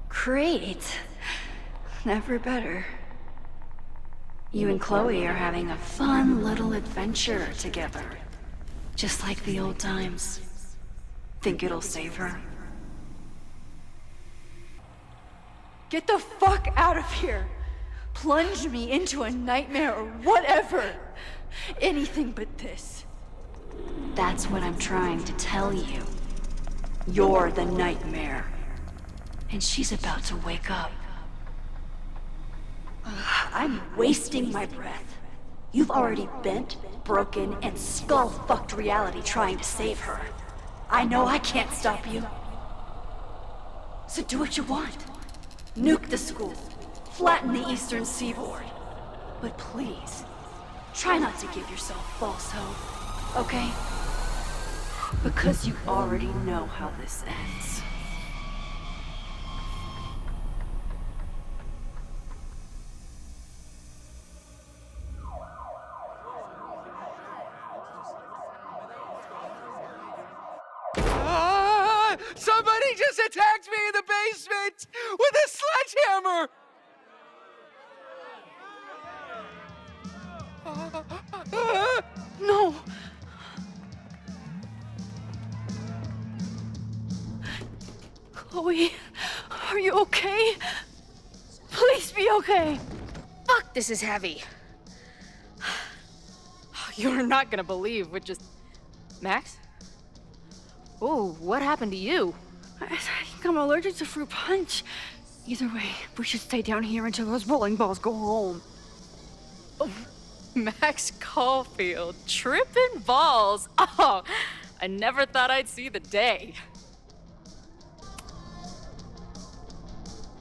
Great. Never better. You and Chloe are having a fun little adventure together. Just like the old times. Think it'll save her? Get the fuck out of here! Plunge me into a nightmare or whatever! Anything but this. That's what I'm trying to tell you. You're the nightmare. And she's about to wake up. I'm wasting my breath. You've already bent, broken, and skull-fucked reality trying to save her. I know I can't stop you. So do what you want. Nuke the school. Flatten the eastern seaboard. But please, try not to give yourself false hope, okay? Because you already know how this ends. Somebody just attacked me in the basement with a sledgehammer! No! Chloe, are you okay? Please be okay! Fuck, this is heavy. You're not gonna believe what just... Max? Oh, what happened to you? I think I'm allergic to fruit punch. Either way, we should stay down here until those bowling balls go home. Oh, Max Caulfield, tripping balls. Oh, I never thought I'd see the day.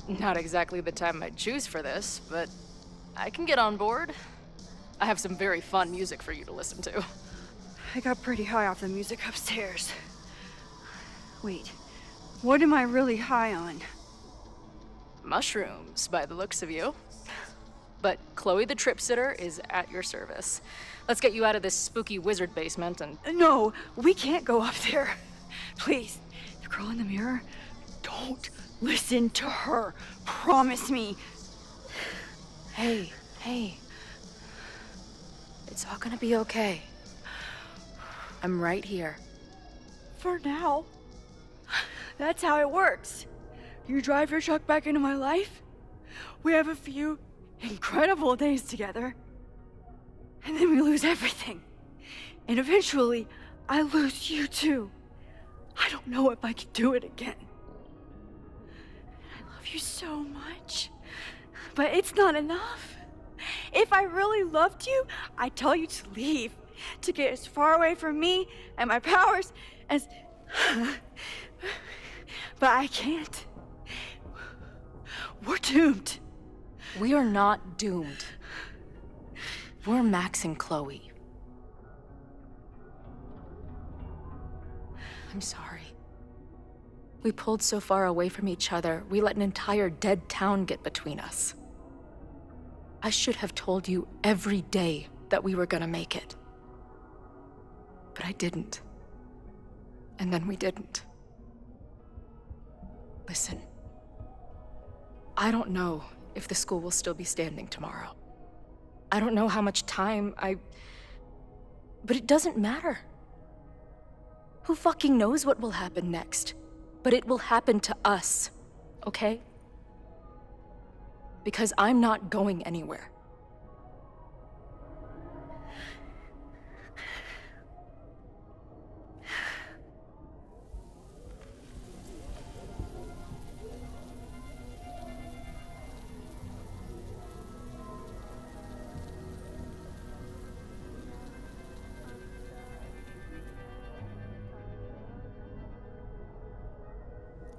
Not exactly the time I'd choose for this, but I can get on board. I have some very fun music for you to listen to. I got pretty high off the music upstairs. Wait, what am I really high on? Mushrooms, by the looks of you. But Chloe the Trip Sitter is at your service. Let's get you out of this spooky wizard basement and... No, we can't go up there. Please, the girl in the mirror, don't listen to her. Promise me. Hey. It's all gonna be okay. I'm right here. For now. That's how it works. You drive your truck back into my life. We have a few incredible days together. And then we lose everything. And eventually, I lose you too. I don't know if I can do it again. I love you so much. But it's not enough. If I really loved you, I'd tell you to leave. To get as far away from me and my powers as... But I can't. We're doomed. We are not doomed. We're Max and Chloe. I'm sorry. We pulled so far away from each other, we let an entire dead town get between us. I should have told you every day that we were gonna make it. But I didn't. And then we didn't. Listen. I don't know if the school will still be standing tomorrow. I don't know how much time But it doesn't matter. Who fucking knows what will happen next? But it will happen to us, okay? Because I'm not going anywhere.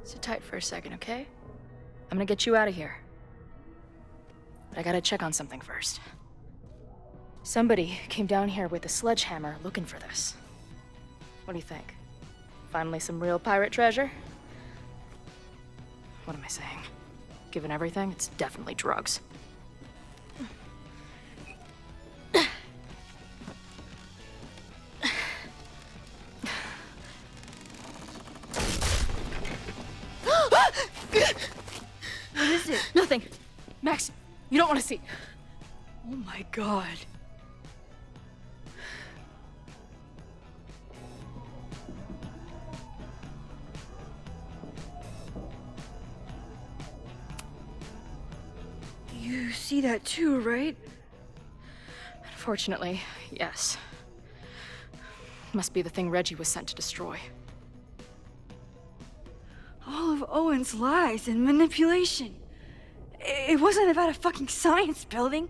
Sit tight for a second, okay? I'm gonna get you out of here. But I gotta check on something first. Somebody came down here with a sledgehammer looking for this. What do you think? Finally some real pirate treasure? What am I saying? Given everything, it's definitely drugs. What is it? Nothing. Max, you don't want to see. Oh my god. You see that too, right? Unfortunately, yes. Must be the thing Reggie was sent to destroy. All of Owen's lies and manipulation. It wasn't about a fucking science building.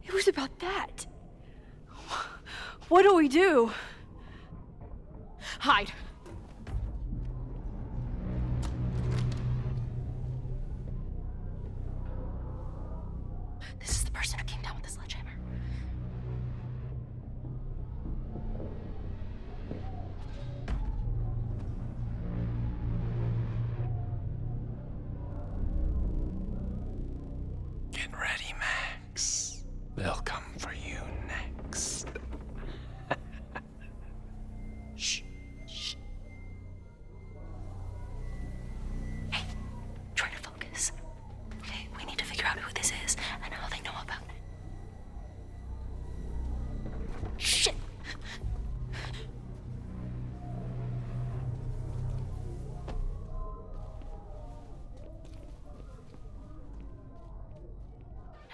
It was about that. What do we do? Hide. This is the person who came down with the sledgehammer. Get ready, Max. They'll come for you next. Shh. Shh. Hey, try to focus. Okay, we need to figure out who this is and how they know about it. Shit!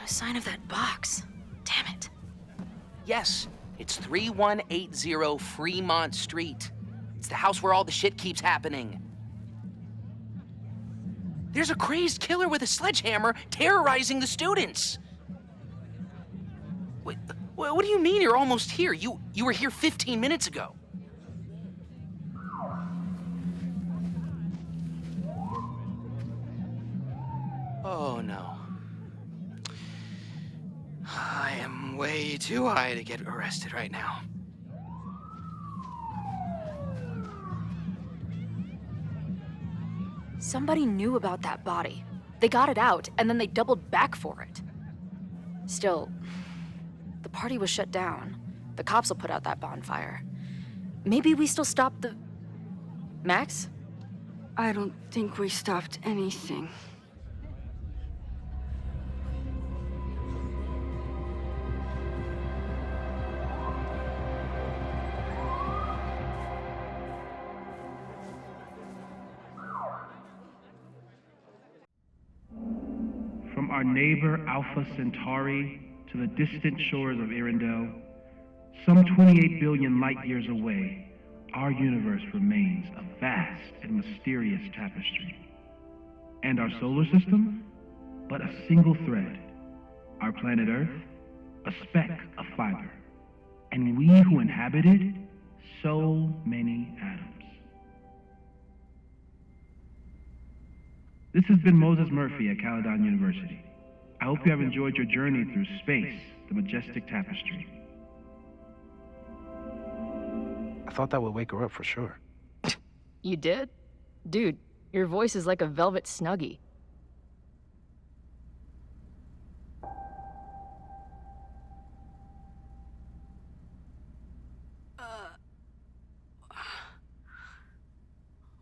No sign of that box. Damn it. Yes, it's 3180 Fremont Street. It's the house where all the shit keeps happening. There's a crazed killer with a sledgehammer terrorizing the students. Wait, what do you mean you're almost here? You were here 15 minutes ago. Oh no. I am way too high to get arrested right now. Somebody knew about that body. They got it out, and then they doubled back for it. Still, the party was shut down. The cops will put out that bonfire. Maybe we still stopped the... Max? I don't think we stopped anything. From our neighbor Alpha Centauri to the distant shores of Arendelle, some 28 billion light years away, our universe remains a vast and mysterious tapestry. And our solar system, but a single thread. Our planet Earth, a speck of fiber. And we who inhabit it, so many atoms. This has been Moses Murphy at Caledon University. I hope you have enjoyed your journey through space, the majestic tapestry. I thought that would wake her up for sure. You did? Dude, your voice is like a velvet snuggie.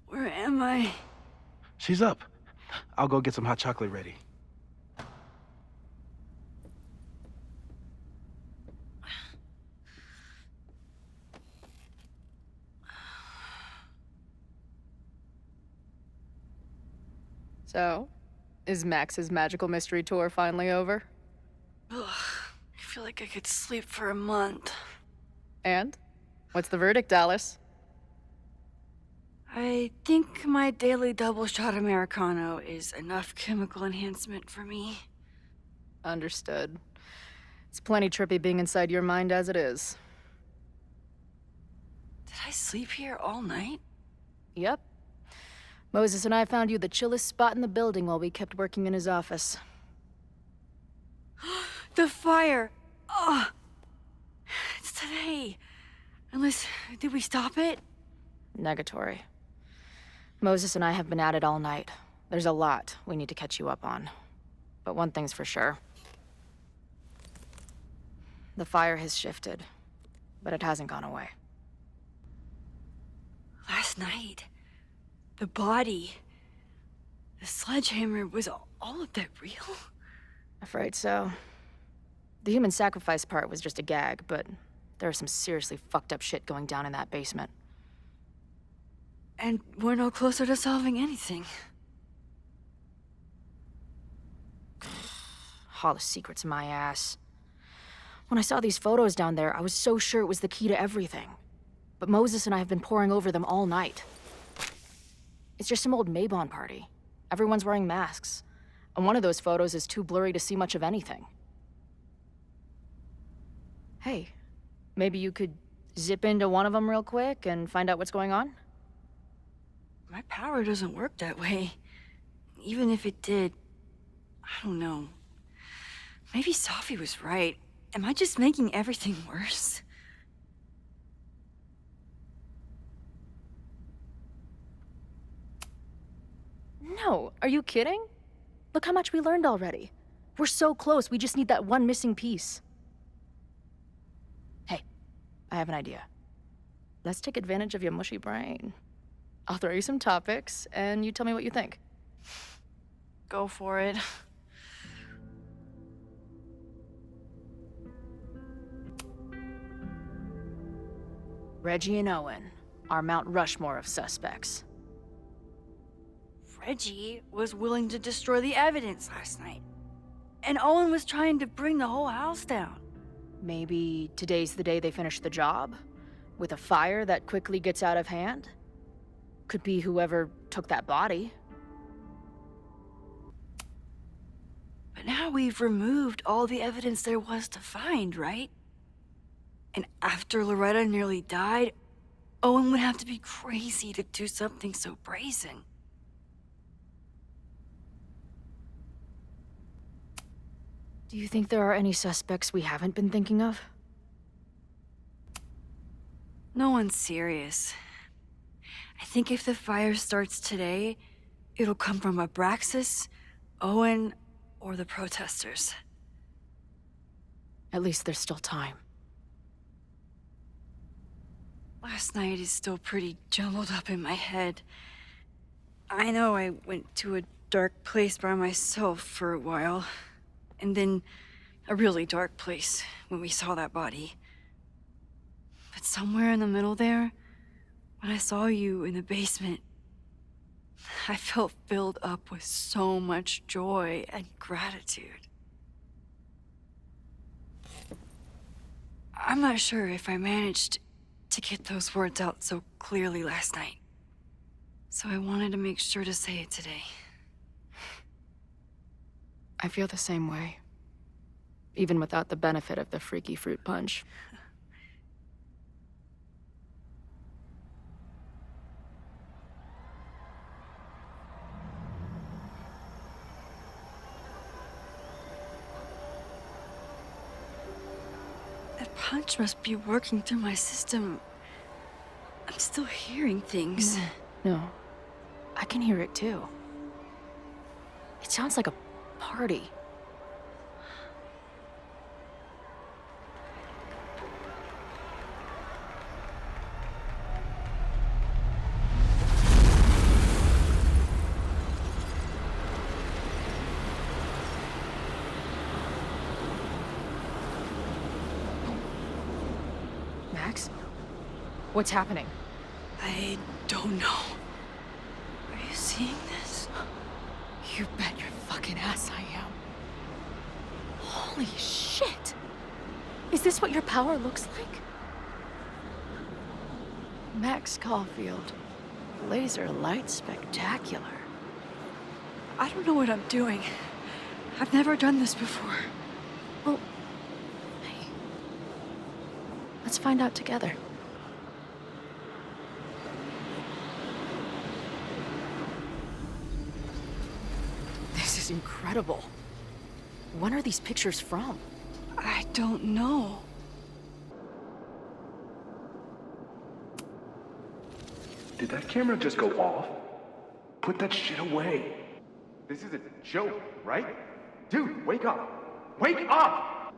Where am I? She's up. I'll go get some hot chocolate ready. So, is Max's magical mystery tour finally over? Ugh, I feel like I could sleep for a month. And? What's the verdict, Alice? I think my daily double shot Americano is enough chemical enhancement for me. Understood. It's plenty trippy being inside your mind as it is. Did I sleep here all night? Yep. Moses and I found you the chillest spot in the building while we kept working in his office. The fire! Oh! It's today. Unless, did we stop it? Negatory. Moses and I have been at it all night. There's a lot we need to catch you up on. But one thing's for sure. The fire has shifted, but it hasn't gone away. Last night, the body, the sledgehammer, was all of that real? Afraid so. The human sacrifice part was just a gag, but there was some seriously fucked up shit going down in that basement. And we're no closer to solving anything. All the secrets, my ass. When I saw these photos down there, I was so sure it was the key to everything. but Moses and I have been poring over them all night. It's just some old Mabon party. Everyone's wearing masks, and one of those photos is too blurry to see much of anything. Hey, maybe you could zip into one of them real quick and find out what's going on? My power doesn't work that way. Even if it did, I don't know. Maybe Sophie was right. Am I just making everything worse? No, are you kidding? Look how much we learned already. We're so close, we just need that one missing piece. Hey, I have an idea. Let's take advantage of your mushy brain. I'll throw you some topics, and you tell me what you think. Go for it. Reggie and Owen, our Mount Rushmore of suspects. Reggie was willing to destroy the evidence last night. And Owen was trying to bring the whole house down. Maybe today's the day they finish the job? With a fire that quickly gets out of hand? Could be whoever took that body. But now we've removed all the evidence there was to find, right? And after Loretta nearly died, Owen would have to be crazy to do something so brazen. Do you think there are any suspects we haven't been thinking of? No one's serious. I think if the fire starts today, it'll come from Abraxas, Owen, or the protesters. At least there's still time. Last night is still pretty jumbled up in my head. I know I went to a dark place by myself for a while. And then a really dark place when we saw that body. But somewhere in the middle there, when I saw you in the basement, I felt filled up with so much joy and gratitude. I'm not sure if I managed to get those words out so clearly last night. So I wanted to make sure to say it today. I feel the same way. Even without the benefit of the freaky fruit punch. That punch must be working through my system. I'm still hearing things. No, I can hear it too. It sounds like a party. Max? What's happening? I don't know. Are you seeing this? You bet your fucking ass I am. Holy shit! Is this what your power looks like? Max Caulfield. Laser light spectacular. I don't know what I'm doing. I've never done this before. Well, hey. Let's find out together. This is incredible. When are these pictures from? I don't know. Did that camera just go off? Put that shit away. This is a joke, right? Dude, wake up. Wake up!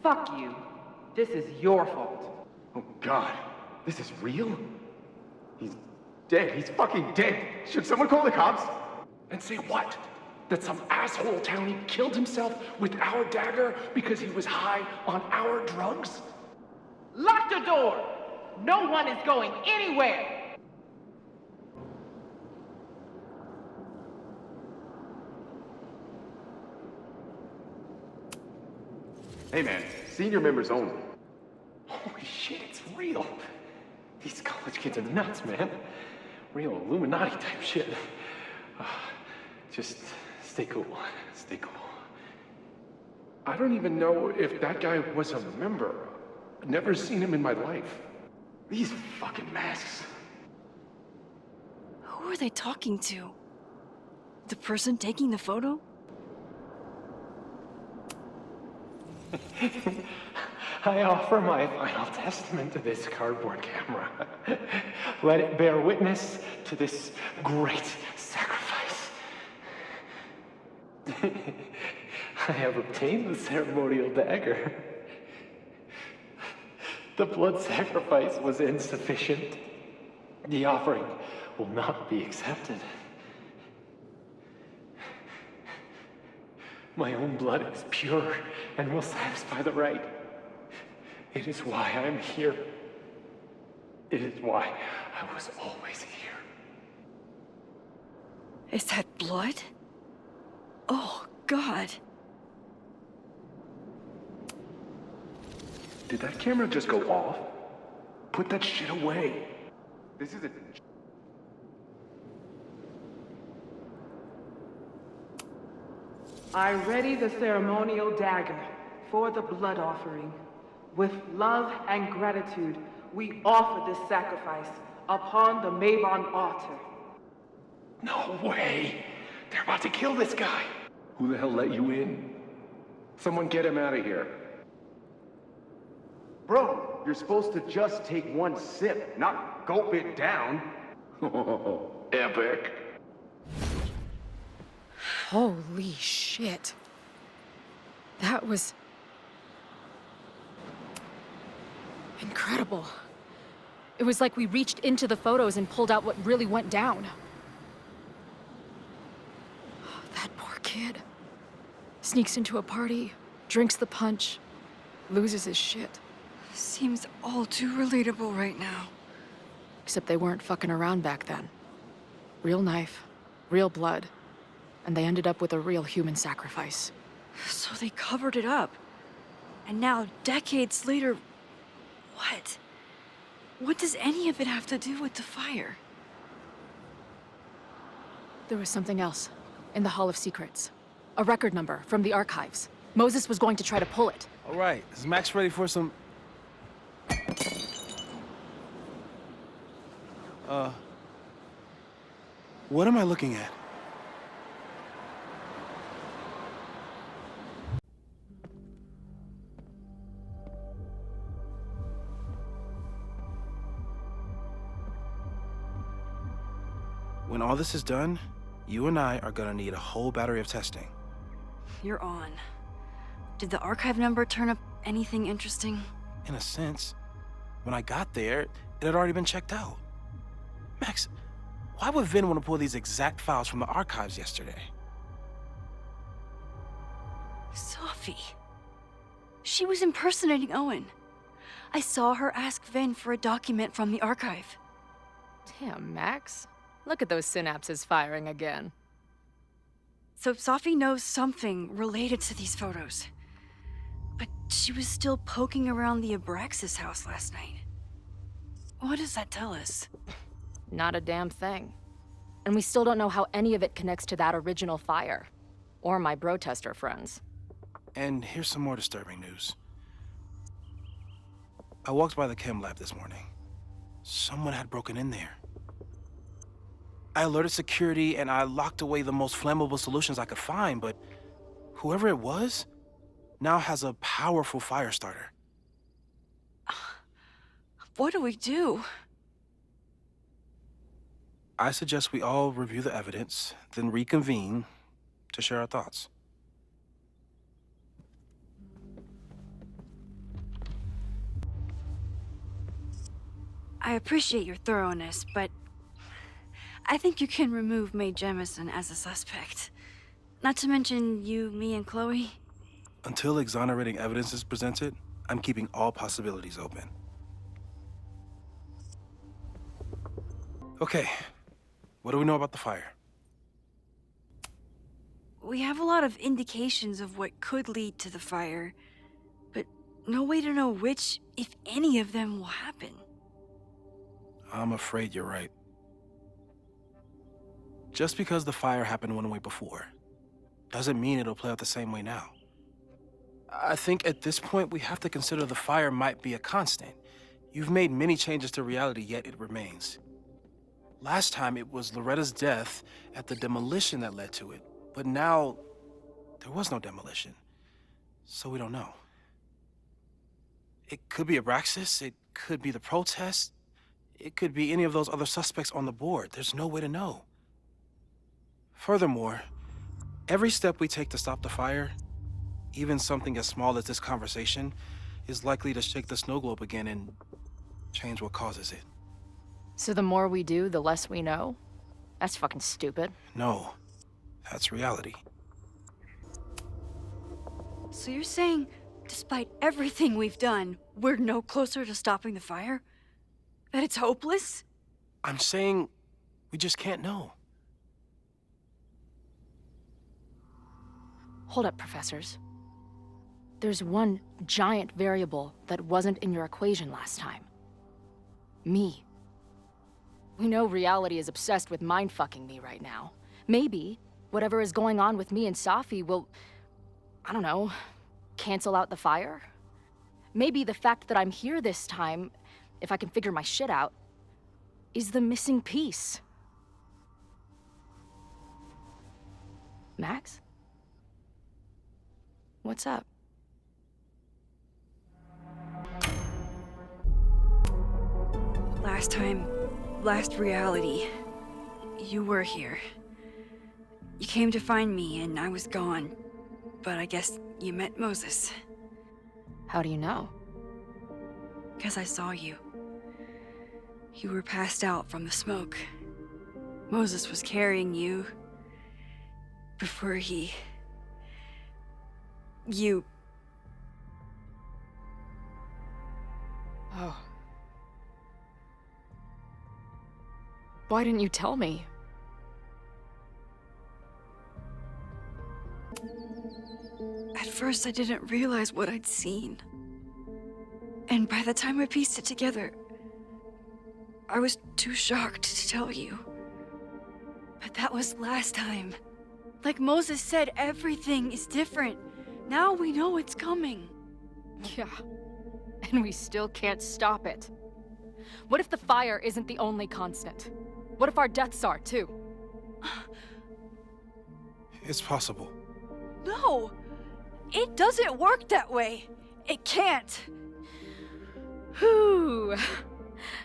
Fuck you. This is your fault. Oh God, this is real? He's dead. He's fucking dead. Should someone call the cops? And say what? That some asshole townie killed himself with our dagger because he was high on our drugs? Lock the door! No one is going anywhere! Hey man, senior members only. Holy shit, it's real. These college kids are nuts, man. Real Illuminati type shit. Just stay cool. Stay cool. I don't even know if that guy was a member. Never seen him in my life. These fucking masks. Who are they talking to? The person taking the photo? I offer my final testament to this cardboard camera. Let it bear witness to this great sacrifice. I have obtained the ceremonial dagger. The blood sacrifice was insufficient. The offering will not be accepted. My own blood is pure and will satisfy the rite. It is why I'm here. It is why I was always here. Is that blood? Oh, God. Did that camera just go off? Put that shit away. This is a... I ready the ceremonial dagger for the blood offering. With love and gratitude, we offer this sacrifice upon the Mabon altar. No way! They're about to kill this guy! Who the hell let you in? Someone get him out of here. Bro, you're supposed to just take one sip, not gulp it down. Epic. Holy shit. That was... incredible. It was like we reached into the photos and pulled out what really went down. That poor kid. Sneaks into a party, drinks the punch, loses his shit. Seems all too relatable right now. Except they weren't fucking around back then. Real knife, real blood, and they ended up with a real human sacrifice. So they covered it up. And now, decades later, what? What does any of it have to do with the fire? There was something else in the Hall of Secrets. A record number from the archives. Moses was going to try to pull it. All right, is Max ready for some... what am I looking at? When all this is done, you and I are gonna need a whole battery of testing. You're on. Did the archive number turn up anything interesting? In a sense. When I got there, it had already been checked out. Max, why would Vin want to pull these exact files from the archives yesterday? Sophie. She was impersonating Owen. I saw her ask Vin for a document from the archive. Damn, Max. Look at those synapses firing again. So Sophie knows something related to these photos. But she was still poking around the Abraxas house last night. What does that tell us? Not a damn thing. And we still don't know how any of it connects to that original fire. Or my bro-tester friends. And here's some more disturbing news. I walked by the chem lab this morning. Someone had broken in there. I alerted security and I locked away the most flammable solutions I could find, but whoever it was now has a powerful fire starter. What do we do? I suggest we all review the evidence, then reconvene to share our thoughts. I appreciate your thoroughness, but I think you can remove Mae Jemison as a suspect. Not to mention you, me, and Chloe. Until exonerating evidence is presented, I'm keeping all possibilities open. Okay, what do we know about the fire? We have a lot of indications of what could lead to the fire, but no way to know which, if any of them, will happen. I'm afraid you're right. Just because the fire happened one way before, doesn't mean it'll play out the same way now. I think at this point, we have to consider the fire might be a constant. You've made many changes to reality, yet it remains. Last time, it was Loretta's death at the demolition that led to it. But now, there was no demolition. So we don't know. It could be Abraxas, it could be the protest, it could be any of those other suspects on the board. There's no way to know. Furthermore, every step we take to stop the fire, even something as small as this conversation, is likely to shake the snow globe again and change what causes it. So the more we do, the less we know? That's fucking stupid. No, that's reality. So you're saying, despite everything we've done, we're no closer to stopping the fire? That it's hopeless? I'm saying we just can't know. Hold up, professors. There's one giant variable that wasn't in your equation last time. Me. We know reality is obsessed with mind-fucking me right now. Maybe whatever is going on with me and Safi will, I don't know, cancel out the fire? Maybe the fact that I'm here this time, if I can figure my shit out, is the missing piece. Max? What's up? Last time, last reality, you were here. You came to find me and I was gone, but I guess you met Moses. How do you know? Because I saw you. You were passed out from the smoke. Moses was carrying you before he... You... Oh. Why didn't you tell me? At first, I didn't realize what I'd seen. And by the time I pieced it together, I was too shocked to tell you. But that was last time. Like Moses said, everything is different. Now we know it's coming. Yeah, and we still can't stop it. What if the fire isn't the only constant? What if our deaths are, too? It's possible. No! It doesn't work that way. It can't. Whew.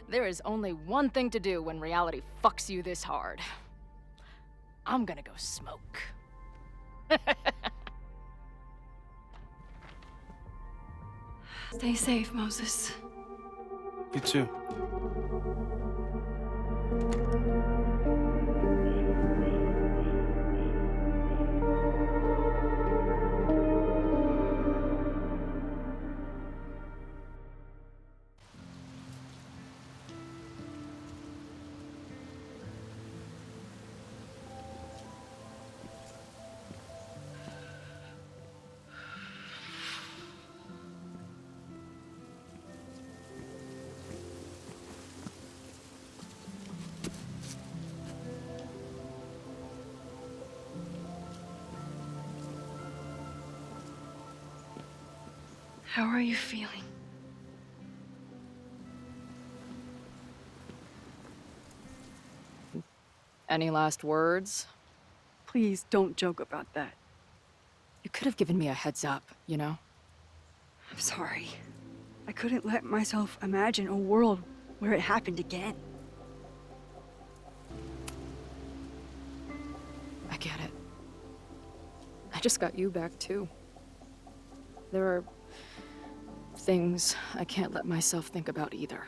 There is only one thing to do when reality fucks you this hard. I'm gonna go smoke. Stay safe, Moses. You too. How are you feeling? Any last words? Please don't joke about that. You could have given me a heads up, you know? I'm sorry. I couldn't let myself imagine a world where it happened again. I get it. I just got you back, too. There are things I can't let myself think about either.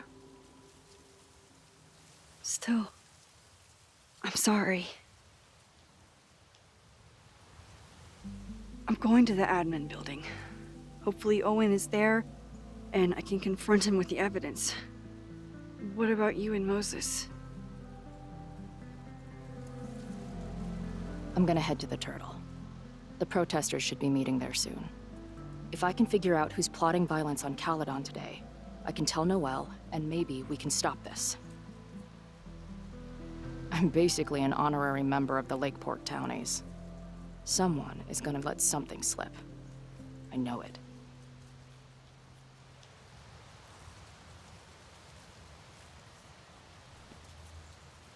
Still, I'm sorry. I'm going to the admin building. Hopefully Owen is there, and I can confront him with the evidence. What about you and Moses? I'm gonna head to the Turtle. The protesters should be meeting there soon. If I can figure out who's plotting violence on Caledon today, I can tell Noelle, and maybe we can stop this. I'm basically an honorary member of the Lakeport Townies. Someone is gonna let something slip. I know it.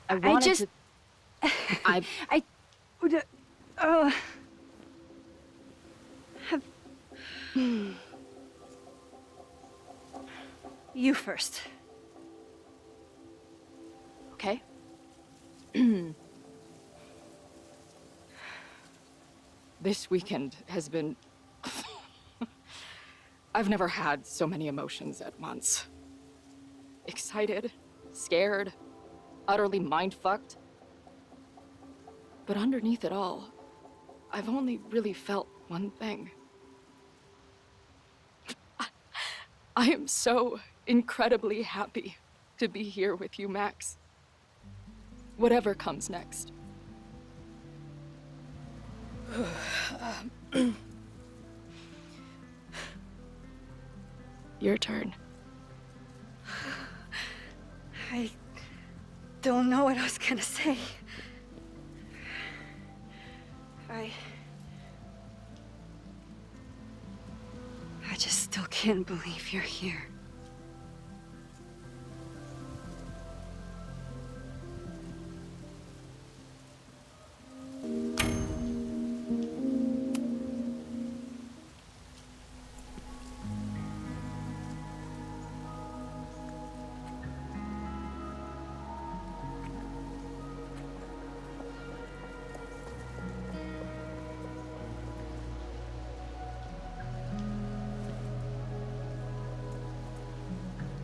I just... I would... have... You first. Okay. This weekend has been... I've never had so many emotions at once. Excited, scared, utterly mind-fucked. But underneath it all, I've only really felt one thing. I am so incredibly happy to be here with you, Max. Whatever comes next. Your turn. I don't know what I was gonna say. I just still can't believe you're here.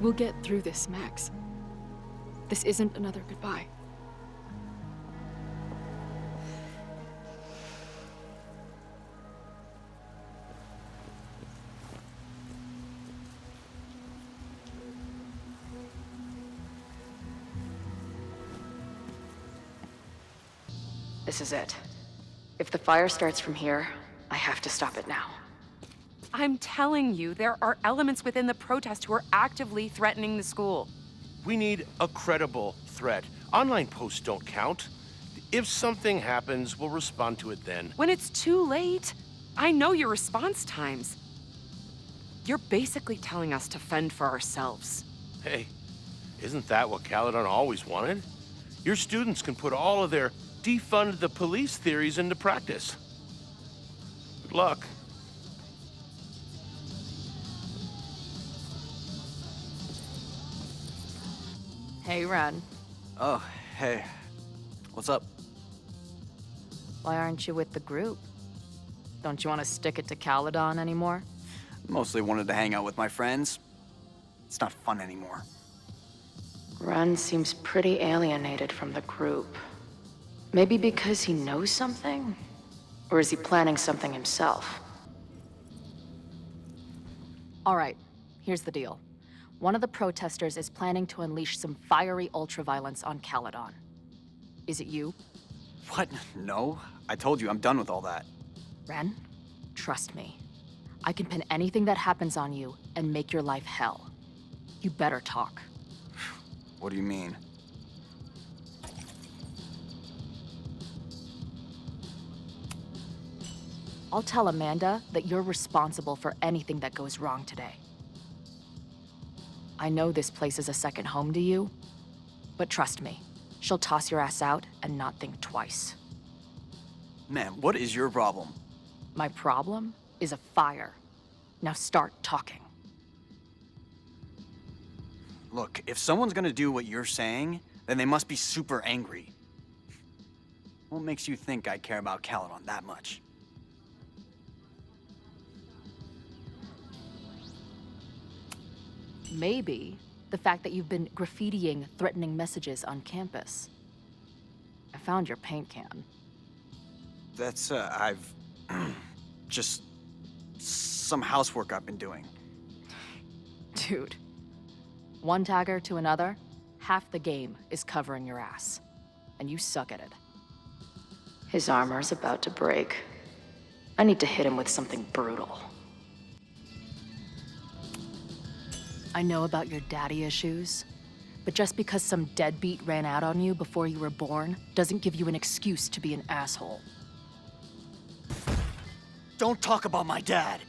We'll get through this, Max. This isn't another goodbye. This is it. If the fire starts from here, I have to stop it now. I'm telling you, there are elements within the protest who are actively threatening the school. We need a credible threat. Online posts don't count. If something happens, we'll respond to it then. When it's too late, I know your response times. You're basically telling us to fend for ourselves. Hey, isn't that what Caledon always wanted? Your students can put all of their defund the police theories into practice. Good luck. Hey, Ren. Oh, hey. What's up? Why aren't you with the group? Don't you want to stick it to Caledon anymore? Mostly wanted to hang out with my friends. It's not fun anymore. Ren seems pretty alienated from the group. Maybe because he knows something? Or is he planning something himself? All right, here's the deal. One of the protesters is planning to unleash some fiery ultraviolence on Caledon. Is it you? What? No. I told you, I'm done with all that. Ren, trust me. I can pin anything that happens on you and make your life hell. You better talk. What do you mean? I'll tell Amanda that you're responsible for anything that goes wrong today. I know this place is a second home to you, but trust me, she'll toss your ass out and not think twice. Man, what is your problem? My problem is a fire. Now start talking. Look, if someone's gonna do what you're saying, then they must be super angry. What makes you think I care about Caledon that much? Maybe the fact that you've been graffitiing threatening messages on campus. I found your paint can. That's, I've... just... some housework I've been doing. Dude. One tagger to another, half the game is covering your ass. And you suck at it. His armor's about to break. I need to hit him with something brutal. I know about your daddy issues, But just because some deadbeat ran out on you before you were born doesn't give you an excuse to be an asshole. Don't talk about my dad!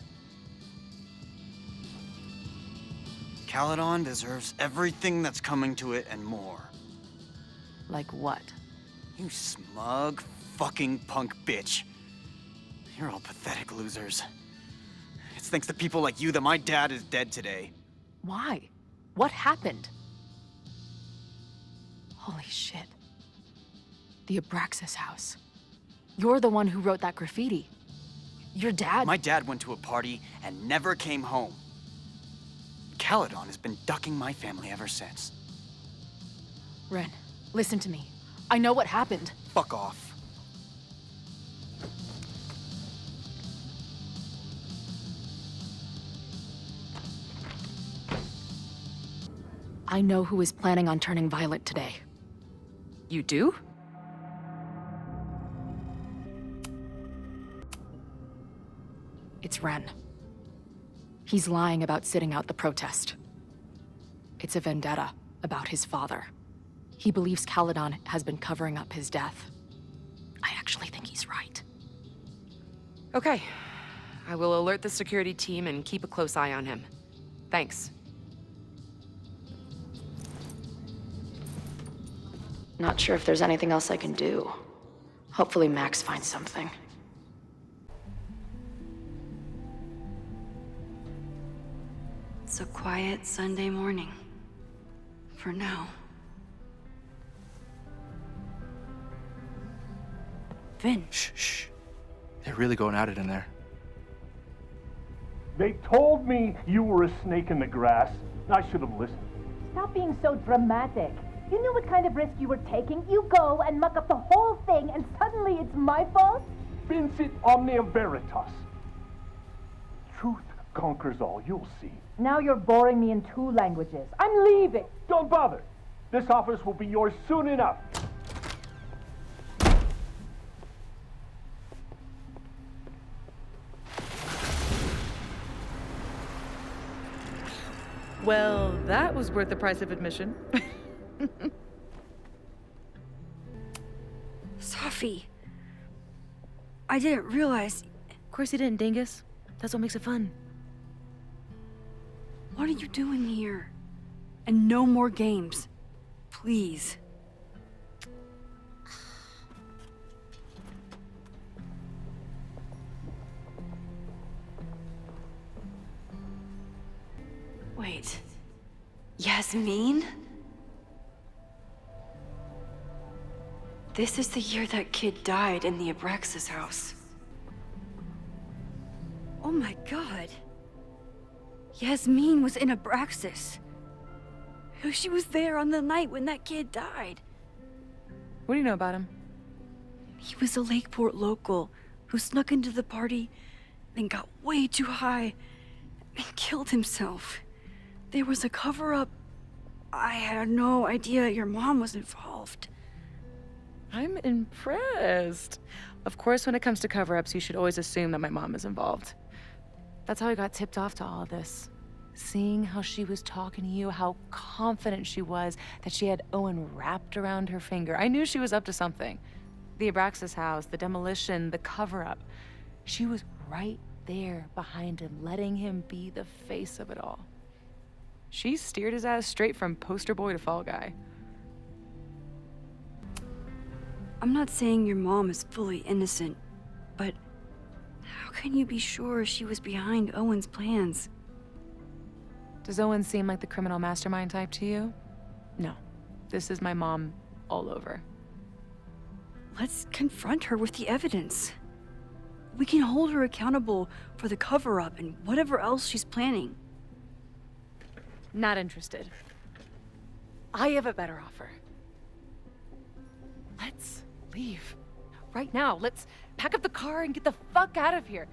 Caledon deserves everything that's coming to it and more. Like what? You smug, fucking punk bitch. You're all pathetic losers. It's thanks to people like you that my dad is dead today. Why? What happened? Holy shit. The Abraxas house. You're the one who wrote that graffiti. Your dad— My dad went to a party and never came home. Caledon has been ducking my family ever since. Ren, listen to me. I know what happened. Fuck off. I know who is planning on turning violent today. You do? It's Ren. He's lying about sitting out the protest. It's a vendetta about his father. He believes Caledon has been covering up his death. I actually think he's right. Okay. I will alert the security team and keep a close eye on him. Thanks. Not sure if there's anything else I can do. Hopefully Max finds something. It's a quiet Sunday morning. For now. Vin. Shh. They're really going at it in there. They told me you were a snake in the grass. I should have listened. Stop being so dramatic. You knew what kind of risk you were taking. You go and muck up the whole thing, and suddenly it's my fault? Vincit omnia veritas. Truth conquers all, you'll see. Now you're boring me in 2 languages. I'm leaving. Don't bother. This office will be yours soon enough. Well, that was worth the price of admission. Sophie. I didn't realize... Of course you didn't, dingus. That's what makes it fun. What are you doing here? And no more games. Please. Wait. Yasmin? This is the year that kid died in the Abraxas house. Oh my god. Yasmin was in Abraxas. She was there on the night when that kid died. What do you know about him? He was a Lakeport local who snuck into the party, then got way too high and killed himself. There was a cover-up. I had no idea your mom was involved. I'm impressed. Of course, when it comes to cover-ups, you should always assume that my mom is involved. That's how I got tipped off to all of this. Seeing how she was talking to you, how confident she was that she had Owen wrapped around her finger. I knew she was up to something. The Abraxas house, the demolition, the cover-up. She was right there behind him, letting him be the face of it all. She steered his ass straight from poster boy to fall guy. I'm not saying your mom is fully innocent, but how can you be sure she was behind Owen's plans? Does Owen seem like the criminal mastermind type to you? No. This is my mom all over. Let's confront her with the evidence. We can hold her accountable for the cover-up and whatever else she's planning. Not interested. I have a better offer. Let's leave. Right now. Let's pack up the car and get the fuck out of here.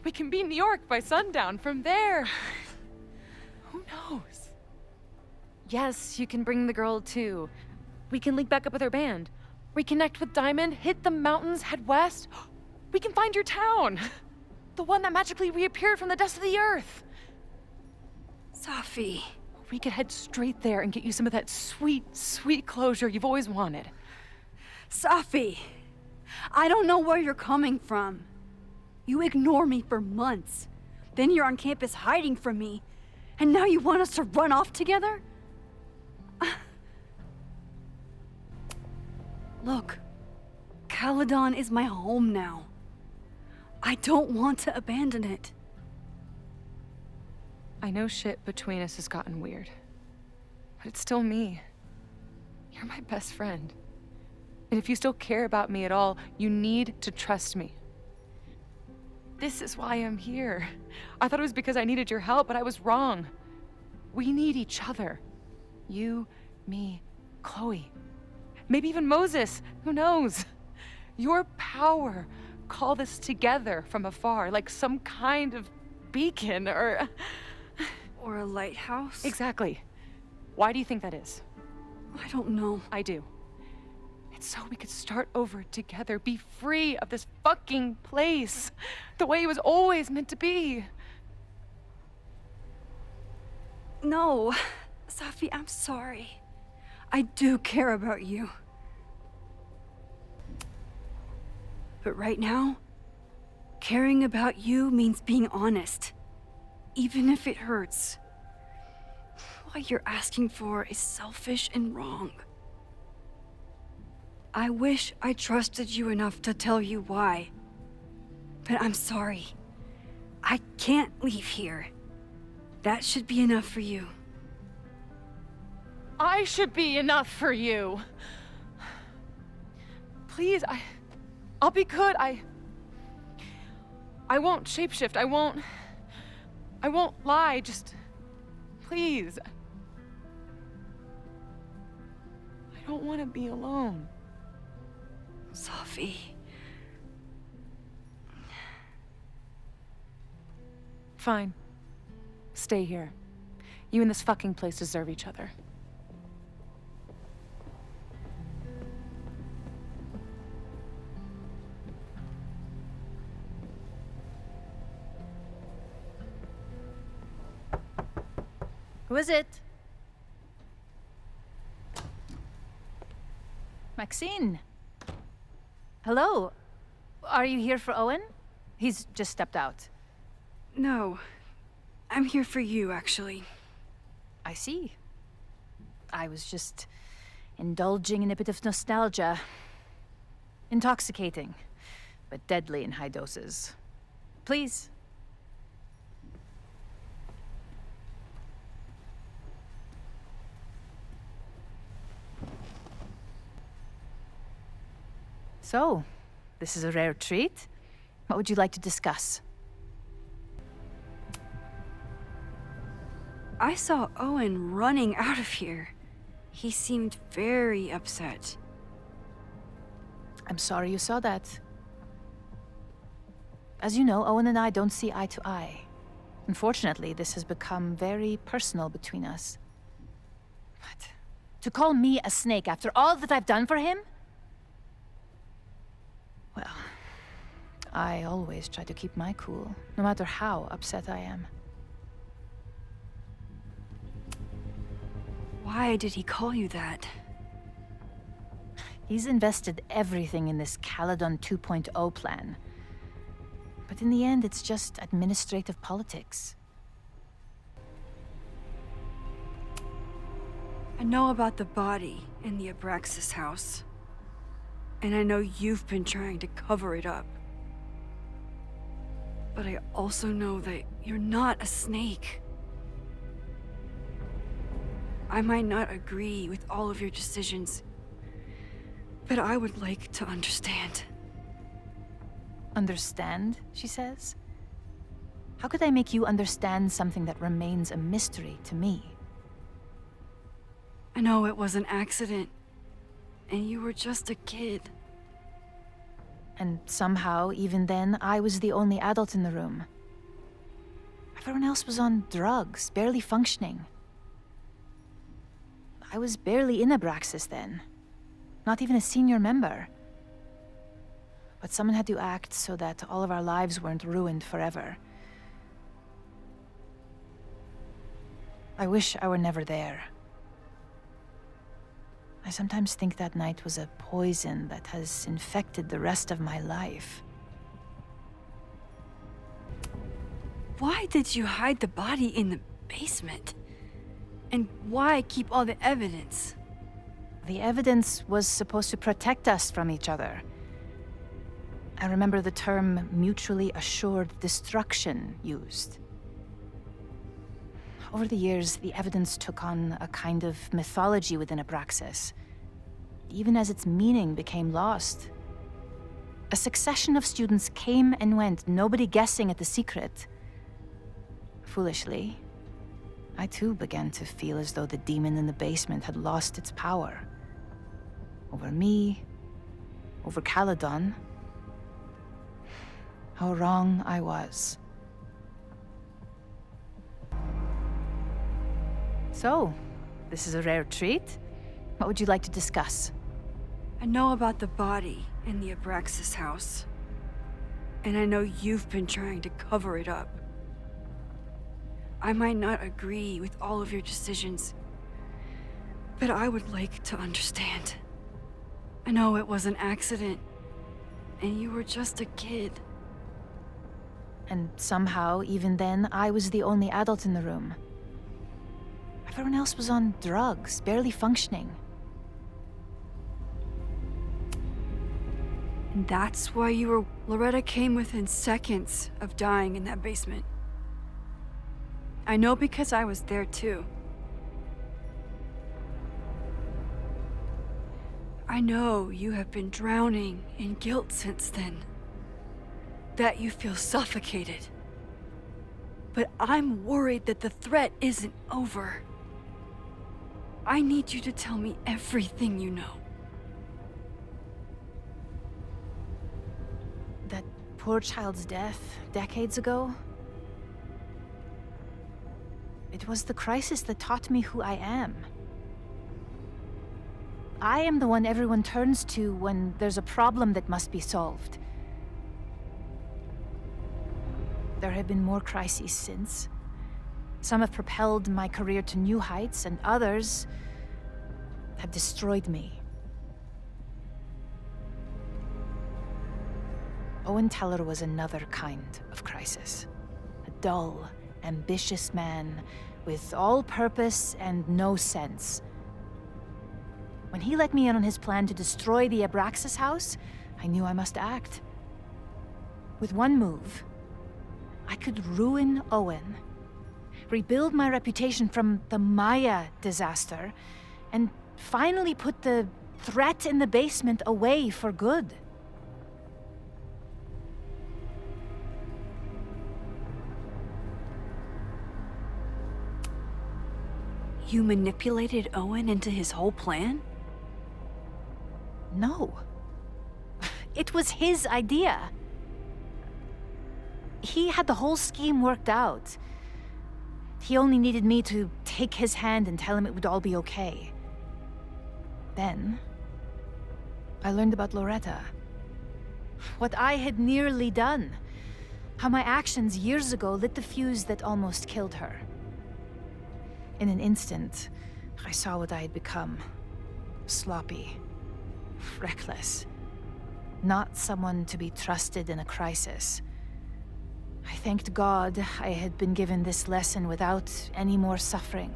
We can be in New York by sundown. From there, who knows? Yes, you can bring the girl too. We can link back up with her band. Reconnect with Diamond, hit the mountains, head west. We can find your town. The one that magically reappeared from the dust of the earth. Sophie. we could head straight there and get you some of that sweet, sweet closure you've always wanted. Safi, I don't know where you're coming from. You ignore me for months. Then you're on campus hiding from me. And now you want us to run off together? Look, Caledon is my home now. I don't want to abandon it. I know shit between us has gotten weird, but it's still me. You're my best friend. And if you still care about me at all, you need to trust me. This is why I'm here. I thought it was because I needed your help, but I was wrong. We need each other. You, me, Chloe. Maybe even Moses, who knows? Your power called us together from afar, like some kind of beacon or a lighthouse? Exactly. Why do you think that is? I don't know. I do. It's so we could start over together, be free of this fucking place, the way it was always meant to be. No, Safi, I'm sorry. I do care about you. But right now, caring about you means being honest, even if it hurts. What you're asking for is selfish and wrong. I wish I trusted you enough to tell you why. But I'm sorry. I can't leave here. That should be enough for you. I should be enough for you. Please, I'll be good. I won't shapeshift. I won't lie. Just please. I don't want to be alone. Safi. Fine. Stay here. You and this fucking place deserve each other. Who is it? Maxine. Hello. Are you here for Owen? He's just stepped out. No. I'm here for you, actually. I see. I was just indulging in a bit of nostalgia. Intoxicating, but deadly in high doses. Please. So, this is a rare treat. What would you like to discuss? I saw Owen running out of here. He seemed very upset. I'm sorry you saw that. As you know, Owen and I don't see eye to eye. Unfortunately, this has become very personal between us. But to call me a snake after all that I've done for him? Well, I always try to keep my cool, no matter how upset I am. Why did he call you that? He's invested everything in this Caledon 2.0 plan. But in the end, it's just administrative politics. I know about the body in the Abraxas house. And I know you've been trying to cover it up. But I also know that you're not a snake. I might not agree with all of your decisions, but I would like to understand. Understand, she says? How could I make you understand something that remains a mystery to me? I know it was an accident, and you were just a kid. And somehow, even then, I was the only adult in the room. Everyone else was on drugs, barely functioning. I was barely in Abraxas then. Not even a senior member. But someone had to act so that all of our lives weren't ruined forever. I wish I were never there. I sometimes think that night was a poison that has infected the rest of my life. Why did you hide the body in the basement? And why keep all the evidence? The evidence was supposed to protect us from each other. I remember the term mutually assured destruction used. Over the years, the evidence took on a kind of mythology within Abraxas, even as its meaning became lost. A succession of students came and went, nobody guessing at the secret. Foolishly, I too began to feel as though the demon in the basement had lost its power. Over me, over Caledon. How wrong I was. So, this is a rare treat. What would you like to discuss? I know about the body in the Abraxas house. And I know you've been trying to cover it up. I might not agree with all of your decisions, but I would like to understand. I know it was an accident, and you were just a kid. And somehow, even then, I was the only adult in the room. Everyone else was on drugs, barely functioning. And that's why you were... Loretta came within seconds of dying in that basement. I know because I was there too. I know you have been drowning in guilt since then. That you feel suffocated. But I'm worried that the threat isn't over. I need you to tell me everything you know. That poor child's death, decades ago? It was the crisis that taught me who I am. I am the one everyone turns to when there's a problem that must be solved. There have been more crises since. Some have propelled my career to new heights, and others have destroyed me. Owen Teller was another kind of crisis. A dull, ambitious man with all purpose and no sense. When he let me in on his plan to destroy the Abraxas house, I knew I must act. With one move, I could ruin Owen, rebuild my reputation from the Maya disaster, and finally put the threat in the basement away for good. You manipulated Owen into his whole plan? No. It was his idea. He had the whole scheme worked out. He only needed me to take his hand and tell him it would all be okay. Then, I learned about Loretta. What I had nearly done. How my actions years ago lit the fuse that almost killed her. In an instant, I saw what I had become. Sloppy. Reckless. Not someone to be trusted in a crisis. I thanked God I had been given this lesson without any more suffering.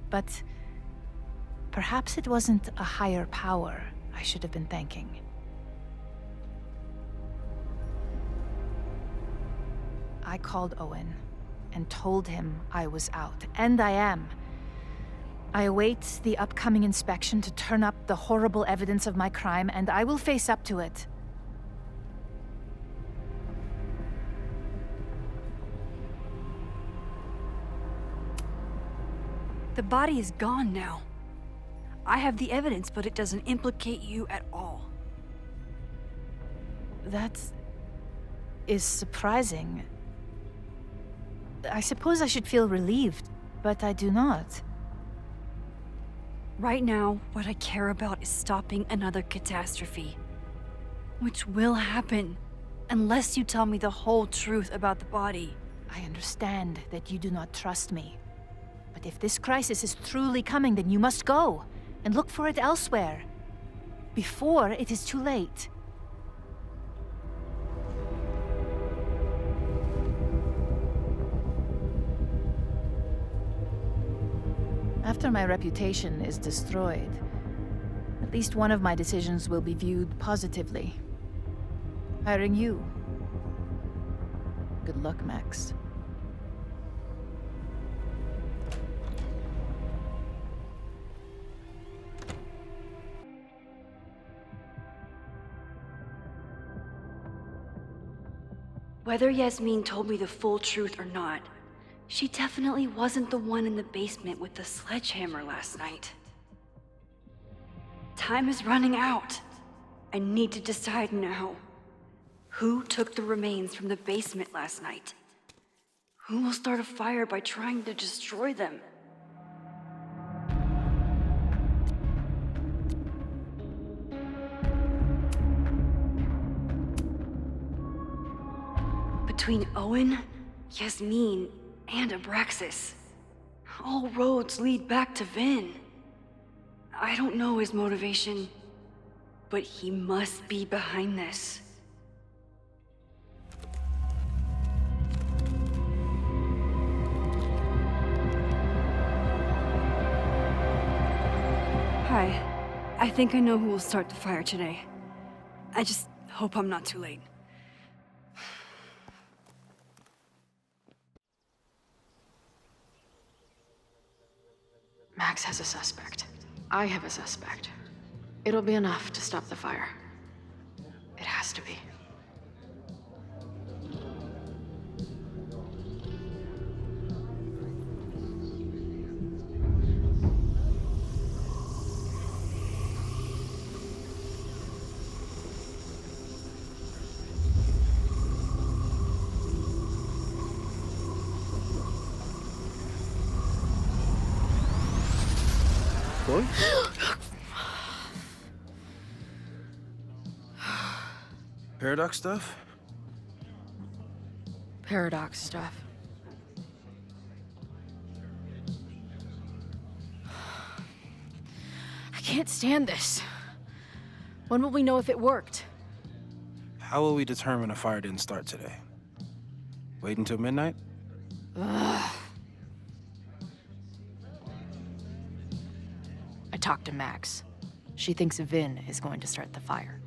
But perhaps it wasn't a higher power I should have been thanking. I called Owen and told him I was out, and I am. I await the upcoming inspection to turn up the horrible evidence of my crime, and I will face up to it. The body is gone now. I have the evidence, but it doesn't implicate you at all. That is surprising. I suppose I should feel relieved, but I do not. Right now, what I care about is stopping another catastrophe. Which will happen, unless you tell me the whole truth about the body. I understand that you do not trust me. But if this crisis is truly coming, then you must go and look for it elsewhere. Before it is too late. After my reputation is destroyed, at least one of my decisions will be viewed positively. Hiring you. Good luck, Max. Whether Yasmin told me the full truth or not, she definitely wasn't the one in the basement with the sledgehammer last night. Time is running out. I need to decide now. Who took the remains from the basement last night? Who will start a fire by trying to destroy them? Between Owen, Yasmin, and Abraxas, all roads lead back to Vin. I don't know his motivation, but he must be behind this. Hi. I think I know who will start the fire today. I just hope I'm not too late. Max has a suspect. I have a suspect. It'll be enough to stop the fire. It has to be. Boy? Paradox stuff? Paradox stuff. I can't stand this. When will we know if it worked? How will we determine a fire didn't start today? Wait until midnight? Ugh. I talked to Max. She thinks Vin is going to start the fire.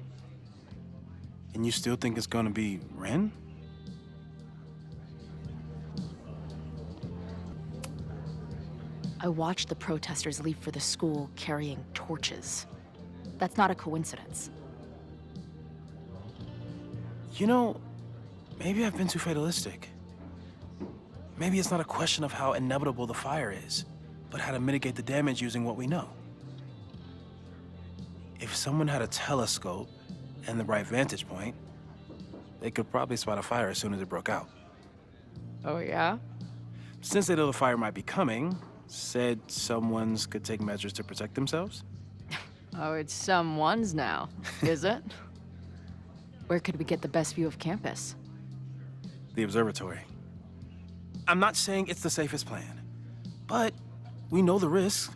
And you still think it's gonna be Ren? I watched the protesters leave for the school carrying torches. That's not a coincidence. You know, maybe I've been too fatalistic. Maybe it's not a question of how inevitable the fire is, but how to mitigate the damage using what we know. If someone had a telescope and the right vantage point, they could probably spot a fire as soon as it broke out. Oh, yeah? Since they know the fire might be coming, said someone's could take measures to protect themselves? Oh, it's someone's now, is it? Where could we get the best view of campus? The observatory. I'm not saying it's the safest plan, but we know the risks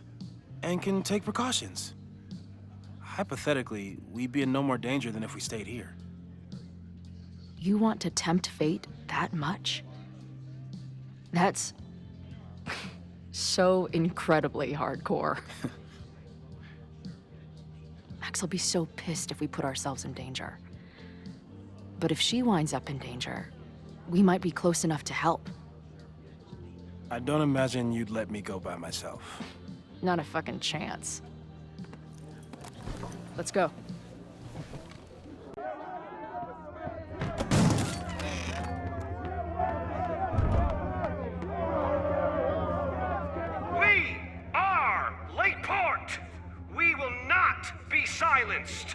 and can take precautions. Hypothetically, we'd be in no more danger than if we stayed here. You want to tempt fate that much? That's so incredibly hardcore. Max will be so pissed if we put ourselves in danger. But if she winds up in danger, we might be close enough to help. I don't imagine you'd let me go by myself. Not a fucking chance. Let's go. We are Lakeport! We will not be silenced!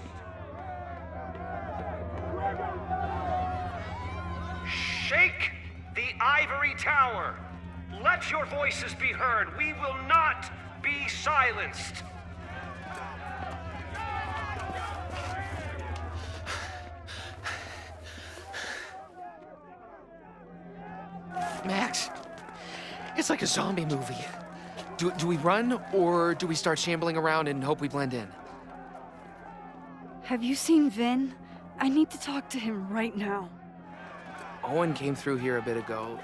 Shake the ivory tower! Let your voices be heard! We will not be silenced! Max, it's like a zombie movie. Do we run, or do we start shambling around and hope we blend in? Have you seen Vin? I need to talk to him right now. Owen came through here a bit ago.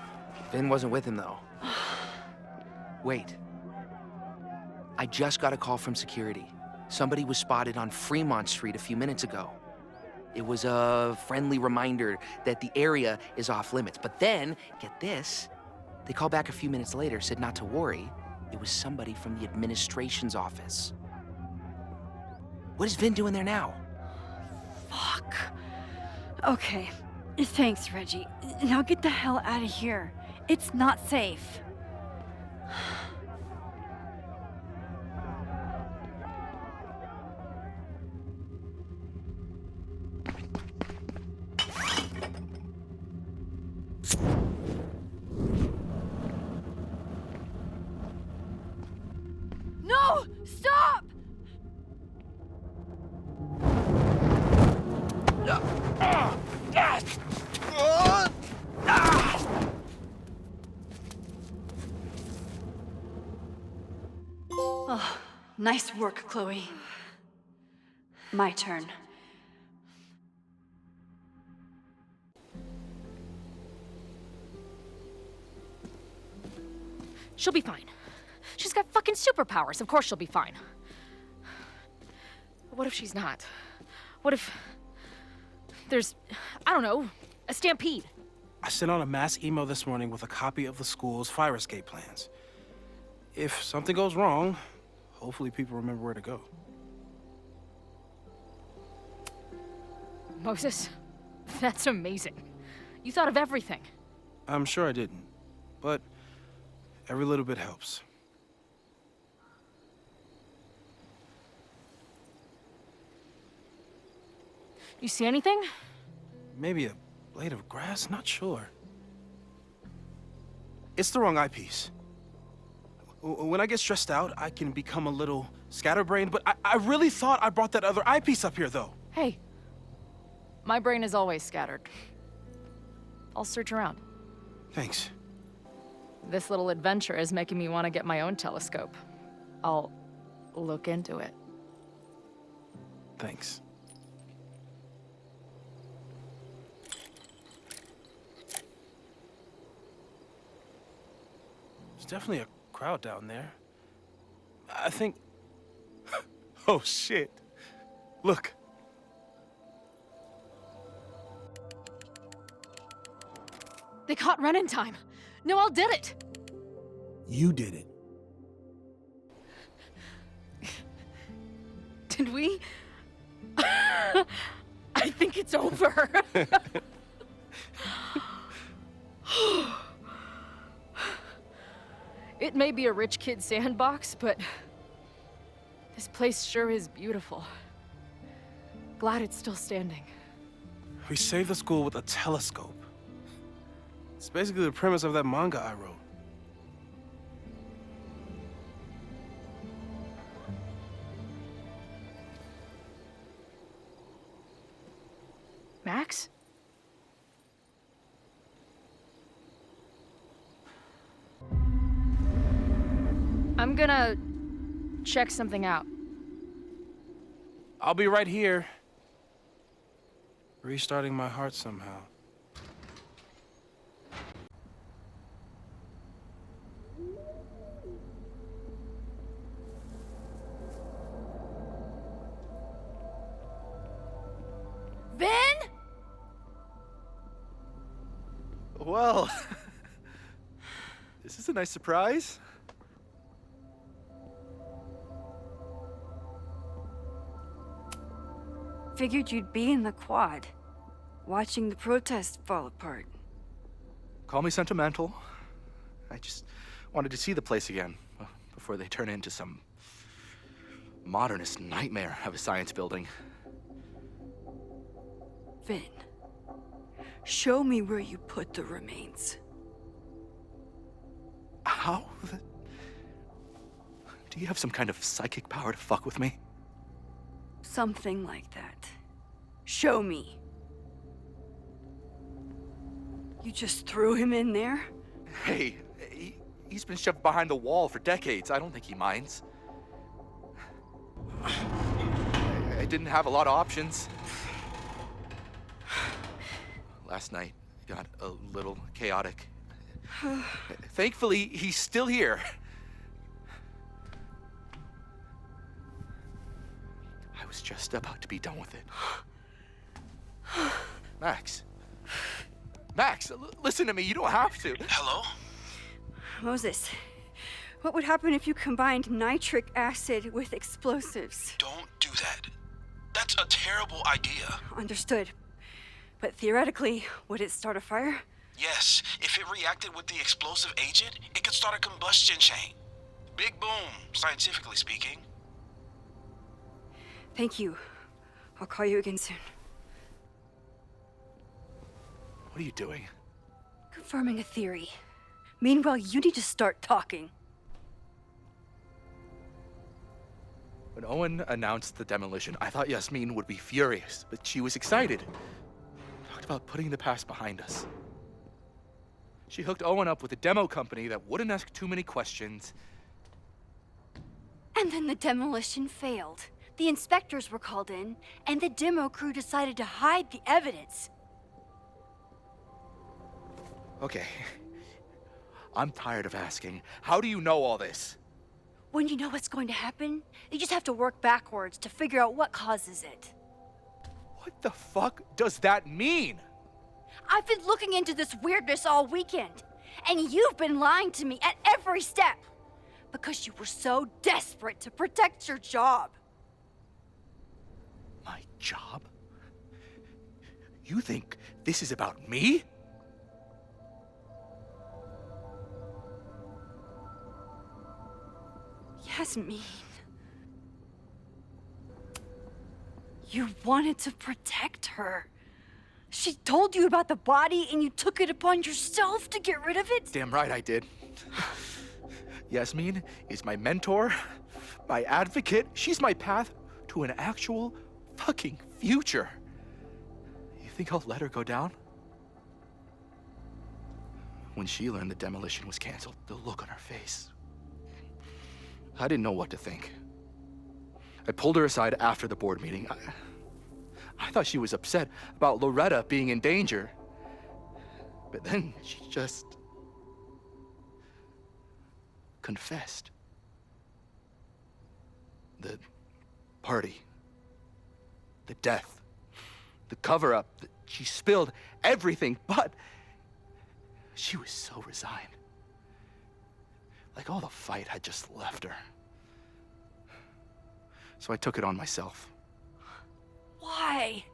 Vin wasn't with him, though. Wait. I just got a call from security. Somebody was spotted on Fremont Street a few minutes ago. It was a friendly reminder that the area is off limits. But then, get this, they called back a few minutes later, said not to worry. It was somebody from the administration's office. What is Vin doing there now? Fuck. Okay. Thanks, Reggie. Now get the hell out of here. It's not safe. No! Stop! Oh, nice work, Chloe. My turn. She'll be fine. She's got fucking superpowers. Of course she'll be fine. But what if she's not? What if there's, I don't know, a stampede? I sent out a mass email this morning with a copy of the school's fire escape plans. If something goes wrong, hopefully people remember where to go. Moses, that's amazing. You thought of everything. I'm sure I didn't, but every little bit helps. You see anything? Maybe a blade of grass, not sure. It's the wrong eyepiece. When I get stressed out, I can become a little scatterbrained, but I really thought I brought that other eyepiece up here, though. Hey, my brain is always scattered. I'll search around. Thanks. This little adventure is making me want to get my own telescope. I'll look into it. Thanks. There's definitely a crowd down there. I think... Oh, shit. Look. They caught Ren in time. Noelle did it. You did it. Did we? I think it's over. It may be a rich kid's sandbox, but this place sure is beautiful. Glad it's still standing. We saved the school with a telescope. It's basically the premise of that manga I wrote. Max? I'm gonna check something out. I'll be right here. Restarting my heart somehow. Vin? Well, this is a nice surprise. Figured you'd be in the quad, watching the protest fall apart. Call me sentimental. I just wanted to see the place again before they turn into some modernist nightmare of a science building. Vin, show me where you put the remains. How? Do you have some kind of psychic power to fuck with me? Something like that. Show me. You just threw him in there? Hey, he's been shoved behind the wall for decades. I don't think he minds. I didn't have a lot of options. Last night got a little chaotic. Thankfully, he's still here. I was just about to be done with it. Max. Max, listen to me. You don't have to. Hello? Moses, what would happen if you combined nitric acid with explosives? Don't do that. That's a terrible idea. Understood. But theoretically, would it start a fire? Yes, if it reacted with the explosive agent, it could start a combustion chain. Big boom, scientifically speaking. Thank you. I'll call you again soon. What are you doing? Confirming a theory. Meanwhile, you need to start talking. When Owen announced the demolition, I thought Yasmin would be furious, but she was excited. Talked about putting the past behind us. She hooked Owen up with a demo company that wouldn't ask too many questions. And then the demolition failed. The inspectors were called in, and the demo crew decided to hide the evidence. Okay. I'm tired of asking. How do you know all this? When you know what's going to happen, you just have to work backwards to figure out what causes it. What the fuck does that mean? I've been looking into this weirdness all weekend, and you've been lying to me at every step because you were so desperate to protect your job. My job? You think this is about me? Yasmin. You wanted to protect her. She told you about the body and you took it upon yourself to get rid of it? Damn right I did. Yasmin is my mentor, my advocate. She's my path to an actual fucking future. You think I'll let her go down? When she learned the demolition was canceled, the look on her face. I didn't know what to think. I pulled her aside after the board meeting. I thought she was upset about Loretta being in danger. But then she just confessed. The party, the death, the cover-up, she spilled everything, but she was so resigned. Like all the fight had just left her. So I took it on myself. Why?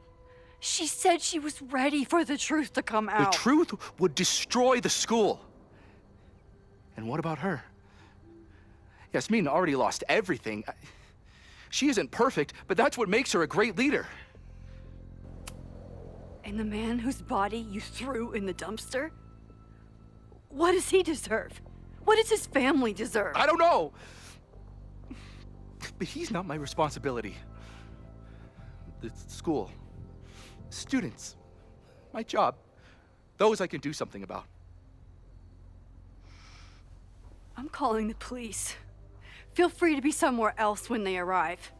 She said she was ready for the truth to come out. The truth would destroy the school. And what about her? Yasmin already lost everything. She isn't perfect, but that's what makes her a great leader. And the man whose body you threw in the dumpster? What does he deserve? What does his family deserve? I don't know. But he's not my responsibility. The school, students, my job, those I can do something about. I'm calling the police. Feel free to be somewhere else when they arrive.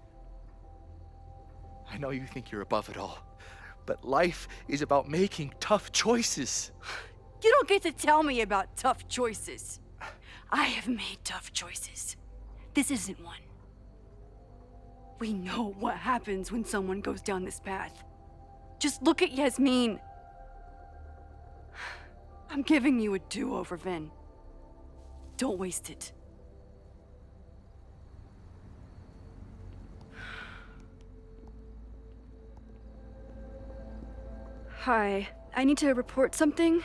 I know you think you're above it all, but life is about making tough choices. You don't get to tell me about tough choices. I have made tough choices. This isn't one. We know what happens when someone goes down this path. Just look at Yasmin. I'm giving you a do-over, Vin. Don't waste it. Hi, I need to report something.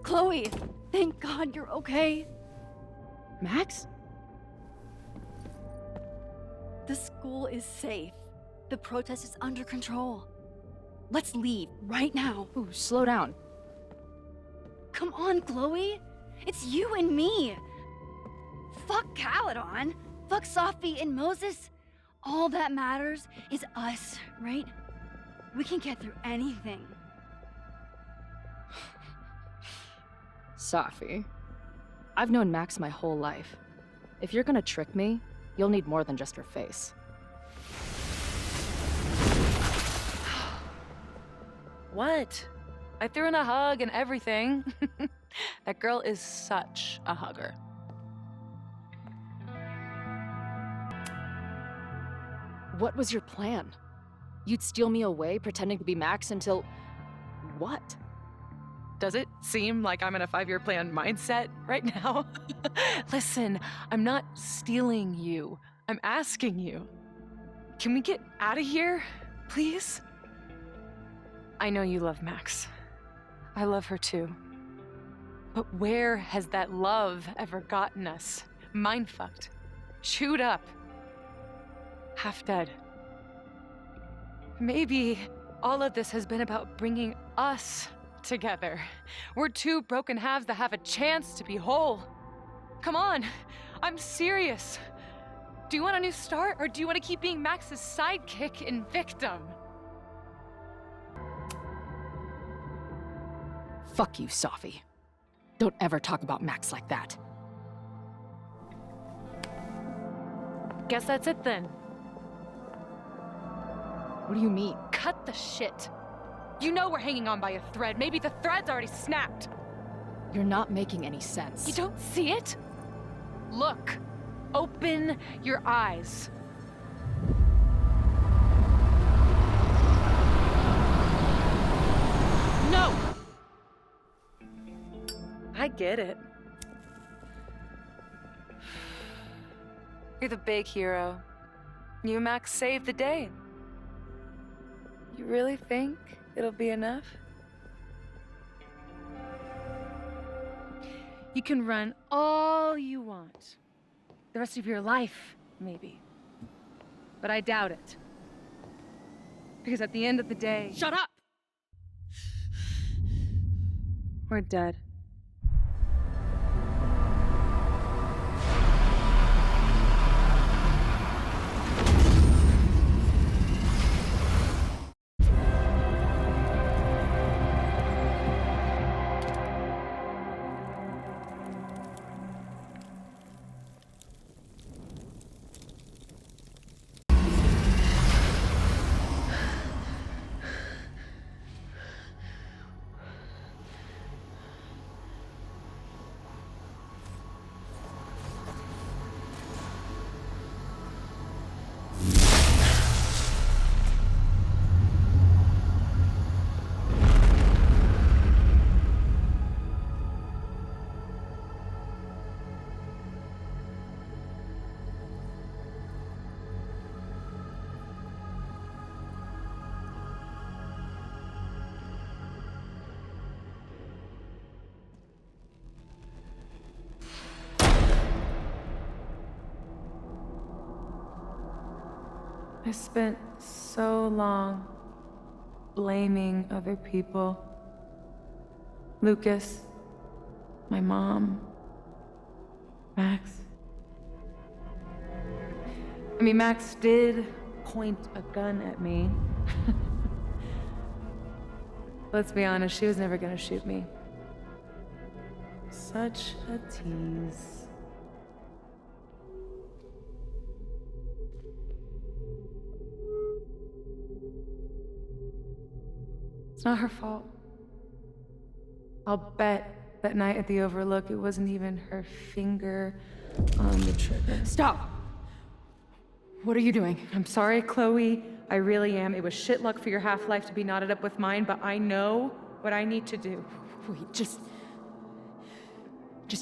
Chloe, thank God you're okay. Max? The school is safe. The protest is under control. Let's leave right now. Ooh, slow down. Come on, Chloe. It's you and me. Fuck Caledon. Fuck Sophie and Moses. All that matters is us, right? We can get through anything. Safi, I've known Max my whole life. If you're gonna trick me, you'll need more than just her face. What? I threw in a hug and everything. That girl is such a hugger. What was your plan? You'd steal me away pretending to be Max until... what? Does it seem like I'm in a 5-year plan mindset right now? Listen, I'm not stealing you. I'm asking you. Can we get out of here, please? I know you love Max. I love her too. But where has that love ever gotten us? Mind-fucked. Chewed up. Half dead. Maybe all of this has been about bringing us together. We're two broken halves that have a chance to be whole. Come on, I'm serious. Do you want a new start, or do you want to keep being Max's sidekick and victim? Fuck you, Safi. Don't ever talk about Max like that. Guess that's it then. What do you mean? Cut the shit. You know we're hanging on by a thread. Maybe the thread's already snapped. You're not making any sense. You don't see it? Look. Open your eyes. No! I get it. You're the big hero. You and Max saved the day. You really think it'll be enough? You can run all you want. The rest of your life, maybe. But I doubt it. Because at the end of the day... Shut up! We're dead. I spent so long blaming other people. Lucas, my mom, Max. I mean, Max did point a gun at me. Let's be honest, she was never gonna shoot me. Such a tease. It's not her fault. I'll bet that night at the Overlook it wasn't even her finger on the trigger. Stop! What are you doing? I'm sorry, Chloe. I really am. It was shit luck for your half-life to be knotted up with mine, but I know what I need to do. Wait, just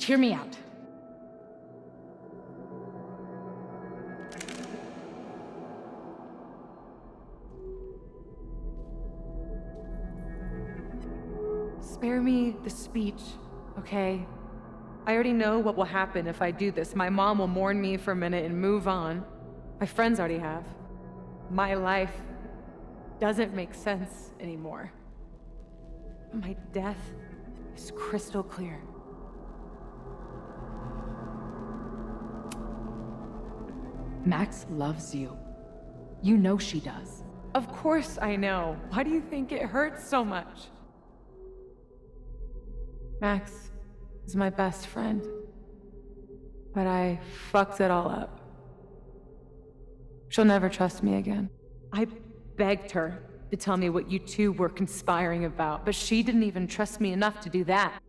hear me out. Spare me the speech, okay? I already know what will happen if I do this. My mom will mourn me for a minute and move on. My friends already have. My life doesn't make sense anymore. My death is crystal clear. Max loves you. You know she does. Of course I know. Why do you think it hurts so much? Max is my best friend. But I fucked it all up. She'll never trust me again. I begged her to tell me what you two were conspiring about, but she didn't even trust me enough to do that.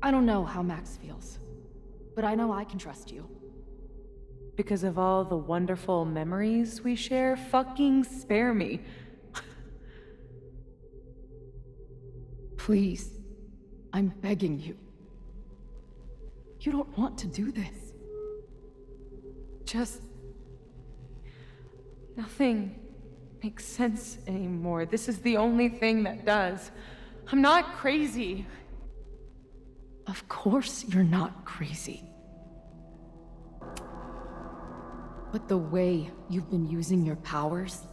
I don't know how Max feels, but I know I can trust you. Because of all the wonderful memories we share, fucking spare me. Please, I'm begging you. You don't want to do this. Just... nothing makes sense anymore. This is the only thing that does. I'm not crazy. Of course you're not crazy. But the way you've been using your powers,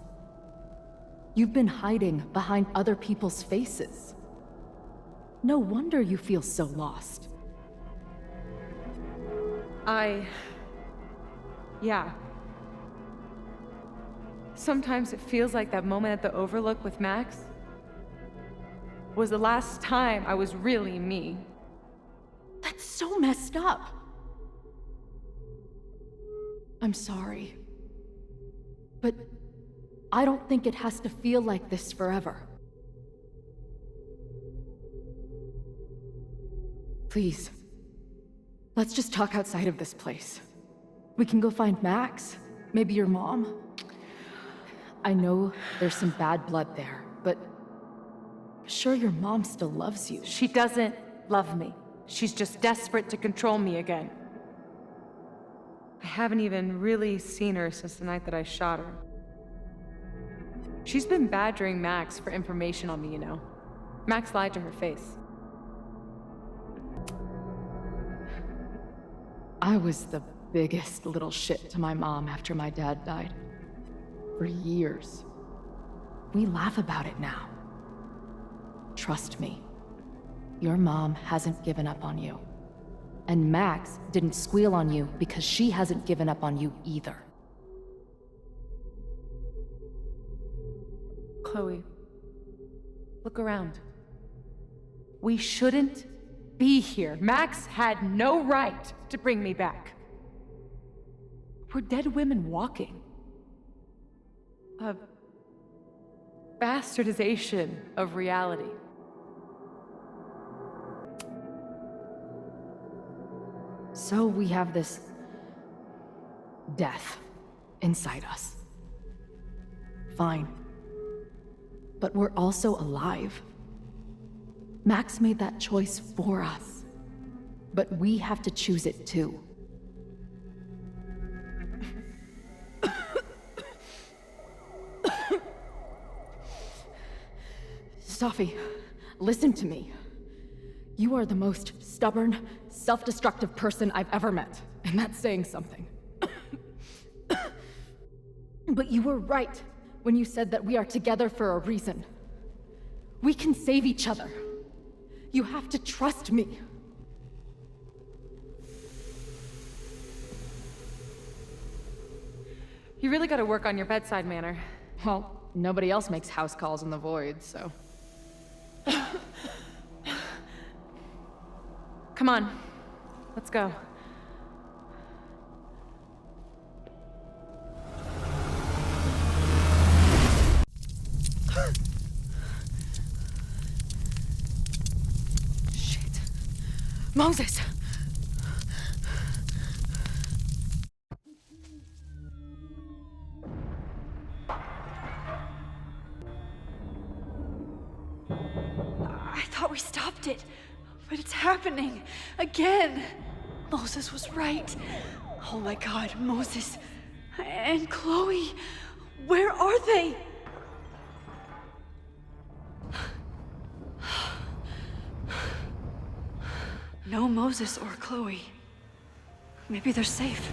you've been hiding behind other people's faces. No wonder you feel so lost. Yeah. Sometimes it feels like that moment at the Overlook with Max was the last time I was really me. That's so messed up. I'm sorry. But I don't think it has to feel like this forever. Please, let's just talk outside of this place. We can go find Max, maybe your mom. I know there's some bad blood there, but I'm sure your mom still loves you. She doesn't love me. She's just desperate to control me again. I haven't even really seen her since the night that I shot her. She's been badgering Max for information on me, you know. Max lied to her face. I was the biggest little shit to my mom after my dad died. For years. We laugh about it now. Trust me, your mom hasn't given up on you. And Max didn't squeal on you because she hasn't given up on you either. Chloe, look around. We shouldn't be here. Max had no right to bring me back. We're dead women walking. A bastardization of reality. So we have this death inside us. Fine. But we're also alive. Max made that choice for us. But we have to choose it too. Safi, listen to me. You are the most stubborn, self-destructive person I've ever met, and that's saying something. But you were right when you said that we are together for a reason. We can save each other. You have to trust me. You really gotta work on your bedside manner. Well, nobody else makes house calls in the void, so... Come on, let's go. Shit. Moses! I thought we stopped it, but it's happening again. Moses was right. Oh my God, Moses and Chloe, where are they? No Moses or Chloe. Maybe they're safe.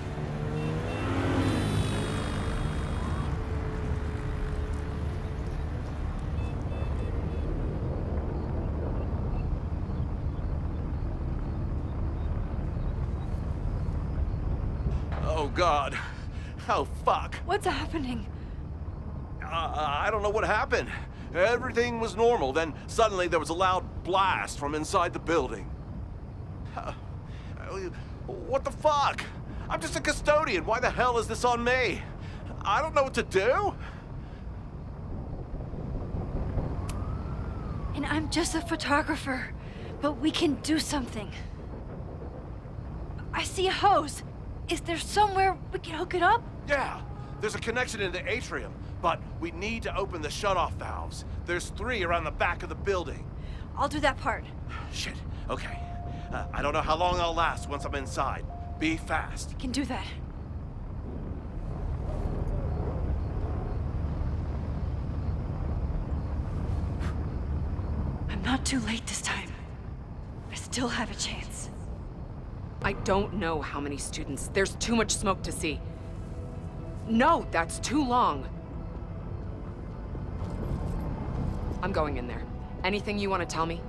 Oh, God. Oh, fuck. What's happening? I don't know what happened. Everything was normal, then suddenly there was a loud blast from inside the building. What the fuck? I'm just a custodian. Why the hell is this on me? I don't know what to do. And I'm just a photographer, but we can do something. I see a hose. Is there somewhere we can hook it up? Yeah, there's a connection in the atrium, but we need to open the shutoff valves. There's 3 around the back of the building. I'll do that part. Shit, okay. I don't know how long I'll last once I'm inside. Be fast. I can do that. I'm not too late this time. I still have a chance. I don't know how many students. There's too much smoke to see. No, that's too long. I'm going in there. Anything you want to tell me?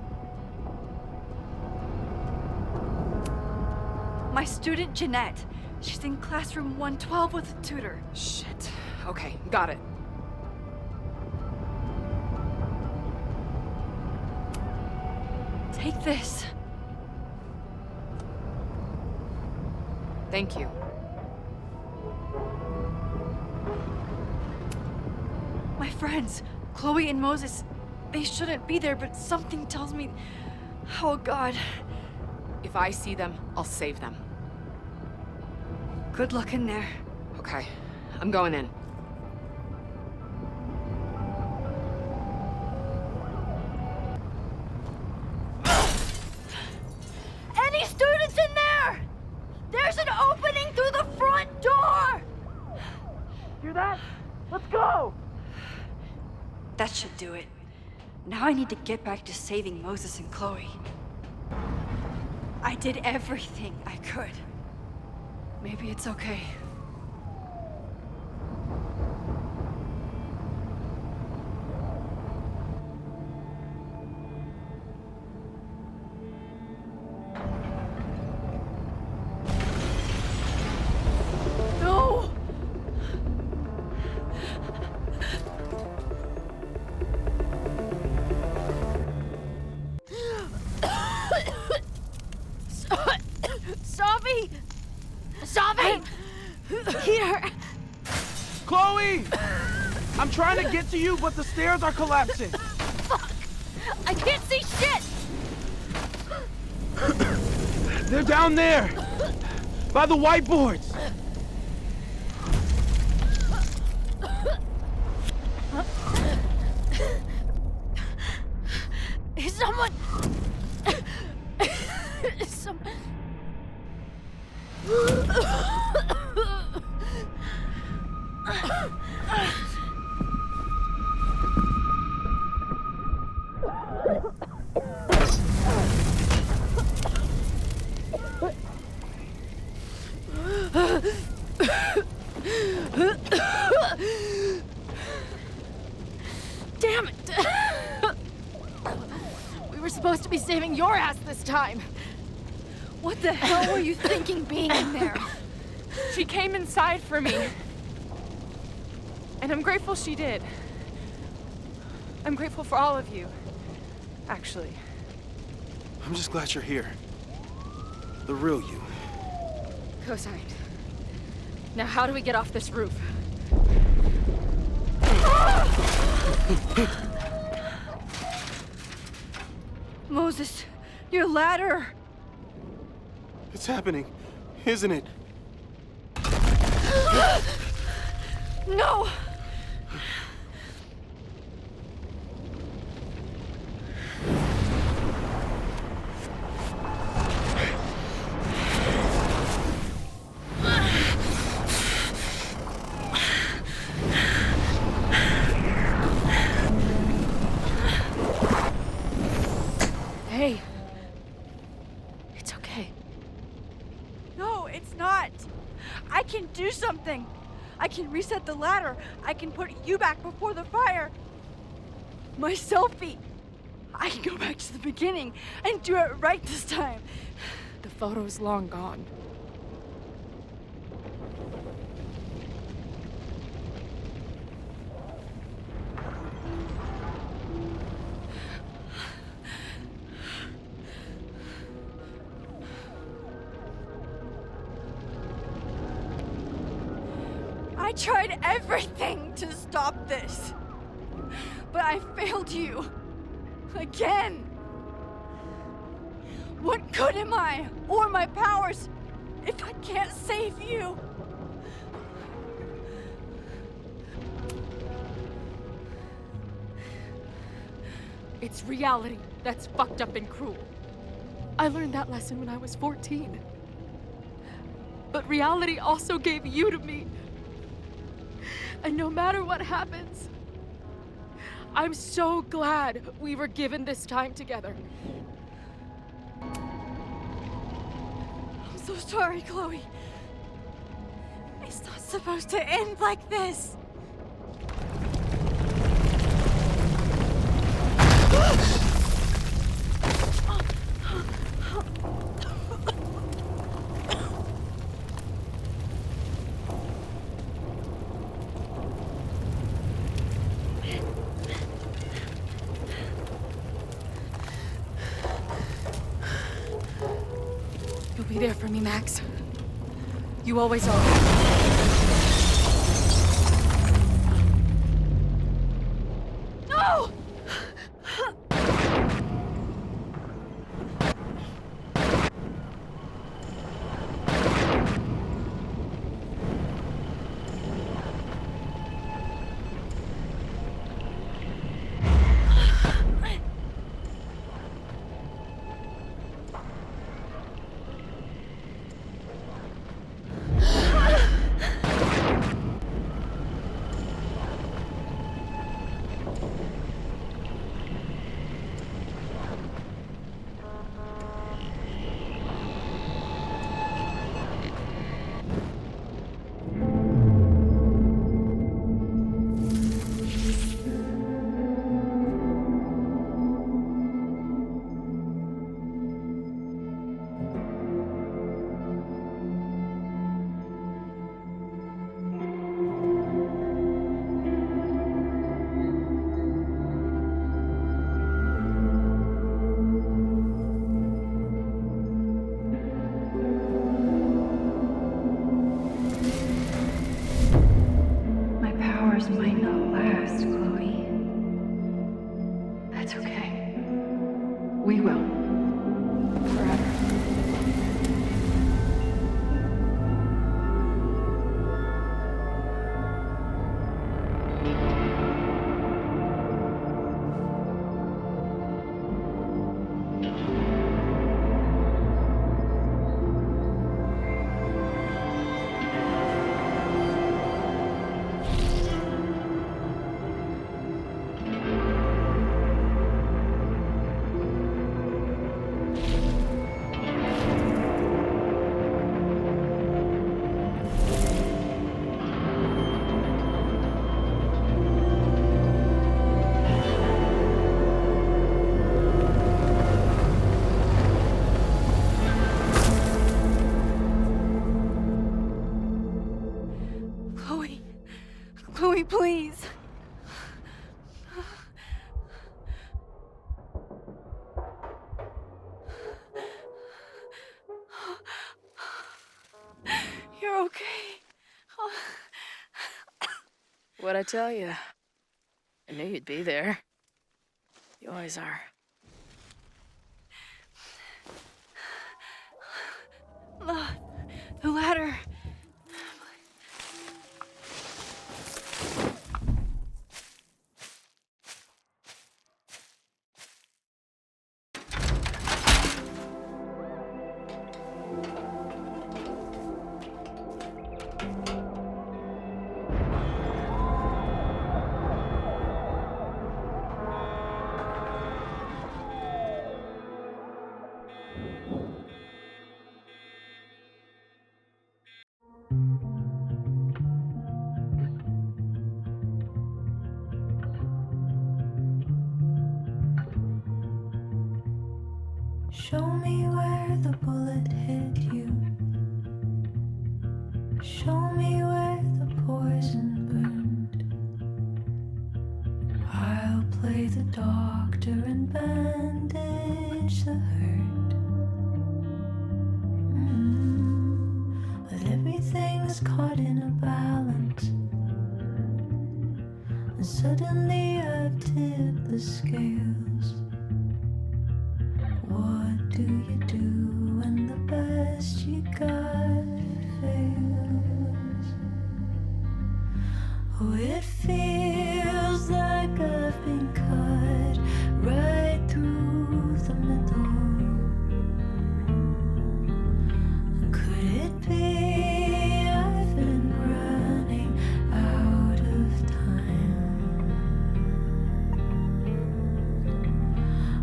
My student, Jeanette. She's in classroom 112 with a tutor. Shit. Okay, got it. Take this. Thank you. My friends, Chloe and Moses, they shouldn't be there, but something tells me... Oh, God. If I see them, I'll save them. Good luck in there. Okay, I'm going in. Any students in there? There's an opening through the front door! Hear that? Let's go! That should do it. Now I need to get back to saving Moses and Chloe. I did everything I could. Maybe it's okay. No! Sophie! Sophie! Here! Chloe! I'm trying to get to you, but the stairs are collapsing. Fuck! I can't see shit! They're down there! By the whiteboards! Is someone... Damn it! We were supposed to be saving your ass this time. What the hell were you thinking being in there? She came inside for me. And I'm grateful she did. I'm grateful for all of you, actually. I'm just glad you're here. The real you. Co-signed. Now how do we get off this roof? Moses, your ladder! It's happening, isn't it? No! Hey. It's okay. No, it's not. I can do something. I can reset the ladder. I can put you back before the fire. My selfie. I can go back to the beginning and do it right this time. The photo's long gone. I tried everything to stop this. But I failed you. Again. What good am I, or my powers, if I can't save you? It's reality that's fucked up and cruel. I learned that lesson when I was 14. But reality also gave you to me. And no matter what happens, I'm so glad we were given this time together. I'm so sorry, Chloe. It's not supposed to end like this. You'll be there for me, Max. You always are. No! Might not last, Chloe. That's okay. We will. Forever. Chloe, please. You're okay. What'd I tell you? I knew you'd be there. You always are. The ladder. Show me where the bullet hit you. Show me where the poison burned. I'll play the doctor and bandage the hurt. But everything's caught in a balance. suddenly I've tipped the scales. What do you do when the best you got fails? Oh, it feels like I've been cut right through the middle. Could it be I've been running out of time?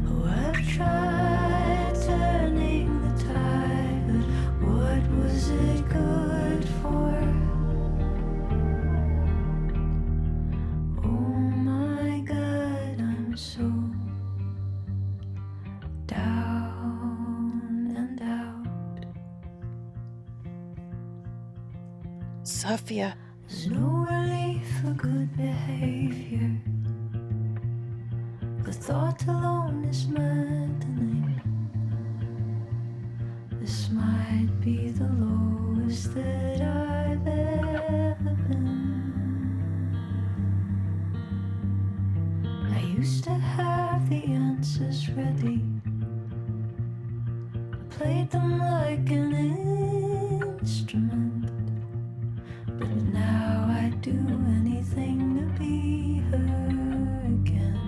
Oh, I've tried turning the tide, but what was it good for? Oh my God, I'm so down and out. Sophia. There's no relief for good behavior. The thought alone is maddening. This might be the lowest that I've ever been. I used to have the answers ready. I played them like an instrument. But now I'd do anything to be her again.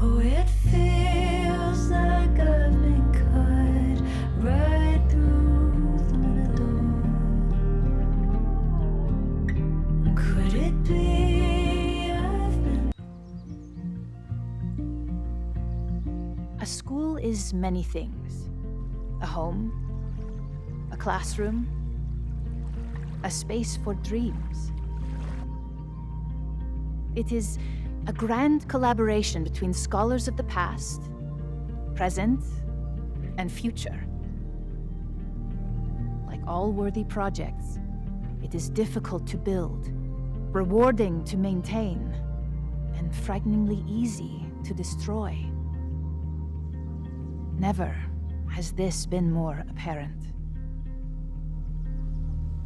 Oh, it feels like I've been cut right through the middle. Could it be I've been? A school is many things. A home, a classroom, a space for dreams. It is a grand collaboration between scholars of the past, present, and future. Like all worthy projects, it is difficult to build, rewarding to maintain, and frighteningly easy to destroy. Never has this been more apparent.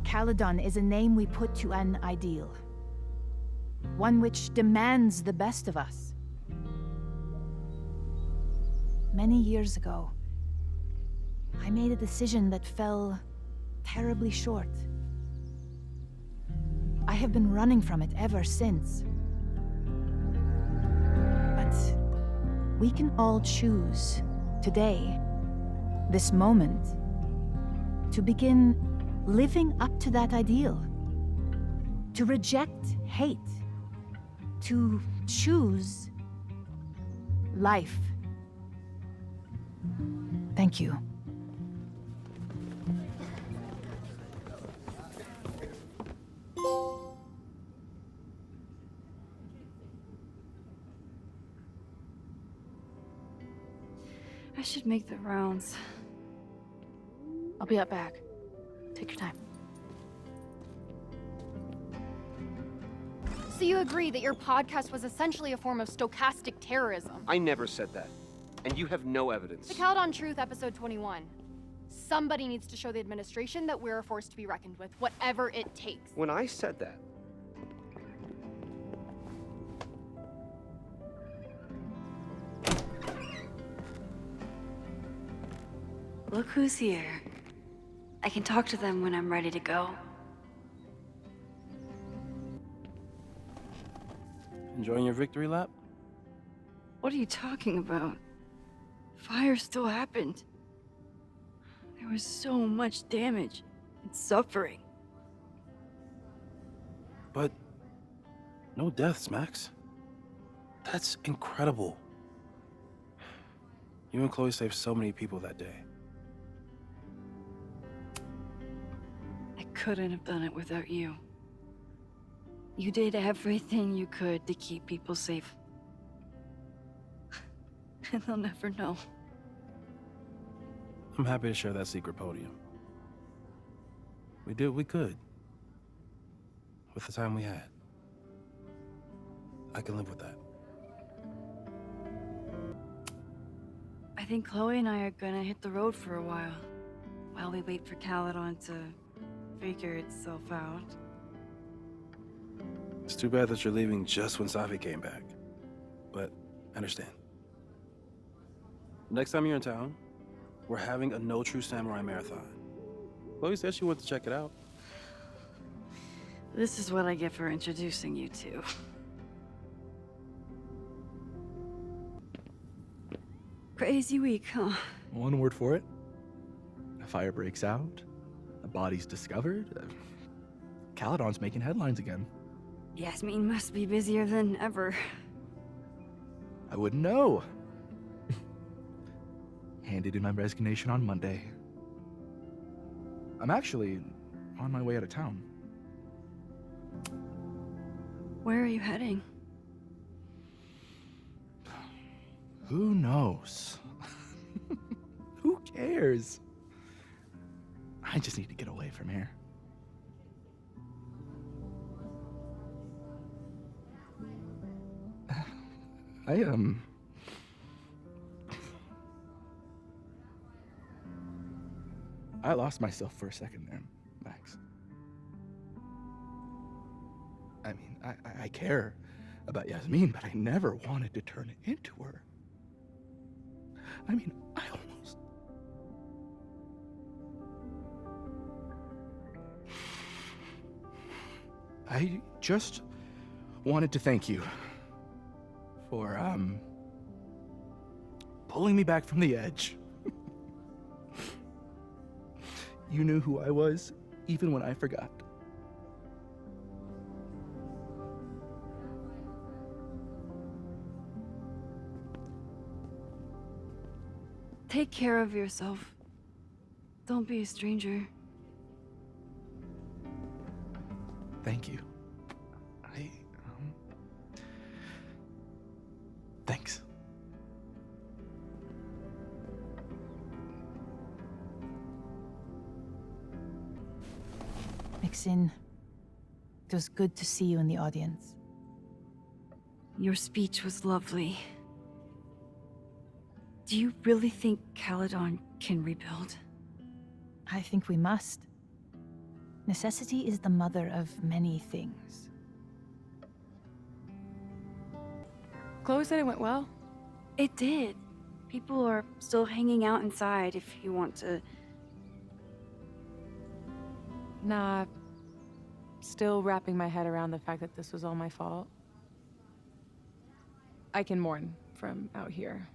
Caledon is a name we put to an ideal, one which demands the best of us. Many years ago, I made a decision that fell terribly short. I have been running from it ever since. But we can all choose today, this moment, to begin living up to that ideal, to reject hate, to choose life. Thank you. I should make the rounds. I'll be up back. Take your time. So you agree that your podcast was essentially a form of stochastic terrorism? I never said that. And you have no evidence. The Caledon Truth, episode 21. Somebody needs to show the administration that we're a force to be reckoned with, whatever it takes. When I said that, Look who's here. I can talk to them when I'm ready to go. Enjoying your victory lap? What are you talking about? Fire still happened. There was so much damage and suffering. But no deaths, Max. That's incredible. You and Chloe saved so many people that day. I couldn't have done it without you. You did everything you could to keep people safe. And they'll never know. I'm happy to share that secret podium. We did what we could with the time we had. I can live with that. I think Chloe and I are gonna hit the road for a while we wait for Caledon to figure itself out. It's too bad that you're leaving just when Safi came back. But I understand. Next time you're in town, we're having a No True Samurai marathon. Chloe said she wanted to check it out. This is what I get for introducing you to. Crazy week, huh? One word for it. A fire breaks out. A body's discovered. Caledon's making headlines again. Yasmin must be busier than ever. I wouldn't know. Handed in my resignation on Monday. I'm actually on my way out of town. Where are you heading? Who knows? Who cares? I just need to get away from here. I lost myself for a second there, Max. I mean, I care about Yasmin, but I never wanted to turn it into her. I mean, I just wanted to thank you for, pulling me back from the edge. You knew who I was, even when I forgot. Take care of yourself. Don't be a stranger. Thank you. Thanks. Maxine, it was good to see you in the audience. Your speech was lovely. Do you really think Caledon can rebuild? I think we must. Necessity is the mother of many things. Chloe said it went well. It did. People are still hanging out inside if you want to. Nah, still wrapping my head around the fact that this was all my fault. I can mourn from out here.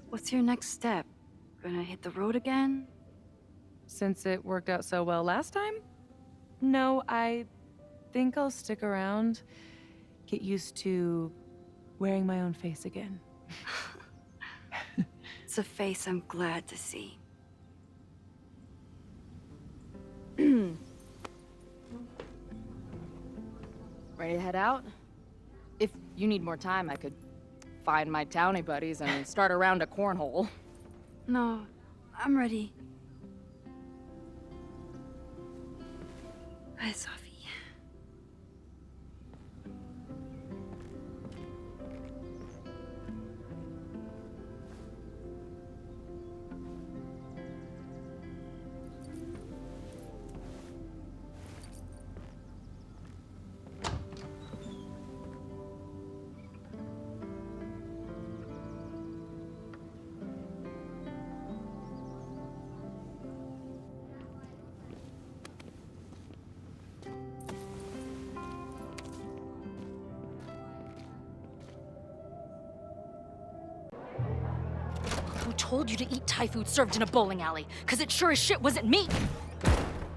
What's your next step? Gonna hit the road again? Since it worked out so well last time? No, I think I'll stick around, get used to wearing my own face again. It's a face I'm glad to see. Ready to head out? If you need more time, I could find my townie buddies and start a round of cornhole. No, I'm ready. Bye, Sophie. Who told you to eat Thai food served in a bowling alley? Because it sure as shit wasn't me!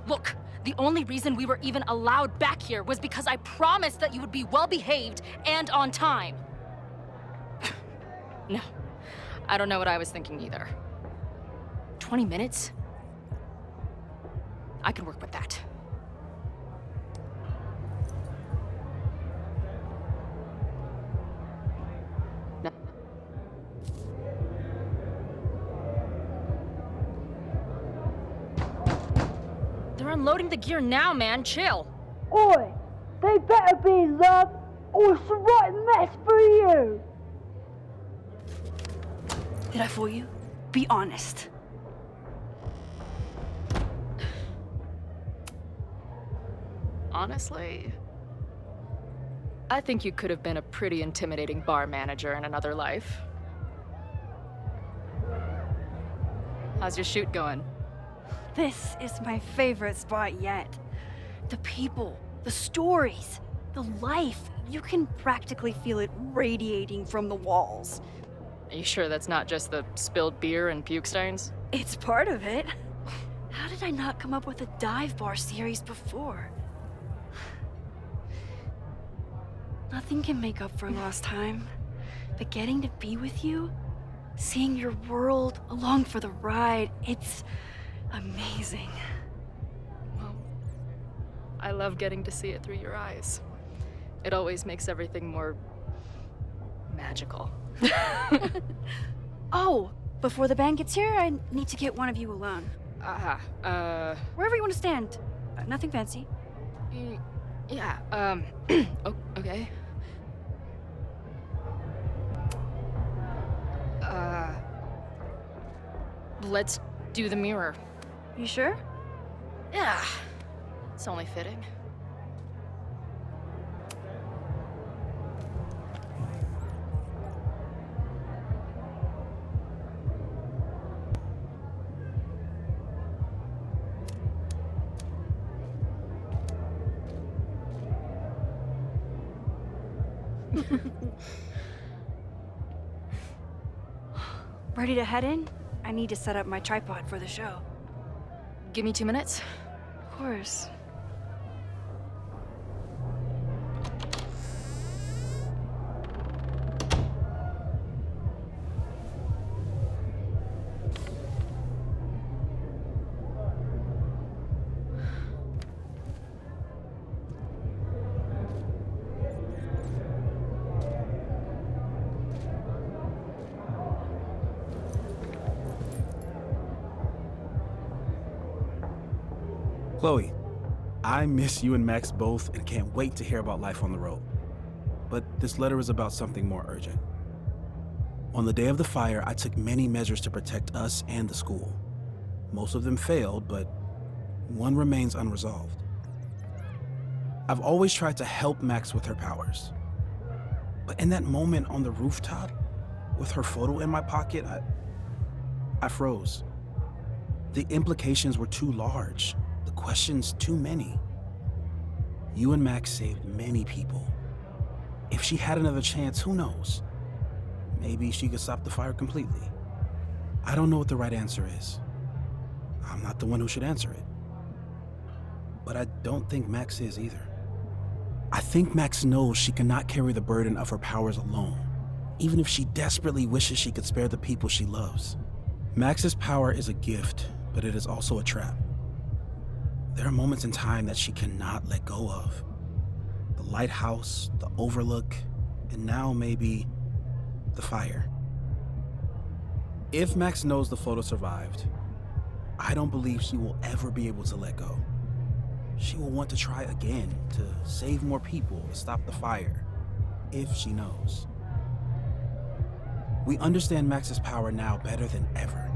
Look, the only reason we were even allowed back here was because I promised that you would be well-behaved and on time. No, I don't know what I was thinking either. 20 minutes? I can work with that. They're unloading the gear now, man. Chill. Oi! They better be, love, or it's a right mess for you! Did I fool you? Be honest. honestly, I think you could have been a pretty intimidating bar manager in another life. How's your shoot going? This is my favorite spot yet. The people, the stories, the life. You can practically feel it radiating from the walls. Are you sure that's not just the spilled beer and puke stains? It's part of it. How did I not come up with a dive bar series before? Nothing can make up for lost time, but getting to be with you, seeing your world along for the ride, it's amazing. Well, I love getting to see it through your eyes. It always makes everything more magical. Oh, before the band gets here, I need to get one of you alone. Wherever you want to stand. Nothing fancy. Yeah, okay. Let's do the mirror. You sure? Yeah, it's only fitting. Ready to head in? I need to set up my tripod for the show. Give me 2 minutes. Of course. Chloe, I miss you and Max both and can't wait to hear about life on the road. But this letter is about something more urgent. On the day of the fire, I took many measures to protect us and the school. Most of them failed, but one remains unresolved. I've always tried to help Max with her powers. But in that moment on the rooftop, with her photo in my pocket, I froze. The implications were too large. The questions too many. You and Max saved many people. If she had another chance, who knows? Maybe she could stop the fire completely. I don't know what the right answer is. I'm not the one who should answer it. But I don't think Max is either. I think Max knows she cannot carry the burden of her powers alone, even if she desperately wishes she could spare the people she loves. Max's power is a gift, but it is also a trap. There are moments in time that she cannot let go of. The lighthouse, the overlook, and now maybe the fire. If Max knows the photo survived, I don't believe she will ever be able to let go. She will want to try again to save more people, to stop the fire, if she knows. We understand Max's power now better than ever,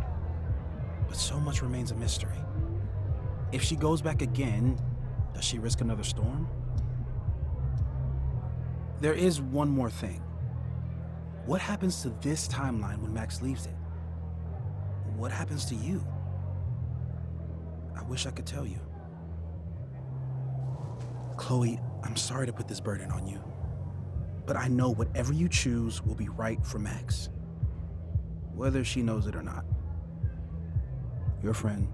but so much remains a mystery. If she goes back again, does she risk another storm? There is one more thing. What happens to this timeline when Max leaves it? What happens to you? I wish I could tell you. Chloe, I'm sorry to put this burden on you, but I know whatever you choose will be right for Max, whether she knows it or not. Your friend,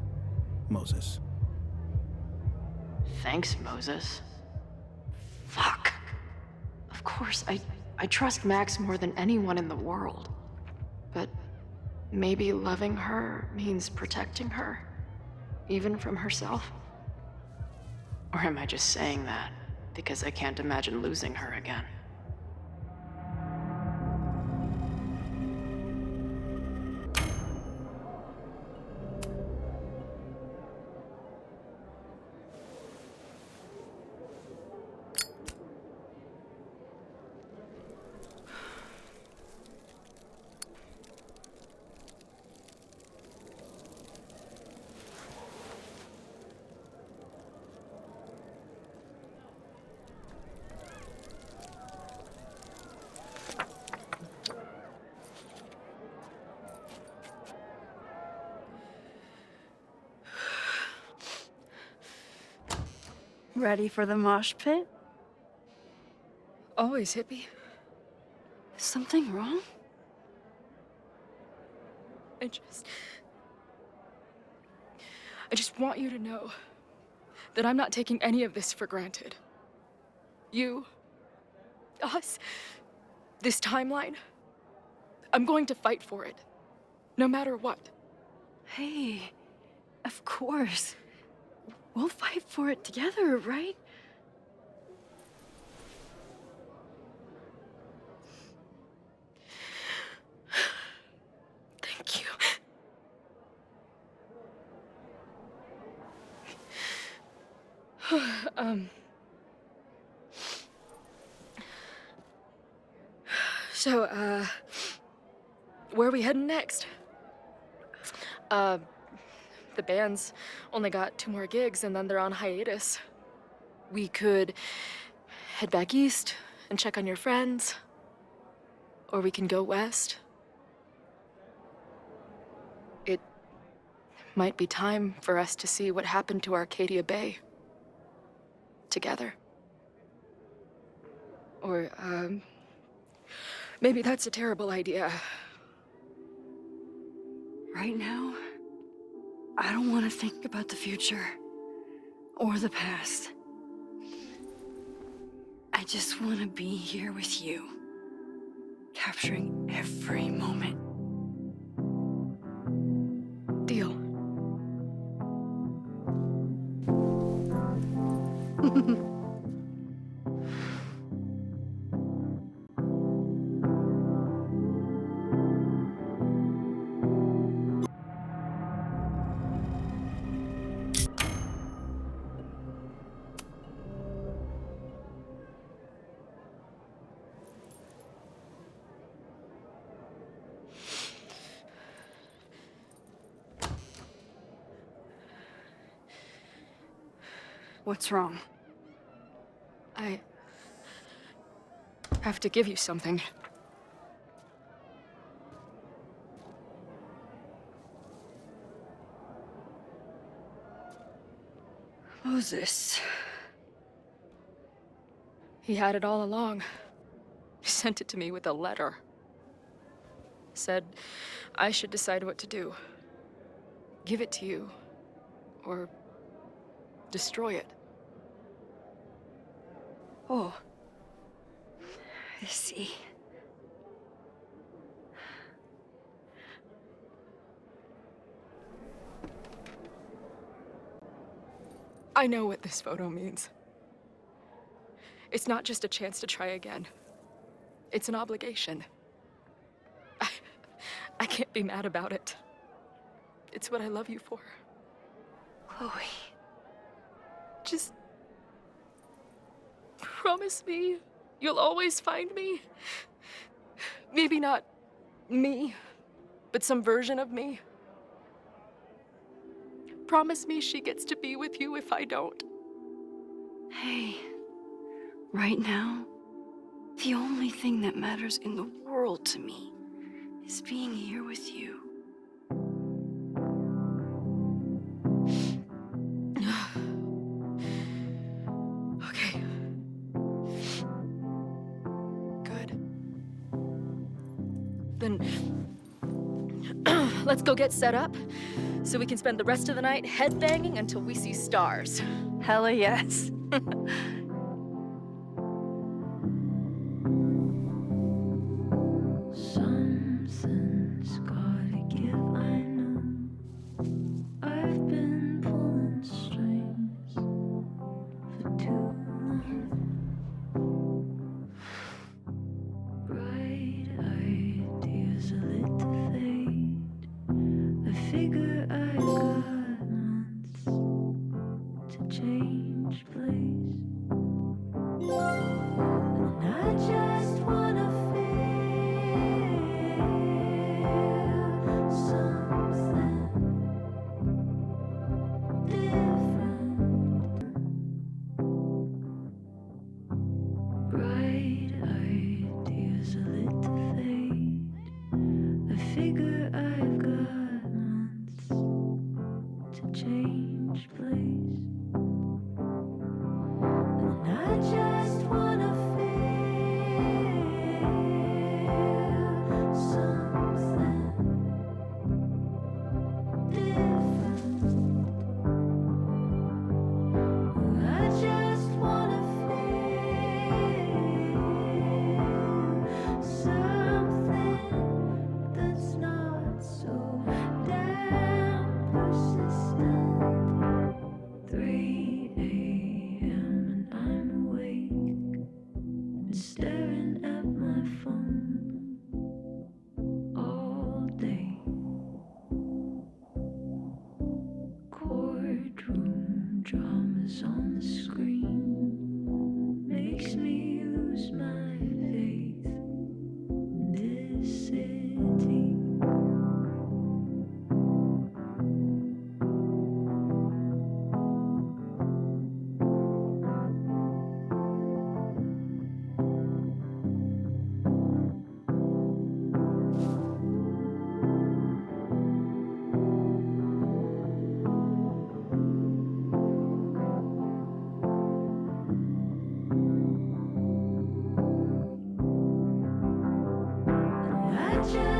Moses. Thanks, Moses. Fuck. Of course, I trust Max more than anyone in the world. But maybe loving her means protecting her, even from herself? Or am I just saying that because I can't imagine losing her again? Ready for the mosh pit? Always, hippie. Is something wrong? I just want you to know that I'm not taking any of this for granted. You, us, this timeline. I'm going to fight for it, no matter what. Hey, of course. We'll fight for it together, right? Thank you. So, where are we heading next? The band's only got 2 more gigs and then they're on hiatus. We could head back east and check on your friends, or we can go west. It might be time for us to see what happened to Arcadia Bay together. Or, maybe that's a terrible idea. Right now, I don't want to think about the future or the past. I just want to be here with you, capturing every moment. Deal. What's wrong? I have to give you something. Moses. He had it all along. He sent it to me with a letter. Said I should decide what to do. Give it to you, or destroy it. Oh. I see. I know what this photo means. It's not just a chance to try again. It's an obligation. I can't be mad about it. It's what I love you for. Chloe. Just promise me you'll always find me. Maybe not me, but some version of me. Promise me she gets to be with you if I don't. Hey, right now, the only thing that matters in the world to me is being here with you. Okay. Good. Then let's go get set up so we can spend the rest of the night headbanging until we see stars. Hella yes. Something's gotta give, I know. I've been pulling strings for too long. Bright ideas are lit to fade. I figure I got months to change place. just